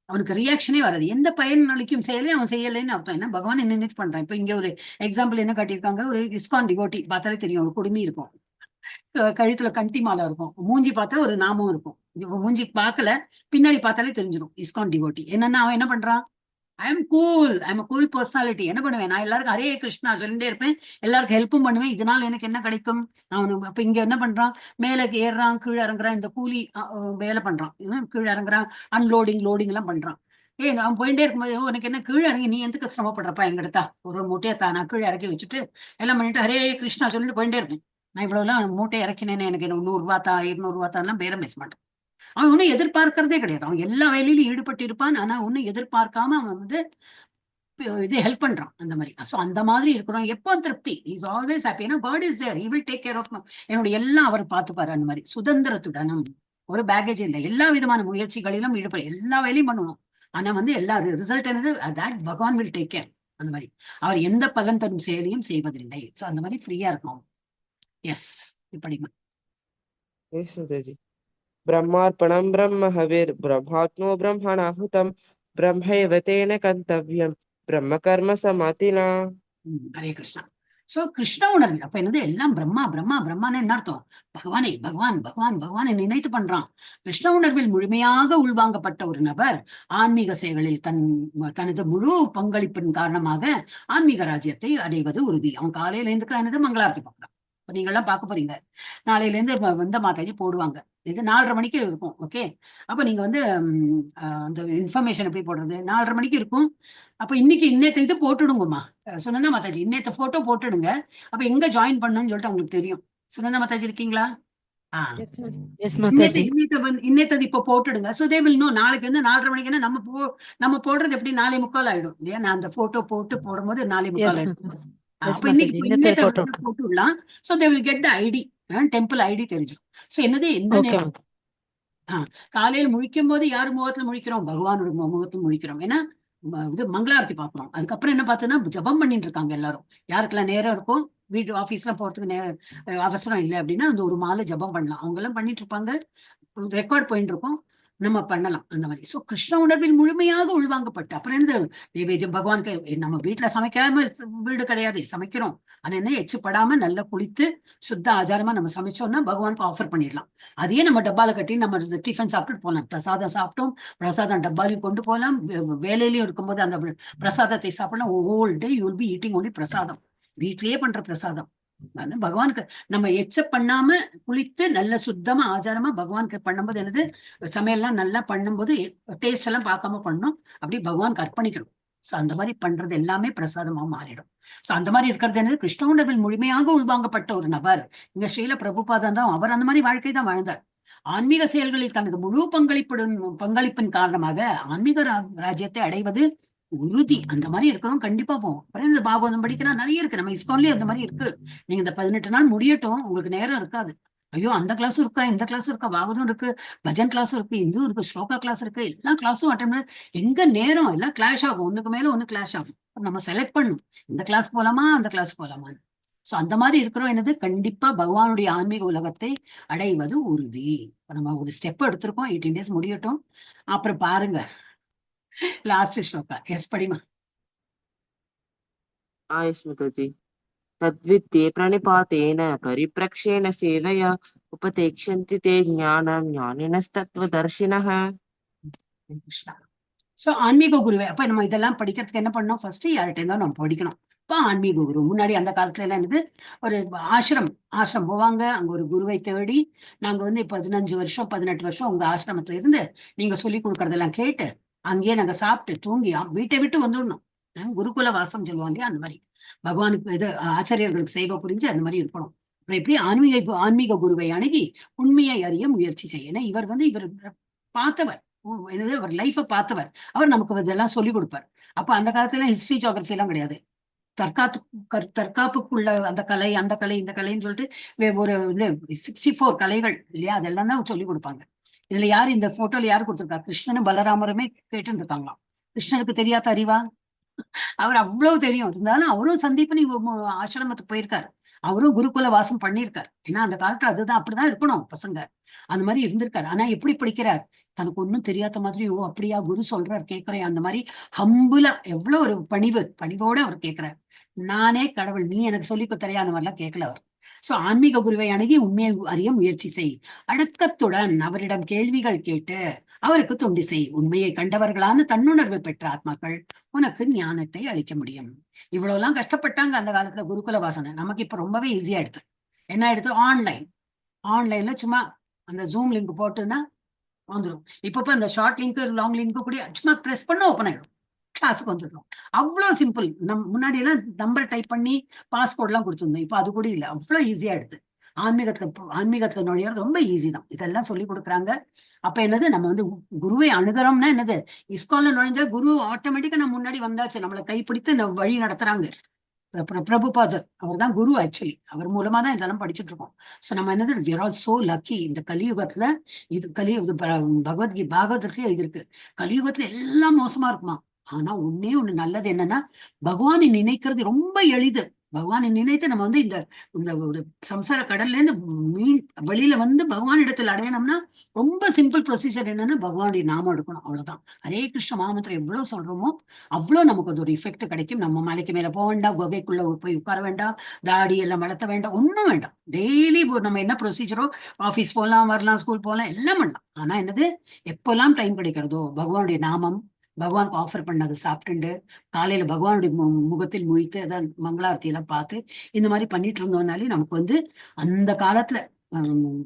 அவனுக்கு ரியாக்ஷனே வராது. எந்த பயன் அளிக்கும் செயலையும் அவன் செய்யலைன்னு அர்த்தம். என்ன பகவான் என்ன நினைச்சு பண்றான். இப்ப இங்க ஒரு எக்ஸாம்பிள் என்ன காட்டியிருக்காங்க, ஒரு இஸ்கான் டிவோட்டி பார்த்தாலே தெரியும், ஒரு குடுமி இருக்கும், கழுத்துல கண்டி மாலை இருக்கும், மூஞ்சி பார்த்தா ஒரு நாமம் இருக்கும். மூஞ்சி பார்க்கல, பின்னாடி பார்த்தாலே தெரிஞ்சிடும் இஸ்கான் டிவோட்டி. என்னன்னா அவன் என்ன பண்றான், ஐ எம் கூல் பர்சனாலிட்டி. என்ன பண்ணுவேன், நான் எல்லாருக்கும் ஹரே கிருஷ்ணா சொல்லிட்டே இருப்பேன், எல்லாருக்கும் ஹெல்ப்பும் பண்ணுவேன், இதனால எனக்கு என்ன கிடைக்கும். அவன் அப்ப இங்க என்ன பண்றான், மேல ஏறுறான், கீழே இறங்குறான், இந்த கூலி வேலை பண்றான், கீழே இறங்குறான், அன்லோடிங் லோடிங் எல்லாம் பண்றான். அவன் போயிட்டே இருக்கும்போது, உனக்கு என்ன கீழே இறங்கி நீ எந்த கஷ்டமாப்படுறப்பா, எங்கடத்தா ஒரு மூட்டையை தான் நான் கீழே இறக்கி வச்சுட்டு எல்லாம் பண்ணிட்டு ஹரே கிருஷ்ணா சொல்லிட்டு போயிட்டே இருப்பேன். நான் இவ்வளவு எல்லாம் மூட்டை இறக்கினேன்னு எனக்கு 100 ரூபா 200 ரூபா எல்லாம் பேரம் பேச மாட்டேன். அவன் ஒன்னும் எதிர்பார்க்கறதே கிடையாது. அவன் எல்லா வேலையிலும் ஈடுபட்டு இருப்பான். ஆனா ஒன்னும் எதிர்பார்க்காம அவன் வந்து இது ஹெல்ப் பண்றான். அந்த மாதிரி. சோ அந்த மாதிரி இருக்கிறோம். எப்போ திருப்தி, இஸ் ஆல்வேஸ் ஹாப்பி. ஏன்னா God is there, he will take care of என்னுடைய எல்லாம் அவர் பார்த்துப்பாரு. அந்த மாதிரி சுதந்திரத்துடனும், ஒரு பேகேஜ் இல்லை, எல்லா விதமான முயற்சிகளிலும் ஈடுபட எல்லா வேலையும் பண்ணுவோம். ஆனா வந்து எல்லா ரிசல்ட் என்னது, தட் பகவான் வில் டேக் கேர். அந்த மாதிரி அவர் எந்த பலன் தரும் செயலையும் செய்வதில்லை. சோ அந்த மாதிரி ஃப்ரீயா இருக்கும். எஸ், இப்படிமா. ब्रह्मार्पणं ब्रह्म हविर्ब्रह्मात्मो ब्रह्मणाहुतं ब्रह्मैव तेन गन्तव्यं ब्रह्म कर्म समाधिना. ஹரே கிருஷ்ணா. சோ கிருஷ்ண உணர்வு அப்ப என்னது, எல்லாம் பிரம்மா பிரம்மா பிரம்மான்னு என்ன அர்த்தம், பகவானே பகவான் பகவான் பகவானை நினைத்து பண்றான். கிருஷ்ண உணர்வில் முழுமையாக உள்வாங்கப்பட்ட ஒரு நபர் ஆன்மீக செயல்களில் தனது முழு பங்களிப்பின் காரணமாக ஆன்மீக ராஜ்யத்தை அடைவது உறுதி. அவன் காலையில இருந்து மங்களாரத்தி பார்க்கறான். இப்ப நீங்க எல்லாம் பார்க்க போறீங்க, நாளையில இருந்து வந்த மாதாஜி போடுவாங்க, இது 4:30 மணிக்கு இருக்கும். ஓகே, அப்ப நீங்க வந்து அந்த இன்ஃபர்மேஷன் எப்படி போடுறது, 4:30 மணிக்கு இருக்கும். அப்ப இன்னைக்கு இது போட்டுடுங்கம்மா, சுனந்தா மாதாஜி இன்னைத்த போட்டோ போட்டுடுங்க. அப்ப எங்க ஜாயின் பண்ணணும்னு சொல்லிட்டு அவங்களுக்கு தெரியும். சுனந்தா மாதாஜி இருக்கீங்களா? இன்னைத்தது இப்ப போட்டுடுங்க. So they will know. நாளைக்கு வந்து 4:30 மணிக்குன்னா நம்ம போடுறது எப்படி 4:45 ஆயிடும் இல்லையா. நான் அந்த போட்டோ போடும்போது 4:45 ஆயிடும். அப்ப இன்னைக்கு போட்டுடலாம். So they will get the ID, temple ID தெரிஞ்சிடும். சோ என்னது, எந்த நேரம் காலையில முழிக்கும் போது யாரு முகத்துல முழிக்கிறோம், பகவானோட முகத்துல முழிக்கிறோம். ஏன்னா இது மங்களாரத்தி பாக்குறோம். அதுக்கப்புறம் என்ன பார்த்தோம்னா ஜபம் பண்ணிட்டு இருக்காங்க எல்லாரும். யாருக்கெல்லாம் நேரம் இருக்கும், வீட்டு ஆபீஸ்ல போறதுக்கு அவசரம் இல்லை அப்படின்னா அந்த ஒரு மாலை ஜபம் பண்ணலாம். அவங்க எல்லாம் பண்ணிட்டு இருப்பாங்க, ரெக்கார்ட் போயிட்டு இருக்கும், நம்ம பண்ணலாம் அந்த மாதிரி. சோ கிருஷ்ண உணர்வில் முழுமையாக உள்வாங்கப்பட்டு அப்புறம் என்ன நைவேத்தியம் பகவானுக்கு. நம்ம வீட்டுல சமைக்காம வீடு கிடையாது, சமைக்கிறோம். ஆனா என்ன, எச்சுப்படாம நல்லா குளித்து சுத்த ஆச்சாரமா நம்ம சமைச்சோம்னா பகவானுக்கு ஆஃபர் பண்ணிடலாம். அதையே நம்ம டப்பால கட்டி நம்ம டிஃபன் சாப்பிட்டுட்டு போகலாம். பிரசாதம் சாப்பிட்டோம், பிரசாதம் டப்பாலையும் கொண்டு போகலாம். வேலையிலயும் இருக்கும்போது அந்த பிரசாதத்தை சாப்பிடலாம். Whole day you will be eating only பிரசாதம், வீட்லயே பண்ற பிரசாதம். பகவானுக்கு நம்ம எச்ச பண்ணாம குளித்து நல்ல சுத்தமா ஆச்சாரமா பகவானுக்கு பண்ணும்போது என்னது, சமையல்லாம் நல்லா பண்ணும்போது டேஸ்ட் எல்லாம் பார்க்காம பண்ணணும், அப்படி பகவானுக்கு அர்ப்பணிக்கணும். சோ அந்த மாதிரி பண்றது எல்லாமே பிரசாதமா மாறிடும். சோ அந்த மாதிரி இருக்கிறது என்னது, கிருஷ்ண உணர்வில் முழுமையாக உள்வாங்கப்பட்ட ஒரு நபர். இங்க ஸ்ரீல பிரபுபாதம் தான், அவர் அந்த மாதிரி வாழ்க்கை தான் வாழ்ந்தார். ஆன்மீக செயல்களில் தனது முழு பங்களிப்பின் காரணமாக ஆன்மீக ராஜ்யத்தை அடைவது உறுதி அந்த மாதிரி இருக்கணும், கண்டிப்பா போவோம். அப்புறம் இந்த பாகவதம் படிக்கலாம் நிறைய இருக்கு, நம்ம இஸ்கான்லயே அந்த மாதிரி இருக்கு. நீங்க இந்த 18 நாள் முடியட்டும், உங்களுக்கு நேரம் இருக்காது. ஐயோ அந்த கிளாஸ் இருக்கா, இந்த கிளாஸ் இருக்கா, பாகவதம் இருக்கு, பஜன் கிளாஸ் இருக்கு, இந்து இருக்கு, ஸ்லோகா கிளாஸ் இருக்கு, எல்லா கிளாஸும் அட்டன் எங்க நேரம் எல்லாம் கிளாஷ் ஆகும், ஒண்ணுக்கு மேல ஒண்ணு கிளாஷ் ஆகும். நம்ம செலக்ட் பண்ணும் இந்த கிளாஸ் போலாமா அந்த கிளாஸ் போலாமா. சோ அந்த மாதிரி இருக்கிறோம் என்னது, கண்டிப்பா பகவானுடைய ஆன்மீக உலகத்தை அடைவது உறுதி. நம்ம ஒரு ஸ்டெப் எடுத்திருக்கோம், 18 days முடியட்டும், அப்புறம் பாருங்க லாஸ்ட் ஸ்லோகா. எஸ் படிமா. स्मृतजी तद्वित्ते प्रणिपातेन परिप्रक्षेण सेवया उपतेक्ष्यन्ति ते ज्ञानं ज्ञानिनस्तत्त्वदर्शिनः. கிருஷ்ணா. சோ ஆன்மீக குருவை அப்ப நம்ம இதெல்லாம் படிக்கிறதுக்கு என்ன பண்ணணும், ஃபர்ஸ்ட் யார்கிட்ட தான் நம்ம படிக்கணும். இப்ப ஆன்மீக குரு முன்னாடி அந்த காலத்துல எல்லாம் என்னது, ஒரு ஆசிரம் போவாங்க, அங்க ஒரு குருவை தேடி நாங்க வந்து 15 வருஷம் 18 வருஷம் உங்க ஆசிரமத்துல இருந்து நீங்க சொல்லி கொடுக்கறதெல்லாம் கேட்டு அங்கேயே நாங்க சாப்பிட்டு தூங்கி வீட்டை விட்டு வந்துடணும். குருகுல வாசம் சொல்லுவாங்க அந்த மாதிரி, பகவானுக்கு இது ஆச்சாரியர்களுக்கு சேவை புரிஞ்சு அந்த மாதிரி இருக்கணும். அப்புறம் எப்படி ஆன்மீக குருவை அணுகி உண்மையை அறிய முயற்சி செய்யணும். இவர் வந்து இவர் பார்த்தவர், என்னது அவர் லைஃப பார்த்தவர், அவர் நமக்கு இதெல்லாம் சொல்லி கொடுப்பார். அப்ப அந்த காலத்துல ஹிஸ்டரி ஜியோகிரபி எல்லாம் கிடையாது. தற்காப்புக்குள்ள அந்த கலை இந்த கலைன்னு சொல்லிட்டு ஒரு 64 கலைகள் இல்லையா, அதெல்லாம் தான் சொல்லி கொடுப்பாங்க. இதுல யாரு இந்த போட்டோல யாரு கொடுத்திருக்கா, கிருஷ்ணனும் பலராமருமே கேட்டு இருக்காங்களாம். கிருஷ்ணனுக்கு தெரியாத அறிவா, அவர் அவ்வளவு தெரியும், இருந்தாலும் அவரும் சந்தீபனி ஆசிரமத்துக்கு போயிருக்காரு, அவரும் குருகுல வாசம் பண்ணியிருக்காரு. ஏன்னா அந்த காலத்துல அதுதான், அப்படிதான் இருக்கணும் பசங்க, அந்த மாதிரி இருந்திருக்காரு. ஆனா எப்படி படிக்கிறார், தனக்கு ஒண்ணும் தெரியாத மாதிரி, ஓ அப்படியா குரு சொல்றார் கேட்கிறேன், அந்த மாதிரி ஹம்புல எவ்வளவு ஒரு பணிவோட அவர் கேட்கிறார். நானே கடவுள், நீ எனக்கு சொல்லி கொடுத்தறியா, அந்த மாதிரிலாம் கேட்கல அவர். சோ ஆன்மீக குருவை அணுகி உண்மையை அறிய முயற்சி செய், அடக்கத்துடன் அவரிடம் கேள்விகள் கேட்டு அவருக்கு தொண்டு செய். உண்மையை கண்டவர்களான தன்னுணர்வு பெற்ற ஆத்மாக்கள் உனக்கு ஞானத்தை அளிக்க முடியும். இவ்வளவு எல்லாம் கஷ்டப்பட்டாங்க அந்த காலத்துல குருகுல வாசனை. நமக்கு இப்ப ரொம்பவே ஈஸியா எடுத்து என்ன எடுத்து, ஆன்லைன்ல சும்மா அந்த ஜூம் லிங்க் போட்டுன்னா வந்துடும். இப்ப அந்த ஷார்ட் லிங்க் லாங் லிங்க் கூட சும்மா பிரஸ் பண்ண ஓப்பன் ஆயிடும், கிளாஸுக்கு வந்துடும். அவ்வளவு சிம்பிள். முன்னாடி எல்லாம் நம்பர் டைப் பண்ணி பாஸ்போர்ட் எல்லாம் கொடுத்துருந்தோம், இப்ப அது கூட இல்லை, அவ்வளவு ஈஸியா எடுத்து ஆன்மீகத்துல நுழையிறது ரொம்ப ஈஸி தான். இதெல்லாம் சொல்லி கொடுக்குறாங்க. அப்ப என்னது, நம்ம வந்து குருவை அணுகிறோம்னா என்னது, இஸ்கான்ல நுழைஞ்சா குரு ஆட்டோமேட்டிக்கா நம்ம முன்னாடி வந்தாச்சு, நம்மளை கைப்பிடித்து வழி நடத்துறாங்க. பிரபுபாதர் அவர் தான் குரு, ஆக்சுவலி அவர் மூலமா தான் இதெல்லாம் படிச்சுட்டு இருக்கோம். சோ நம்ம என்னது, we are all so lucky. இந்த கலியுகத்துல இது பாகவதற்கு எழுதியிருக்கு, கலியுகத்துல எல்லாம் மோசமா இருக்குமா, ஆனா ஒண்ணே ஒண்ணு நல்லது என்னன்னா, பகவானை நினைக்கிறது ரொம்ப எளிது. பகவானை நினைத்து நம்ம வந்து இந்த ஒரு சம்சார கடல்ல இருந்து வெளியில வந்து பகவான் இடத்துல அடையணும்னா ரொம்ப சிம்பிள் ப்ரொசீஜர். என்னன்னா பகவானுடைய நாமம் எடுக்கணும், அவ்வளவுதான். ஹரே கிருஷ்ண மகாமந்திரம் எவ்வளவு சொல்றோமோ அவ்வளவு நமக்கு அது ஒரு எஃபெக்ட் கிடைக்கும். நம்ம மலைக்கு மேல போக வேண்டாம், குகைக்குள்ள போய் உட்கார வேண்டாம், தாடி எல்லாம் வளர்த்த வேண்டாம், ஒண்ணும் வேண்டாம். டெய்லி நம்ம என்ன ப்ரொசீஜரோ, ஆபீஸ் போகலாம், வரலாம், ஸ்கூல் போகலாம், எல்லாம் பண்ணலாம். ஆனா என்னது, எப்பெல்லாம் டைம் கிடைக்கிறதோ பகவானுடைய நாமம், பகவானுக்கு ஆஃபர் பண்ணது சாப்பிட்டுண்டு காலையில பகவானுடைய முகத்தில் முழித்து அதான் மங்களாரத்தி எல்லாம் பார்த்து இந்த மாதிரி பண்ணிட்டு இருந்தோம்னாலே நமக்கு வந்து அந்த காலத்துல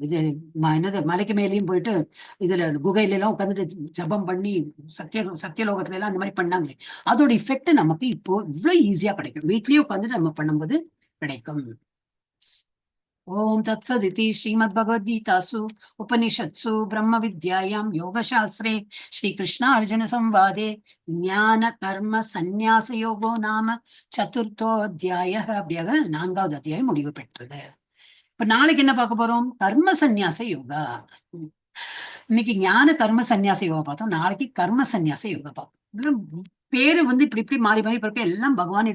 இது என்னது மலைக்கு மேலேயும் போயிட்டு இதுல குகையில எல்லாம் உட்காந்துட்டு ஜபம் பண்ணி சத்தியலோகத்துல எல்லாம் அந்த மாதிரி பண்ணாங்களே, அதோட இஃபெக்ட் நமக்கு இப்போ இவ்வளவு ஈஸியா கிடைக்கும், வீட்லயே உட்காந்துட்டு நம்ம பண்ணும்போது கிடைக்கும். ஓம் தத்சதிதி ஸ்ரீமத்பகவத்கீதாசு உபனிஷத்சு பிரம்ம வித்யாயாம் யோகசாஸ்திரே ஸ்ரீ கிருஷ்ண அர்ஜுன சம்வாதே ஞான கர்ம சந்நியாச யோகோ நாம சதுர்த்தோ அத்தியாய. அப்படியாக 4வது அத்தியாயம் முடிவு பெற்றது. இப்ப நாளைக்கு என்ன பார்க்க போறோம், கர்ம சந்நியாச யோகா. இன்னைக்கு ஞான கர்ம சந்நியாச யோகா பார்த்தோம், நாளைக்கு கர்ம சந்நியாச யோகா பார்த்தோம். பேரு வந்து இப்படி மாறி இருக்க, எல்லாம் பகவான்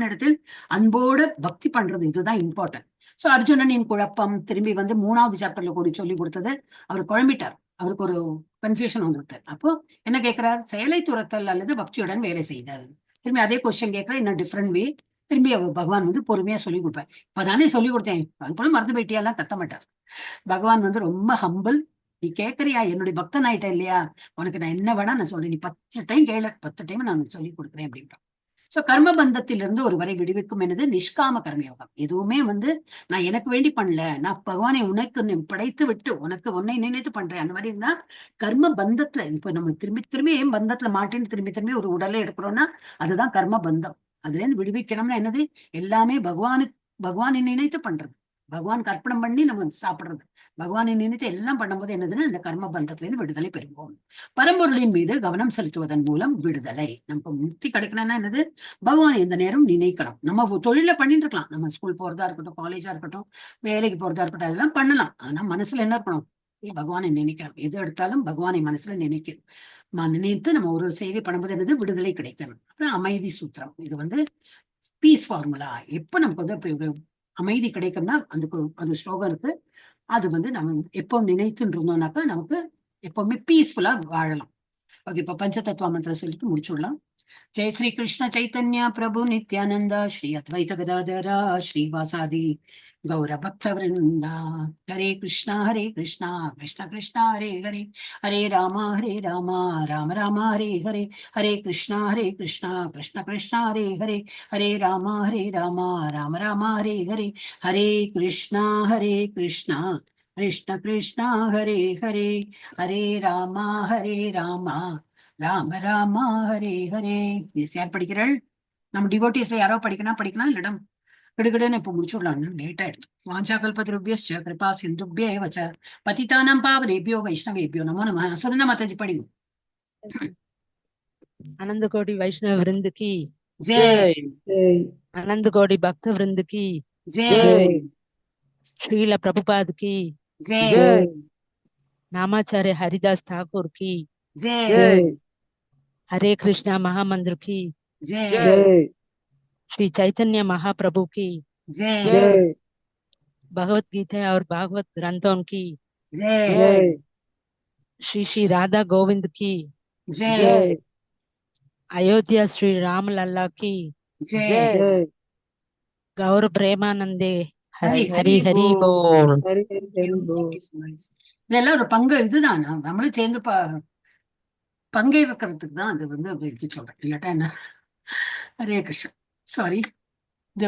இடத்தில் அன்போட பக்தி பண்றது, இதுதான் இம்பார்ட்டன்ட். சோ அர்ஜுனனின் குழப்பம் திரும்பி வந்து 3வது சாப்டர்ல கூட சொல்லி கொடுத்தது, அவர் குழம்பிட்டார், அவருக்கு ஒரு கன்ஃபியூஷன் வந்துருது. அப்போ என்ன கேட்கிறார், செயலை துரத்தல் அல்லது பக்தியுடன் வேலை செய்தல். திரும்பி அதே கொஸ்டின் கேட்கிற இன்னும் டிஃப்ரெண்ட் வே. திரும்பி அவர் பகவான் வந்து பொறுமையா சொல்லி கொடுப்பார். இப்பதானே சொல்லி கொடுத்தேன், அது போல மறந்து போயிட்டியெல்லாம் கத்த மாட்டார். பகவான் வந்து ரொம்ப ஹம்பிள். நீ கேட்கறியா, என்னுடைய பக்தன் ஆயிட்ட இல்லையா, உனக்கு நான் என்ன வேணா நான் சொல்றேன், நீ 10 டைம் கேளு, 10 டைம் நான் சொல்லி கொடுக்குறேன் அப்படின்றான். சோ கர்ம பந்தத்திலிருந்து ஒருவரை விடுவிக்கும் என்னது நிஷ்காம கர்மயோகம். எதுவுமே வந்து நான் எனக்கு வேண்டி பண்ணல, நான் பகவானை உனக்கு படைத்து விட்டு உன்னை நினைத்து பண்றேன், அந்த மாதிரி இருந்தா கர்ம பந்தத்துல. இப்ப நம்ம திரும்பி ஏன் பந்தத்துல மாட்டின்னு திரும்பி ஒரு உடலை எடுக்கிறோம்னா அதுதான் கர்ம பந்தம். அதுல இருந்து விடுவிக்கணும்னா என்னது, எல்லாமே பகவானை நினைத்து பண்றது, பகவானுக்கு அர்ப்பணம் பண்ணி நம்ம சாப்பிடுறது. பகவானை நினைத்து எல்லாம் பண்ணும்போது என்னதுன்னா இந்த கர்ம பந்தத்துல இருந்து விடுதலை பெறுவோம். பரம்பொருளின் மீது கவனம் செலுத்துவதன் மூலம் விடுதலை. நமக்கு முக்தி கிடைக்கணும்னா என்னது, பகவான் எந்த நேரம் நினைக்கணும். நம்ம தொழில பண்ணிட்டு இருக்கலாம், நம்ம ஸ்கூல் போறதா இருக்கட்டும், காலேஜா இருக்கட்டும், வேலைக்கு போறதா இருக்கட்டும், அதெல்லாம் பண்ணலாம். ஆனா மனசுல என்ன இருக்கணும், பகவானை நினைக்கணும். எது எடுத்தாலும் பகவானை மனசுல நினைக்கணும். நினைத்து நம்ம ஒரு செய்தி பண்ணும்போது என்னது, விடுதலை கிடைக்கணும். அப்புறம் அமைதி சூத்திரம், இது வந்து பீஸ் ஃபார்முலா. எப்ப நமக்கு வந்து ஒரு அமைதி கிடைக்கும்னா அந்த ஸ்லோகம் இருக்கு, அது வந்து நம்ம எப்போ நினைத்துட்டு இருந்தோம்னாக்கா நமக்கு எப்பவுமே பீஸ்ஃபுல்லா வாழலாம். ஓகே, இப்ப பஞ்சதத்துவ மந்திரம் சொல்லிட்டு முடிச்சுடலாம். जय श्री कृष्ण चैतन्य प्रभु नित्यानंद श्री अद्वैत गदाधरा श्रीवासादि गौर भक्त वृंदा। हरे कृष्णा कृष्णा कृष्णा हरे हरे, हरे राम राम राम हरे हरे, हरे कृष्णा कृष्णा कृष्णा हरे हरे, हरे राम राम राम हरे हरे, हरे कृष्णा कृष्णा कृष्णा हरे हरे, हरे राम ராம ராமா ஹரே ஹரே. யார் படிக்கிறாள்? நம்ம டிவோட்டிஸ்ல யாரோ படிக்கலாம், இல்லடம் கிடுகிடுன்னு இப்ப முடிச்சுடலாம், லேட் ஆயிடுச்சு. வாஞ்சாகல்பத்ருபியஸ்ச கிருபா சிந்துப்ய ஏவ ச பதிதானாம் பாவனேபியோ வைஷ்ணவேபியோ நமோ நமः. சுனந்தா மாதாஜி படிங்க. अनंत कोटि वैष्णव वृंद की ஜெய் अनंत कोटि भक्त वृंद की ஜெய் श्रील प्रभुपाद की ஜெய் नामाचार्य हरिदास ठाकुर की ஜெய் हरे कृष्णा महामंत्र की ஜெய் श्री चैतन्य महाप्रभु की ஜெய் भगवत गीता और भागवत ग्रंथों की ஜெய் श्री श्री राधा गोविंद की ஜெய் अयोध्या श्री राम लल्ला की ஜெய் गौर प्रेमानंदे ஹரி हरि हरि बोल। இதெல்லாம் ஒரு பங்கு இதுதான், நம்மளும் சேர்ந்து பங்கேற்கிறதுக்கு தான் அது வந்து இது சொல்றேன், இல்லாட்டா என்ன. ஹரே கிருஷ்ணன். சாரி, இந்த